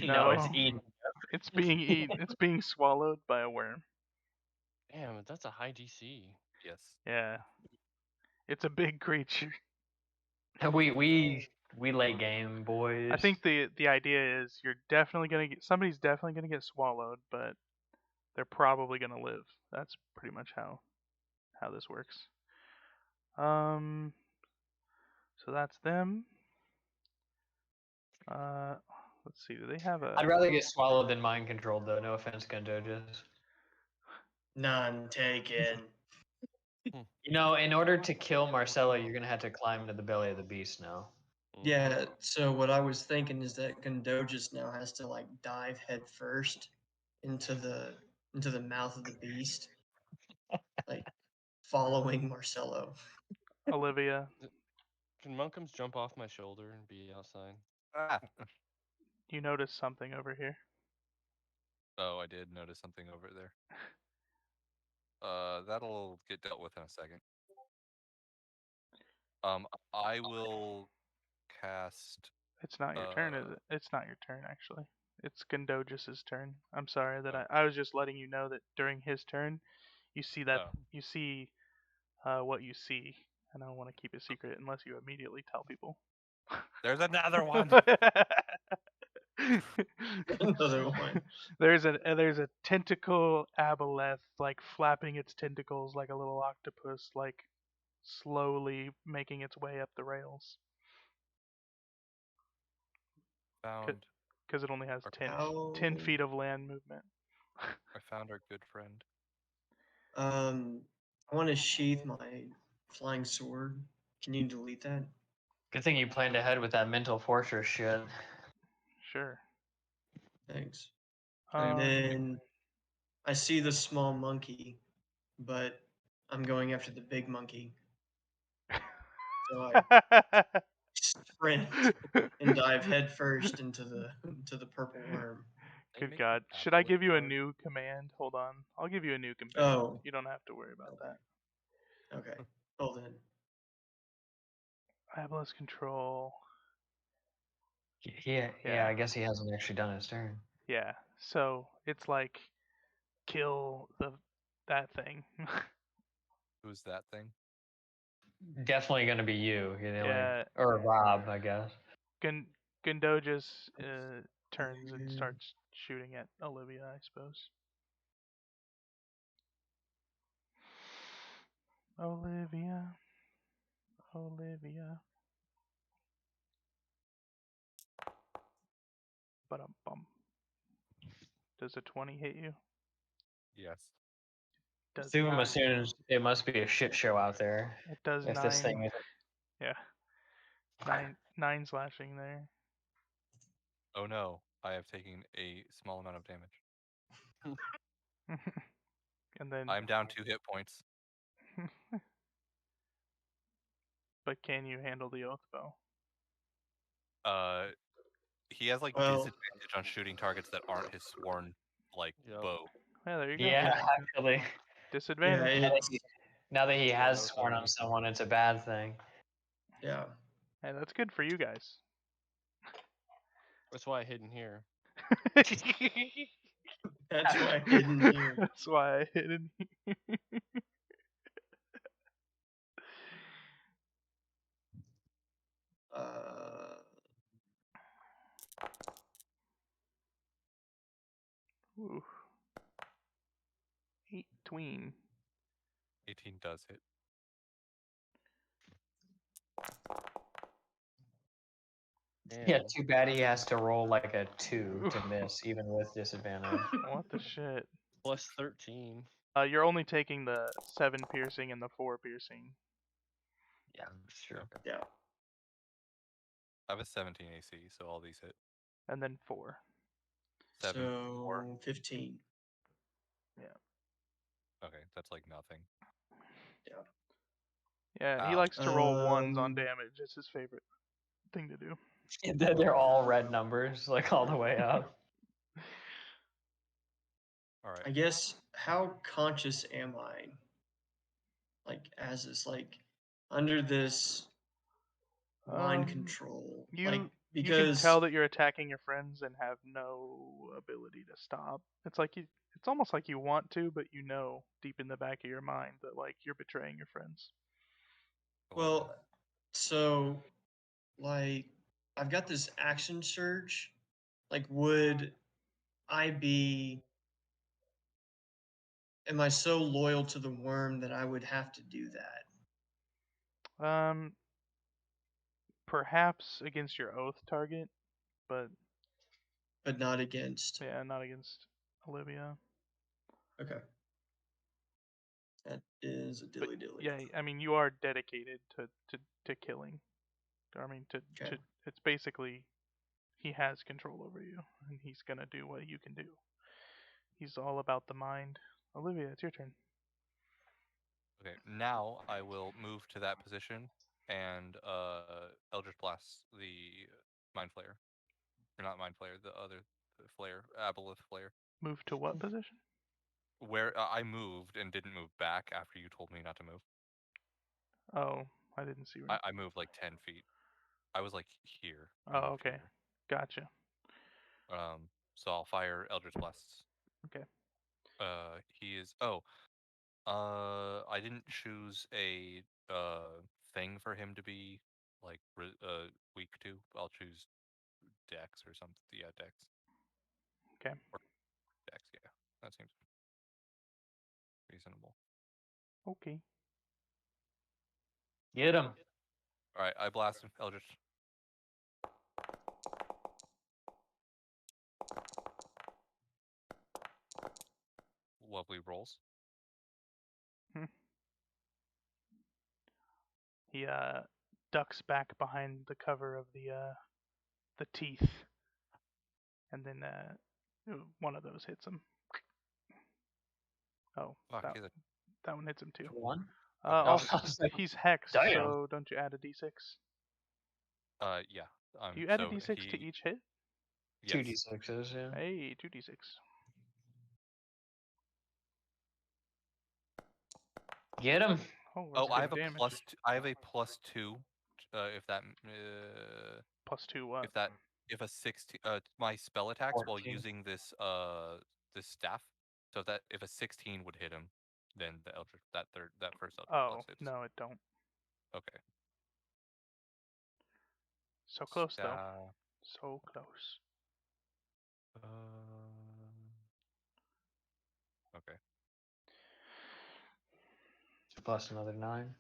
No, it's No. eating. It's being eaten. It's being swallowed by a worm. Damn, that's a high DC. Yes. Yeah. It's a big creature. We late game boys. I think the idea is somebody's definitely gonna get swallowed, but they're probably gonna live. That's pretty much how this works. So that's them. Let's see. Do they have a? I'd rather get swallowed than mind controlled, though. No offense, Gundojas. None taken. You know, in order to kill Marcelo, you're gonna have to climb into the belly of the beast now. Yeah, so what I was thinking is that Gondojas now has to like dive head first into the mouth of the beast, like following Marcelo. Olivia, Can Monkums jump off my shoulder and be outside? Ah. you notice something over here? Oh, I did notice something over there. That'll get dealt with in a second. I will cast. It's not your turn, is it? It's not your turn, actually. It's Gondojus's turn. I'm sorry that I was just letting you know that during his turn, you see that you see what you see, and I don't want to keep it secret unless you immediately tell people. There's another one. Another one. There's a tentacle aboleth like flapping its tentacles like a little octopus, like slowly making its way up the rails. Found. Because it only has 10 How- 10 feet of land movement. I found our good friend. I want to sheath my flying sword. Can you delete that? Good thing you planned ahead with that mental fortress shit. Sure. Thanks. Um, And then I see the small monkey, but I'm going after the big monkey. So I sprint and dive headfirst into the purple worm. Good God. Should I give you a new command? Hold on. I'll give you a new command. Oh. You don't have to worry about that. Okay. Hold in. Aboleth control. Yeah, I guess he hasn't actually done his turn. Yeah. So it's like kill that thing. Who's that thing? Definitely gonna be you. Yeah. Like, or Rob, I guess. Gundojas turns and starts shooting at Olivia, I suppose. Olivia. Ba-dum-bum. Does a 20 hit you? Yes. Does Assume nine. as soon as it must be a shit show out there. It does If 9. this thing is Yeah. 9 slashing there. Oh no, I have taken a small amount of damage. And then. I'm down 2 hit points. But can you handle the oath bow? He has like disadvantage on shooting targets that aren't his sworn bow. Yeah, there you go. Yeah, actually. Disadvantage. Yeah, now that he has sworn on someone, it's a bad thing. Yeah. Hey, that's good for you guys. That's why I hid in here. That's why I hid in here. That's why I hid in here. Ooh. 8 tween. 18 does hit. Yeah, too bad he has to roll like a 2 to miss, even with disadvantage. What the shit? Plus 13. You're only taking the 7 piercing and the 4 piercing. Yeah, sure. Yeah. I have a 17 AC, so all these hit. And then 4. 7, So 4. 15. Yeah. Okay, that's like nothing. Yeah, and he Wow. likes to roll 1s on damage. It's his favorite thing to do. They're all red numbers, like all the way up. All right. I guess, how conscious am I? Like, as this, like, under this mind control? Like, You can because, tell that you're attacking your friends and have no ability to stop. It's like it's almost like you want to, but you know deep in the back of your mind that like you're betraying your friends. well, so, like, I've got this action surge. Like, would I be. Am I so loyal to the worm that I would have to do that? Perhaps against your oath target, but But not against. yeah, not against Olivia. Okay. That is a But dilly dilly. yeah, I mean you are dedicated to killing. I mean Okay. to it's basically he has control over you and he's gonna do what you can do. He's all about the mind. Olivia, it's your turn. Okay, now I will move to that position and Eldritch Blast the Mind Flayer. Or not Mind Flayer, the other Flare, Aboleth Flare. Move to what position? Where I moved and didn't move back after you told me not to move. Oh, I didn't see where. I moved like 10 feet. I was like here. I Oh, moved okay. here. Gotcha. So I'll fire Eldritch Blasts. Okay. He is. Oh, I didn't choose a thing for him to be like weak to. I'll choose Dex or something. Yeah, Dex. Okay. Or Dex. Yeah, that seems reasonable. Okay. Get him. All right, I blast him. Eldritch. Lovely rolls. He ducks back behind the cover of the teeth, and then one of those hits him. Oh, Fuck, that he's a that one hits him too. One. Okay. Also, I was like, he's hexed, damn. so don't you add a d6? Yeah. Do you add a So d6 to he each hit? Two yes. d6s, yeah. Hey, 2d6. Get him. Oh, Oh, that's I good have a damage. I have a +2. If that +2 what? if a 16 my spell attacks while 14. using this this staff. So if a 16 would hit him, then the Eldritch that first Eldritch Oh, Blast hits. no, it don't. Okay. So close though. Uh, So close. okay. Plus another 9.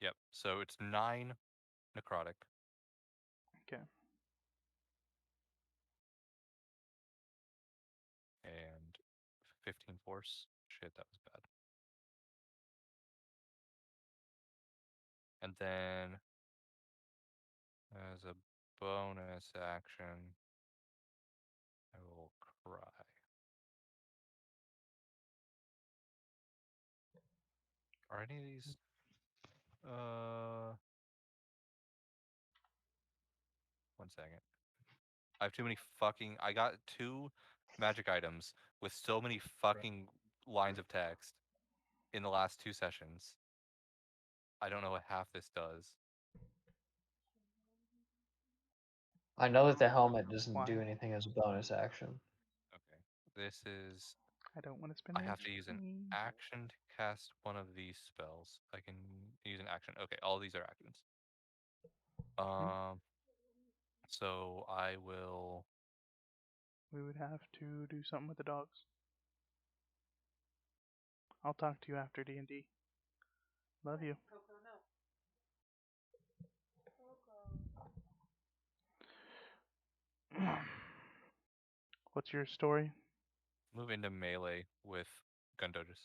Yep. So it's 9 necrotic. Okay. And 15 force. Shit, that was bad. And then as a bonus action, I will cry. Are any of these one second. I have too many fucking I got 2 magic items with so many fucking lines of text in the last 2 sessions. I don't know what half this does. I know that the helmet doesn't Why? do anything as a bonus action. Okay. This is I don't want to spend I an have to use an HP. action to cast one of these spells. I can use an action. Okay, all these are actions. So I will. We would have to do something with the dogs. I'll talk to you after D&D. Love you. What's your story? Move into melee with gun dodges.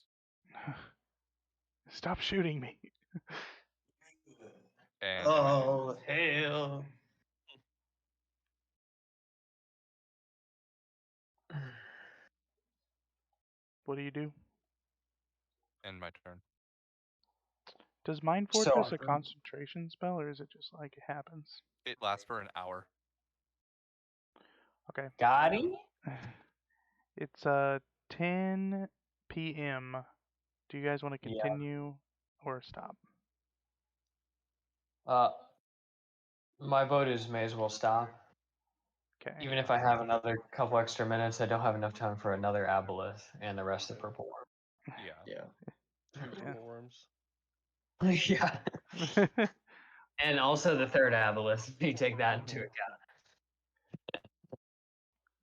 Stop shooting me. And Oh, hell. What do you do? end my turn. Does Mind So Fortress a concentration spell, or is it just like it happens? It lasts for an hour. Okay. got him? It's 10 p.m. Do you guys want to continue or stop? My vote is may as well stop. Okay. Even if I have another couple extra minutes, I don't have enough time for another aboleth and the rest of Purple Worm. Yeah. Yeah. Two purple worms. Yeah. And also the third aboleth, if you take that into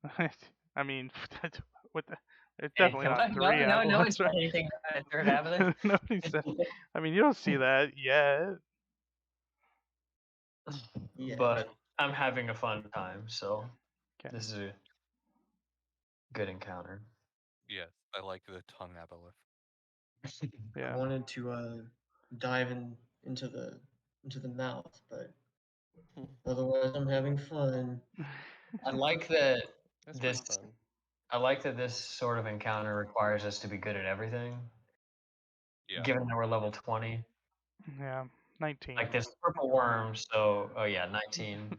account. I mean, what the, it's Hey, definitely not no, 3 no one aboleths, said right? anything about a third aboleth. Nobody said. I mean, you don't see that yet. Yeah. But I'm having a fun time, so Okay. this is a good encounter. Yes, I like the tongue aboleth. I Yeah. wanted to dive into the mouth, but otherwise I'm having fun. I like that That's this. pretty fun. I like that this sort of encounter requires us to be good at everything. Yeah. Given that we're level 20, Yeah. 19. like this purple worm. So, oh yeah, 19.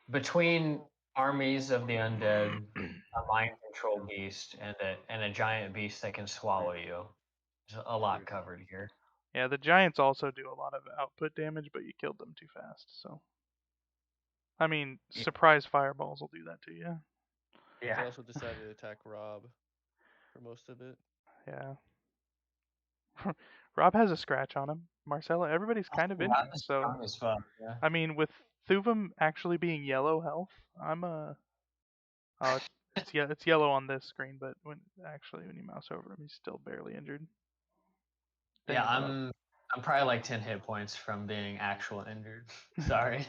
Between armies of the undead, a mind control beast, and a giant beast that can swallow you. There's a lot covered here. Yeah, the giants also do a lot of output damage, but you killed them too fast. So, I mean, Yeah. surprise fireballs will do that to you. They Yeah. also decided to attack Rob for most of it. Yeah. Rob has a scratch on him. Marcella, everybody's kind of Rob injured. is So, strong as fuck. Yeah. I mean, with Thuvum actually being yellow health, I'm oh, it's yellow on this screen, but when you mouse over him, he's still barely injured. Then Yeah, you go up. I'm probably like 10 hit points from being actual injured. Sorry.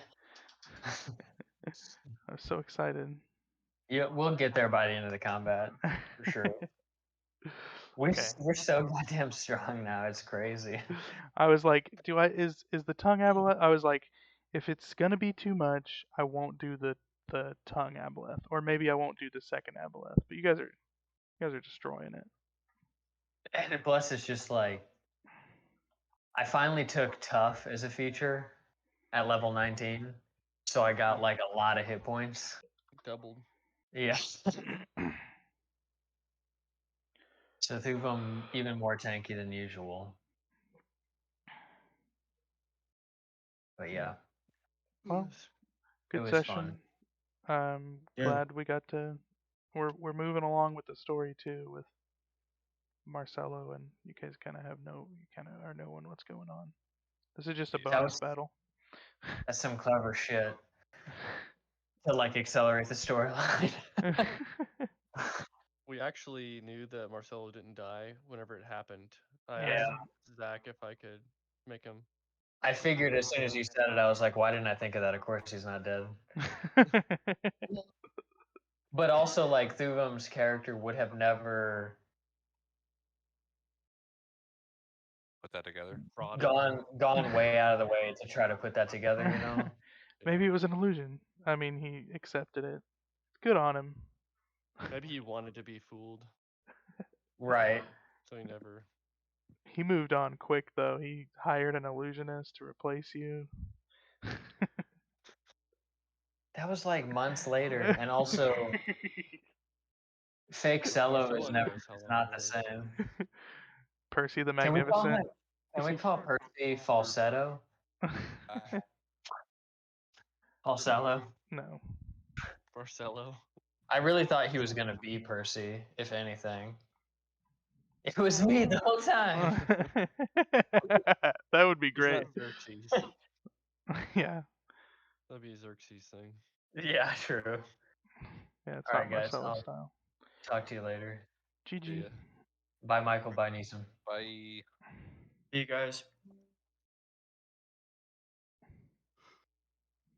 I'm so excited. Yeah, we'll get there by the end of the combat for sure. We're so goddamn strong now. It's crazy. I was like, is the tongue aboleth? I was like, if it's gonna be too much, I won't do the tongue aboleth, or maybe I won't do the second aboleth. But you guys are destroying it. And plus, it's just like I finally took tough as a feature at level 19, so I got like a lot of hit points. Doubled. Yeah. So Thuvum even more tanky than usual. But yeah, Well, it good was session. fun. Glad we got to. We're moving along with the story too with Marcelo, and you guys kind of are knowing what's going on. This is just a bonus battle. That's some clever shit to like accelerate the storyline. We actually knew that Marcelo didn't die whenever it happened. I Yeah. asked Zach if I could make him. I figured as soon as you said it, I was like, why didn't I think of that? Of course he's not dead. But also, like, Thuvum's character would have never Put that together. gone way out of the way to try to put that together, you know? Maybe it was an illusion. I mean, he accepted it. Good on him. Maybe he wanted to be fooled, Right. so he never. He moved on quick though. He hired an illusionist to replace you. That was like months later, and also fake Cello Marcelo is knows how long not it the was. same. Percy the Can we call Magnificent. Percy falsetto? Falsetto? No. Marcelo. I really thought he was gonna be Percy, if anything. It was me the whole time. That would be He's great. not Xerxes. Yeah. That'd be a Xerxes thing. Yeah, true. Yeah, it's All not right, guys. Marcelo I'll style. talk to you later. GG. Yeah. Bye, Michael. Bye, Neeson. Bye. See you guys.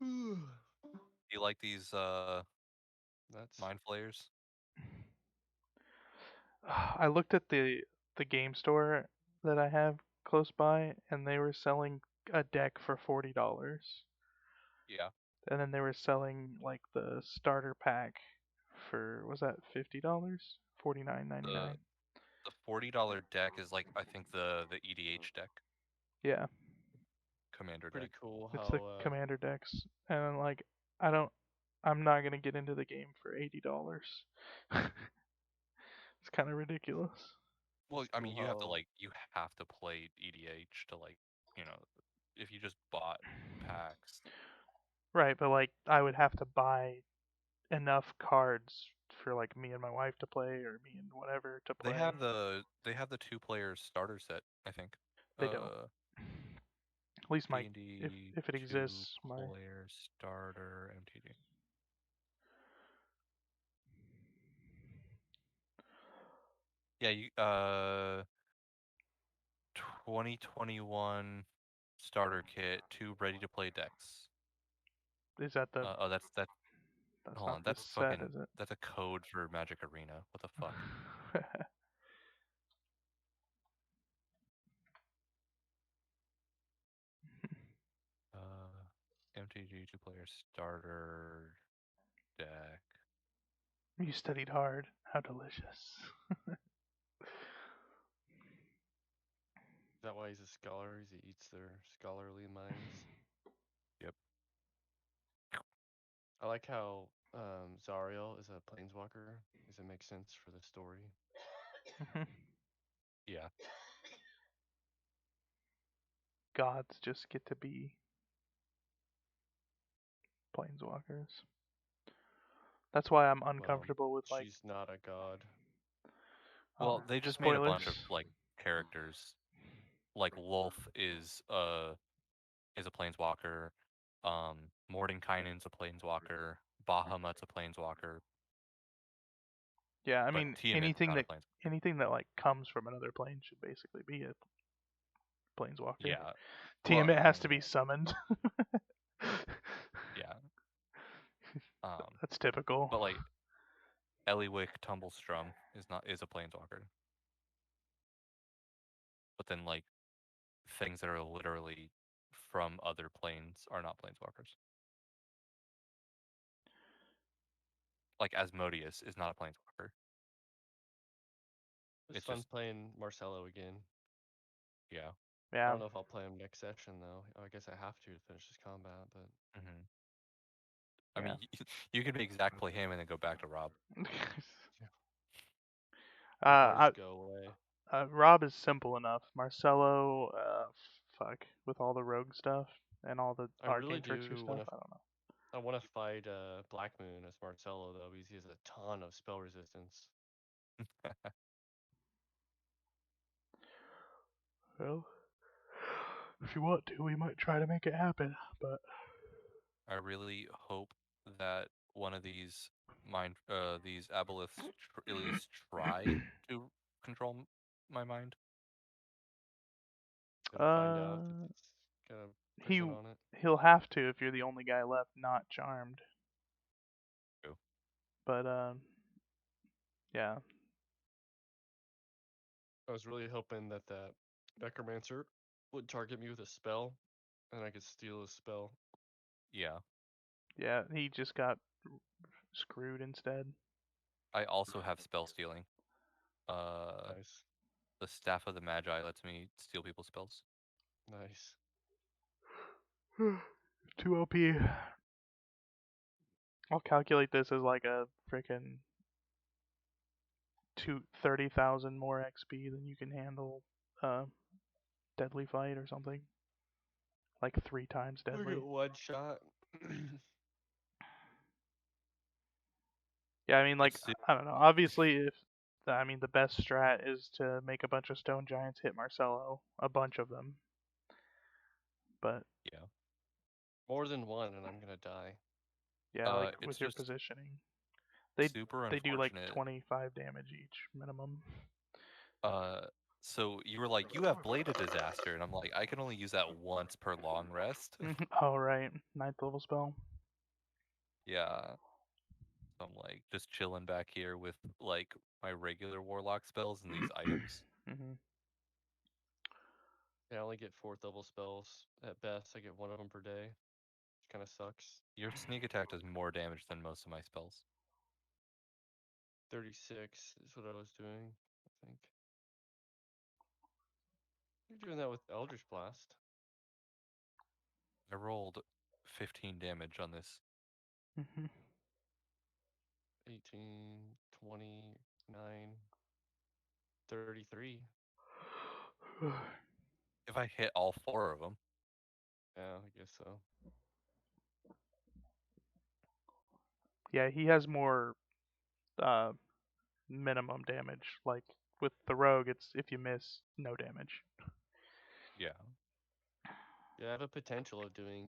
Do you like these That's mind flayers? I looked at the game store that I have close by, and they were selling a deck for $40. Yeah. And then they were selling like the starter pack for, was that $50? $49.99. The $40 deck is like I think the EDH deck, Yeah, commander Pretty deck. cool it's the how commander decks, and like I don't, I'm not gonna get into the game for $80. It's kind of ridiculous. Well, it's I cool mean, how you have to play EDH to like, you know, if you just bought packs. Right, but like I would have to buy enough cards for like me and my wife to play, or me and whatever to They play. have the 2-player starter set, I think. They don't. At least my, D&D if it exists, my 2-player starter MTG. Yeah, you 2021 starter kit, 2 ready to play decks. is that the, Oh, that's that's hold not on, the that's set, fucking is it? that's a code for Magic Arena. What the fuck? MTG 2-player starter deck. You studied hard. How delicious. is that why he's a scholar? He eats their scholarly minds. Yep. I like how Zariel is a planeswalker, because it makes sense for the story. Yeah. Gods just get to be planeswalkers. That's why I'm Well, uncomfortable with like, she's not a god. Well, they just made a bunch of spoilers. like characters. Like Lolth is a planeswalker. Mordenkainen's a planeswalker. Bahamut's a planeswalker. Yeah, I But mean Tiamat's not a planeswalker. anything that like comes from another plane should basically be a planeswalker. Yeah. Well, Tiamat I has to mean, be summoned. yeah. That's typical. But like Eliwick Tumblestrum is a planeswalker. But then like things that are literally from other planes are not planeswalkers. Like Asmodeus is not a planeswalker. It's It's fun just playing Marcelo again. yeah. I Yeah. don't know if I'll play him next session though. I guess I have to finish this combat, but Hmm. I Yeah. mean, you could make Zach play him and then go back to Rob. he'll probably I, just go away. Rob is simple enough. Marcelo, fuck, with all the rogue stuff and all the I really arcane trickster do stuff. want to. I don't know. I want to fight Black Moon as Marcelo though, because he has a ton of spell resistance. Well, if you want to, we might try to make it happen. But I really hope that one of these aboleths at least try to control my mind. Gonna find out that uh, it's gonna he prison on it. he'll have to if you're the only guy left not charmed. True. But yeah. I was really hoping that Necromancer would target me with a spell, and I could steal a spell. Yeah. Yeah, he just got screwed instead. I also have spell stealing. Nice, The Staff of the Magi lets me steal people's spells. nice. 2 OP. I'll calculate this as like a freaking 30,000 more XP than you can handle deadly fight or something. Like 3 times Look deadly. at one shot. Yeah, I mean, like, It's su- I don't know. Obviously, if I mean, the best strat is to make a bunch of stone giants hit Marcelo, a bunch of them. But yeah. More than one, and I'm gonna die. yeah, like It's with your just positioning, they super they do like unfortunate. 25 damage each minimum. Uh, so you were like, you have Bladed Disaster, and I'm like, I can only use that once per long rest. Oh right, 9th level spell. Yeah. So I'm like just chilling back here with like my regular warlock spells and these items. Hmm. I only get 4th level spells. At best, I get 1 of them per day. Which kind of sucks. Your sneak attack does more damage than most of my spells. 36 is what I was doing, I think. You're doing that with Eldritch Blast. I rolled 15 damage on this. 18, 29, 33. If I hit all 4 of them. Yeah, I guess so. Yeah, he has more minimum damage. Like with the rogue, it's if you miss, no damage. Yeah. Yeah, I have a potential of doing